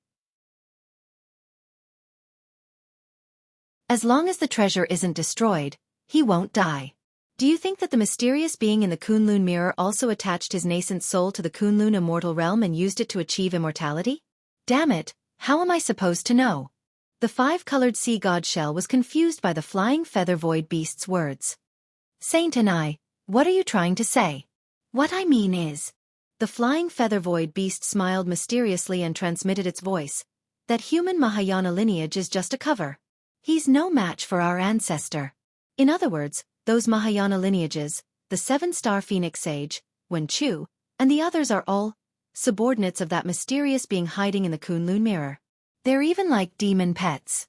Speaker 1: As long as the treasure isn't destroyed, he won't die. Do you think that the mysterious being in the Kunlun mirror also attached his nascent soul to the Kunlun immortal realm and used it to achieve immortality? Damn it, how am I supposed to know? The five-colored sea god shell was confused by the flying feather void beast's words. Saint and I, what are you trying to say? What I mean is, the flying feather void beast smiled mysteriously and transmitted its voice, that human Mahayana lineage is just a cover. He's no match for our ancestor. In other words, those Mahayana lineages, the seven-star Phoenix Sage, Wen Chu, and the others are all subordinates of that mysterious being hiding in the Kunlun mirror. They're even like demon pets.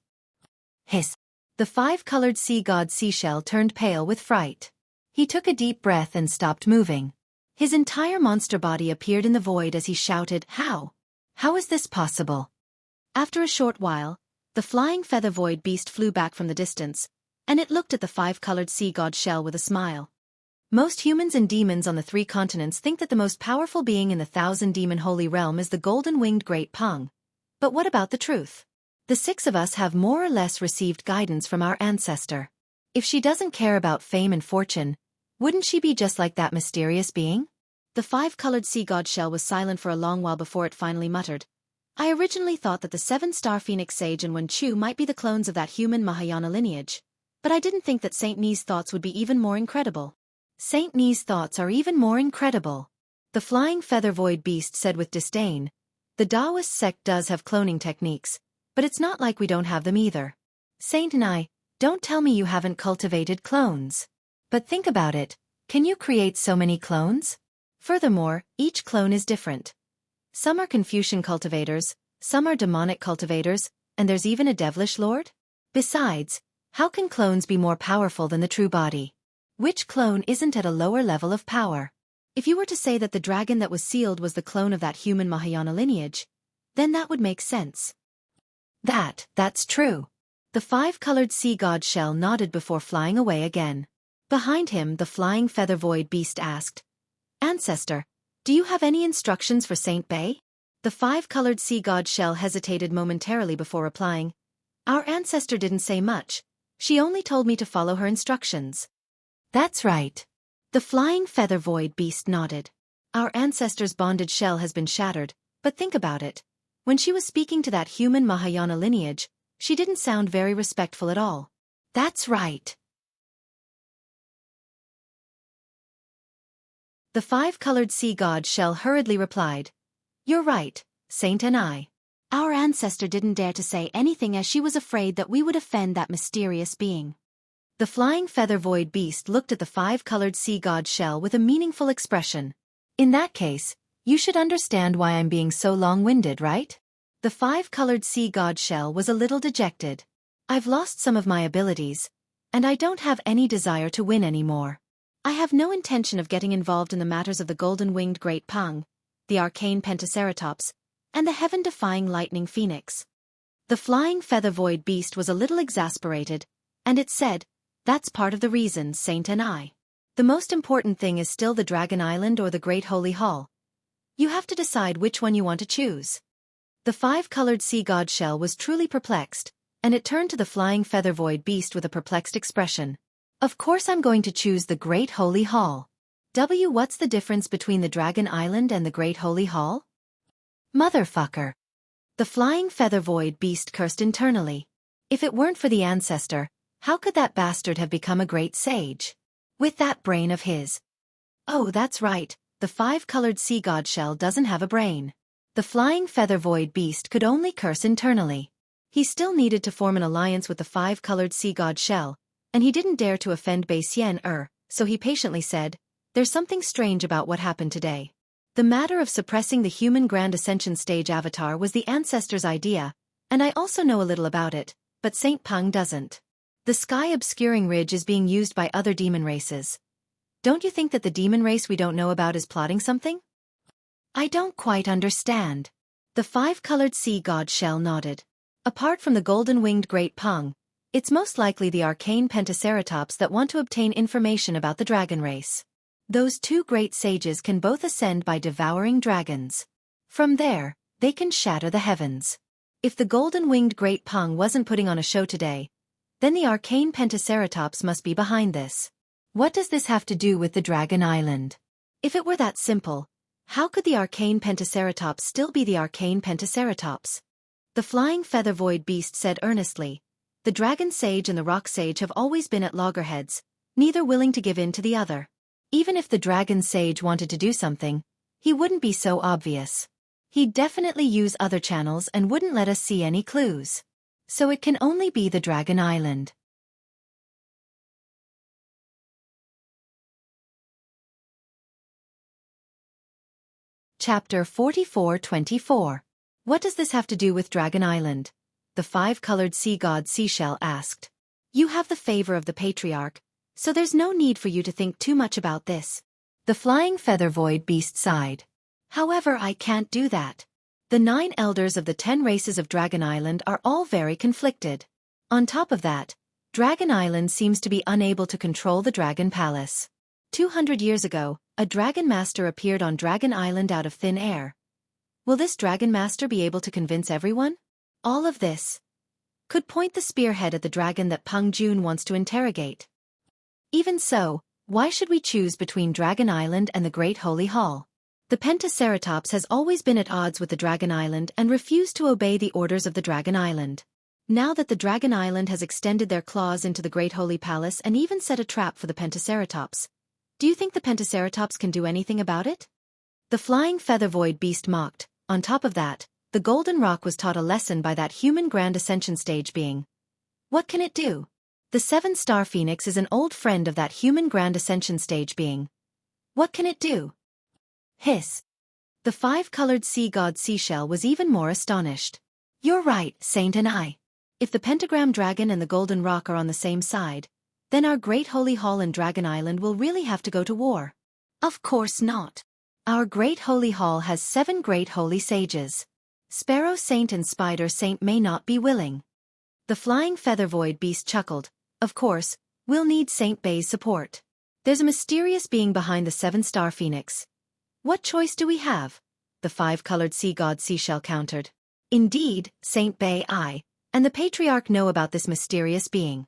Speaker 1: Hiss. The five-colored sea god seashell turned pale with fright. He took a deep breath and stopped moving. His entire monster body appeared in the void as he shouted, How? How is this possible? After a short while, the flying feather void beast flew back from the distance, and it looked at the five-colored sea god shell with a smile. Most humans and demons on the three continents think that the most powerful being in the thousand-demon holy realm is the golden-winged Great Peng. But what about the truth? The six of us have more or less received guidance from our ancestor. If she doesn't care about fame and fortune, wouldn't she be just like that mysterious being? The five-colored sea god shell was silent for a long while before it finally muttered. I originally thought that the seven-star Phoenix Sage and Wen Chu might be the clones of that human Mahayana lineage. But I didn't think that Saint Ni's thoughts would be even more incredible. Saint Ni's thoughts are even more incredible. The flying feather void beast said with disdain. The Taoist sect does have cloning techniques, but it's not like we don't have them either. Saint and I, don't tell me you haven't cultivated clones. But think about it, can you create so many clones? Furthermore, each clone is different. Some are Confucian cultivators, some are demonic cultivators, and there's even a devilish lord? Besides, how can clones be more powerful than the true body? Which clone isn't at a lower level of power? If you were to say that the dragon that was sealed was the clone of that human Mahayana lineage, then that would make sense. That's true. The five-colored sea god shell nodded before flying away again. Behind him, the flying feather void beast asked, Ancestor, do you have any instructions for Saint Bay? The five-colored sea god shell hesitated momentarily before replying. Our ancestor didn't say much. She only told me to follow her instructions. That's right. The flying feather void beast nodded. Our ancestor's bonded shell has been shattered, but think about it. When she was speaking to that human Mahayana lineage, she didn't sound very respectful at all. That's right. The five-colored sea god shell hurriedly replied. You're right, Saint and I. Our ancestor didn't dare to say anything as she was afraid that we would offend that mysterious being. The flying feather void beast looked at the five-colored sea god shell with a meaningful expression. In that case, you should understand why I'm being so long-winded, right? The five-colored sea god shell was a little dejected. I've lost some of my abilities, and I don't have any desire to win anymore. I have no intention of getting involved in the matters of the golden-winged great Pang, the arcane pentaceratops, and the heaven-defying lightning phoenix. The flying feather void beast was a little exasperated, and it said, That's part of the reason, Saint and I. The most important thing is still the Dragon Island or the Great Holy Hall. You have to decide which one you want to choose. The five-colored sea god shell was truly perplexed, and it turned to the flying feather void beast with a perplexed expression. Of course I'm going to choose the Great Holy Hall. What's the difference between the Dragon Island and the Great Holy Hall? Motherfucker. The flying feather void beast cursed internally. If it weren't for the ancestor, how could that bastard have become a great sage? With that brain of his. Oh, that's right, the five-colored sea god shell doesn't have a brain. The flying feather void beast could only curse internally. He still needed to form an alliance with the five-colored sea god shell, and he didn't dare to offend Bei Xian, so he patiently said, There's something strange about what happened today. The matter of suppressing the human Grand Ascension stage avatar was the ancestor's idea, and I also know a little about it, but Saint Pang doesn't. The sky-obscuring ridge is being used by other demon races. Don't you think that the demon race we don't know about is plotting something? I don't quite understand. The five-colored sea god shell nodded. Apart from the golden-winged great Pang, it's most likely the arcane pentaceratops that want to obtain information about the dragon race. Those two great sages can both ascend by devouring dragons. From there, they can shatter the heavens. If the golden-winged great Pang wasn't putting on a show today, then the arcane pentaceratops must be behind this. What does this have to do with the Dragon Island? If it were that simple, how could the arcane pentaceratops still be the arcane pentaceratops? The flying feather void beast said earnestly, The dragon sage and the rock sage have always been at loggerheads, neither willing to give in to the other. Even if the dragon sage wanted to do something, he wouldn't be so obvious. He'd definitely use other channels and wouldn't let us see any clues. So it can only be the Dragon Island. Chapter 44-24. What does this have to do with Dragon Island? The five-colored sea god Seashell asked. You have the favor of the patriarch, so there's no need for you to think too much about this. The flying feather void beast sighed. However, I can't do that. The 9 elders of the 10 races of Dragon Island are all very conflicted. On top of that, Dragon Island seems to be unable to control the Dragon Palace. 200 years ago, a Dragon Master appeared on Dragon Island out of thin air. Will this Dragon Master be able to convince everyone? All of this could point the spearhead at the dragon that Peng Jun wants to interrogate. Even so, why should we choose between Dragon Island and the Great Holy Hall? The Pentaceratops has always been at odds with the Dragon Island and refused to obey the orders of the Dragon Island. Now that the Dragon Island has extended their claws into the Great Holy Palace and even set a trap for the Pentaceratops, do you think the Pentaceratops can do anything about it? The flying feather void beast mocked. On top of that, the Golden Rock was taught a lesson by that human Grand Ascension stage being. What can it do? The 7-star Phoenix is an old friend of that human Grand Ascension stage being. What can it do? Hiss. The 5-colored sea god Seashell was even more astonished. You're right, Saint and I. If the pentagram dragon and the golden rock are on the same side, Then our Great Holy Hall and Dragon Island will really have to go to war. Of course not. Our Great Holy Hall has 7 Great Holy Sages. Sparrow Saint and Spider Saint may not be willing. The Flying Feather Void Beast chuckled. Of course, we'll need Saint Bay's support. There's a mysterious being behind the 7-star phoenix. What choice do we have? The 5-colored sea god Seashell countered. Indeed, Saint Bay and the Patriarch know about this mysterious being.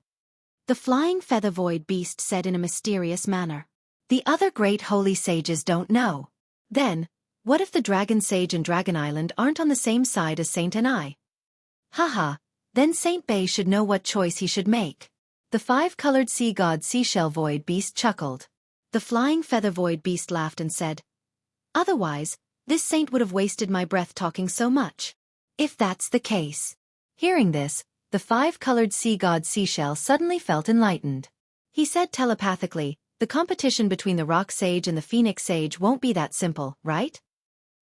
Speaker 1: The Flying Feather Void Beast said in a mysterious manner. The other Great Holy Sages don't know. Then, what if the Dragon Sage and Dragon Island aren't on the same side as Saint and I? Haha, then Saint Bay should know what choice he should make. The 5-colored sea god Seashell Void Beast chuckled. The Flying Feather Void Beast laughed and said, otherwise, this saint would have wasted my breath talking so much. If that's the case. Hearing this, the 5-colored sea god Seashell suddenly felt enlightened. He said telepathically, the competition between the Rock Sage and the Phoenix Sage won't be that simple, right?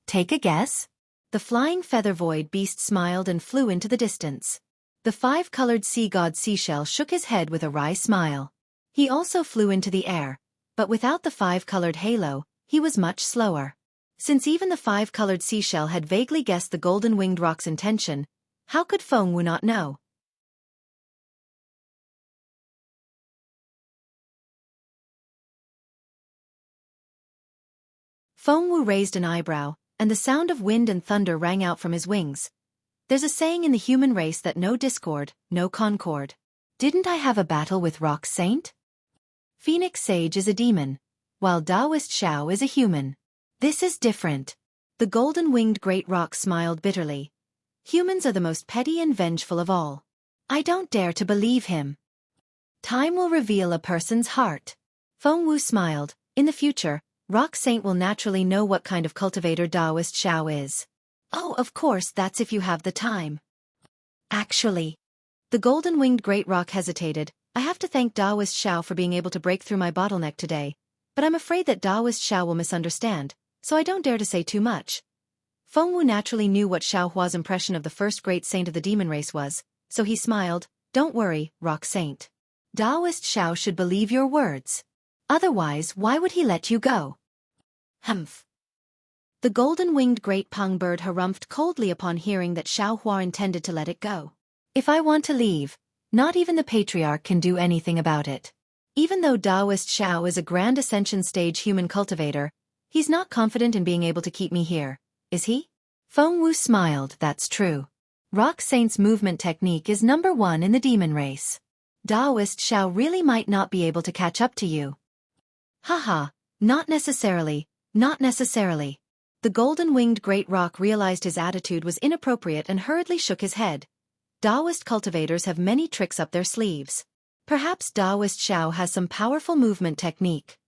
Speaker 1: Take a guess? The Flying Feather Void Beast smiled and flew into the distance. The 5-colored sea god Seashell shook his head with a wry smile. He also flew into the air, but without the 5-colored halo, he was much slower. Since even the 5-colored Seashell had vaguely guessed the golden-winged rock's intention, how could Feng Wu not know? Feng Wu raised an eyebrow, and the sound of wind and thunder rang out from his wings. There's a saying in the human race that no discord, no concord. Didn't I have a battle with Rock Saint? Phoenix Sage is a demon, while Taoist Xiao is a human. This is different. The golden-winged great rock smiled bitterly. Humans are the most petty and vengeful of all. I don't dare to believe him. Time will reveal a person's heart. Feng Wu smiled. In the future, Rock Saint will naturally know what kind of cultivator Taoist Xiao is. Oh, of course, that's if you have the time. Actually, the golden-winged great rock hesitated. I have to thank Taoist Xiao for being able to break through my bottleneck today, but I'm afraid that Taoist Xiao will misunderstand, so I don't dare to say too much. Feng Wu naturally knew what Xiao Hua's impression of the first great saint of the demon race was, so he smiled. Don't worry, Rock Saint. Taoist Xiao should believe your words. Otherwise, why would he let you go? Humph. The golden-winged great pung bird harumphed coldly upon hearing that Xiao Hua intended to let it go. If I want to leave, not even the Patriarch can do anything about it. Even though Taoist Xiao is a grand ascension stage human cultivator, he's not confident in being able to keep me here, is he? Feng Wu smiled. That's true. Rock Saint's movement technique is number 1 in the demon race. Taoist Xiao really might not be able to catch up to you. Haha, not necessarily, not necessarily. The golden-winged great rock realized his attitude was inappropriate and hurriedly shook his head. Taoist cultivators have many tricks up their sleeves. Perhaps Taoist Xiao has some powerful movement technique.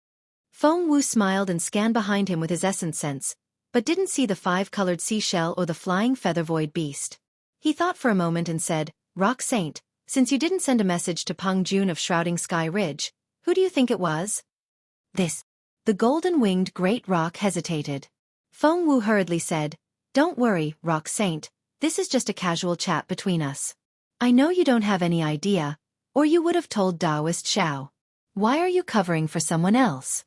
Speaker 1: Feng Wu smiled and scanned behind him with his essence sense, but didn't see the 5-colored seashell or the flying feather void beast. He thought for a moment and said, Rock Saint, since you didn't send a message to Peng Jun of Shrouding Sky Ridge, who do you think it was? This. The golden-winged great rock hesitated. Feng Wu hurriedly said, Don't worry, Rock Saint, this is just a casual chat between us. I know you don't have any idea, or you would have told Taoist Xiao. Why are you covering for someone else?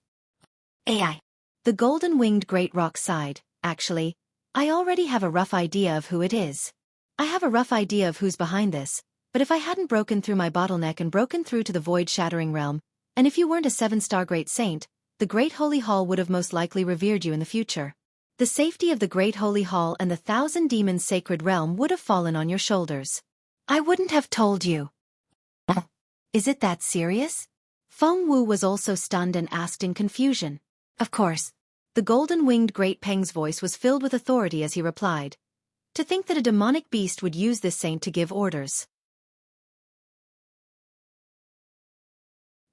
Speaker 1: AI. The golden-winged great rock sighed. Actually, I already have a rough idea of who it is. I have a rough idea of who's behind this, but if I hadn't broken through my bottleneck and broken through to the void-shattering realm, and if you weren't a 7-star great saint, the Great Holy Hall would have most likely revered you in the future. The safety of the Great Holy Hall and the 1,000 demons' sacred realm would have fallen on your shoulders. I wouldn't have told you. Is it that serious? Feng Wu was also stunned and asked in confusion. Of course. The golden-winged great Peng's voice was filled with authority as he replied. To think that a demonic beast would use this saint to give orders.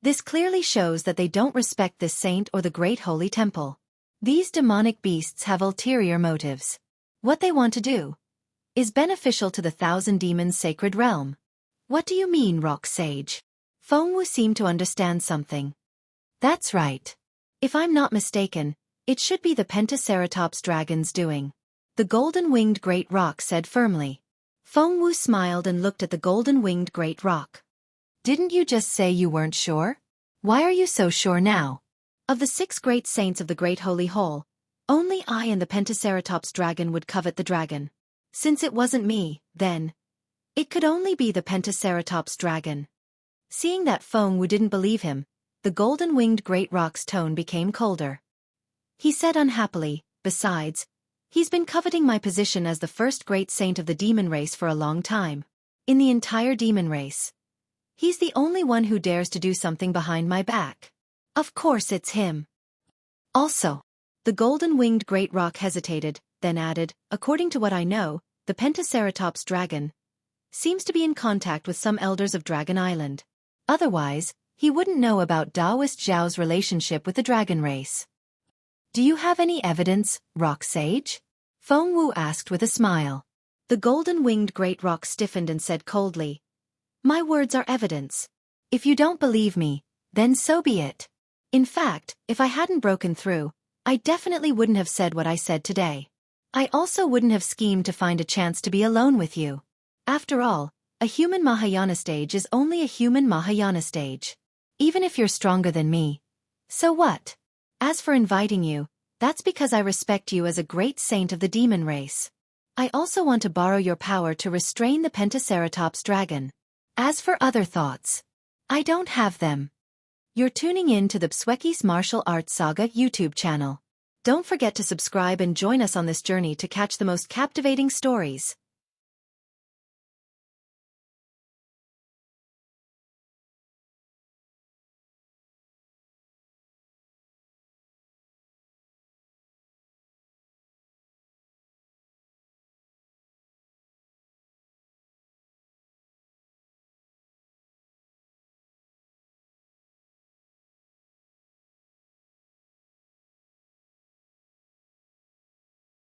Speaker 1: This clearly shows that they don't respect this saint or the Great Holy Temple. These demonic beasts have ulterior motives. What they want to do is beneficial to the 1,000 demons' sacred realm. What do you mean, Rock Sage? Feng Wu seemed to understand something. That's right. If I'm not mistaken, it should be the Pentaceratops dragon's doing. The golden-winged great rock said firmly. Feng Wu smiled and looked at the golden-winged great rock. Didn't you just say you weren't sure? Why are you so sure now? Of the 6 great saints of the Great Holy Hole, only I and the Pentaceratops dragon would covet the dragon. Since it wasn't me, then it could only be the Pentaceratops dragon. Seeing that Feng Wu didn't believe him, the golden-winged great rock's tone became colder. He said unhappily, besides, he's been coveting my position as the first great saint of the demon race for a long time. In the entire demon race, he's the only one who dares to do something behind my back. Of course it's him. Also, the golden-winged great rock hesitated, then added, according to what I know, the Pentaceratops dragon seems to be in contact with some elders of Dragon Island. Otherwise, he wouldn't know about Taoist Zhao's relationship with the dragon race. Do you have any evidence, Rock Sage? Feng Wu asked with a smile. The golden-winged great rock stiffened and said coldly, my words are evidence. If you don't believe me, then so be it. In fact, if I hadn't broken through, I definitely wouldn't have said what I said today. I also wouldn't have schemed to find a chance to be alone with you. After all, a human Mahayana stage is only a human Mahayana stage. Even if you're stronger than me. So what? As for inviting you, that's because I respect you as a great saint of the demon race. I also want to borrow your power to restrain the Pentaceratops dragon. As for other thoughts, I don't have them. You're tuning in to the Xueqi's Martial Arts Saga YouTube channel. Don't forget to subscribe and join us on this journey to catch the most captivating stories.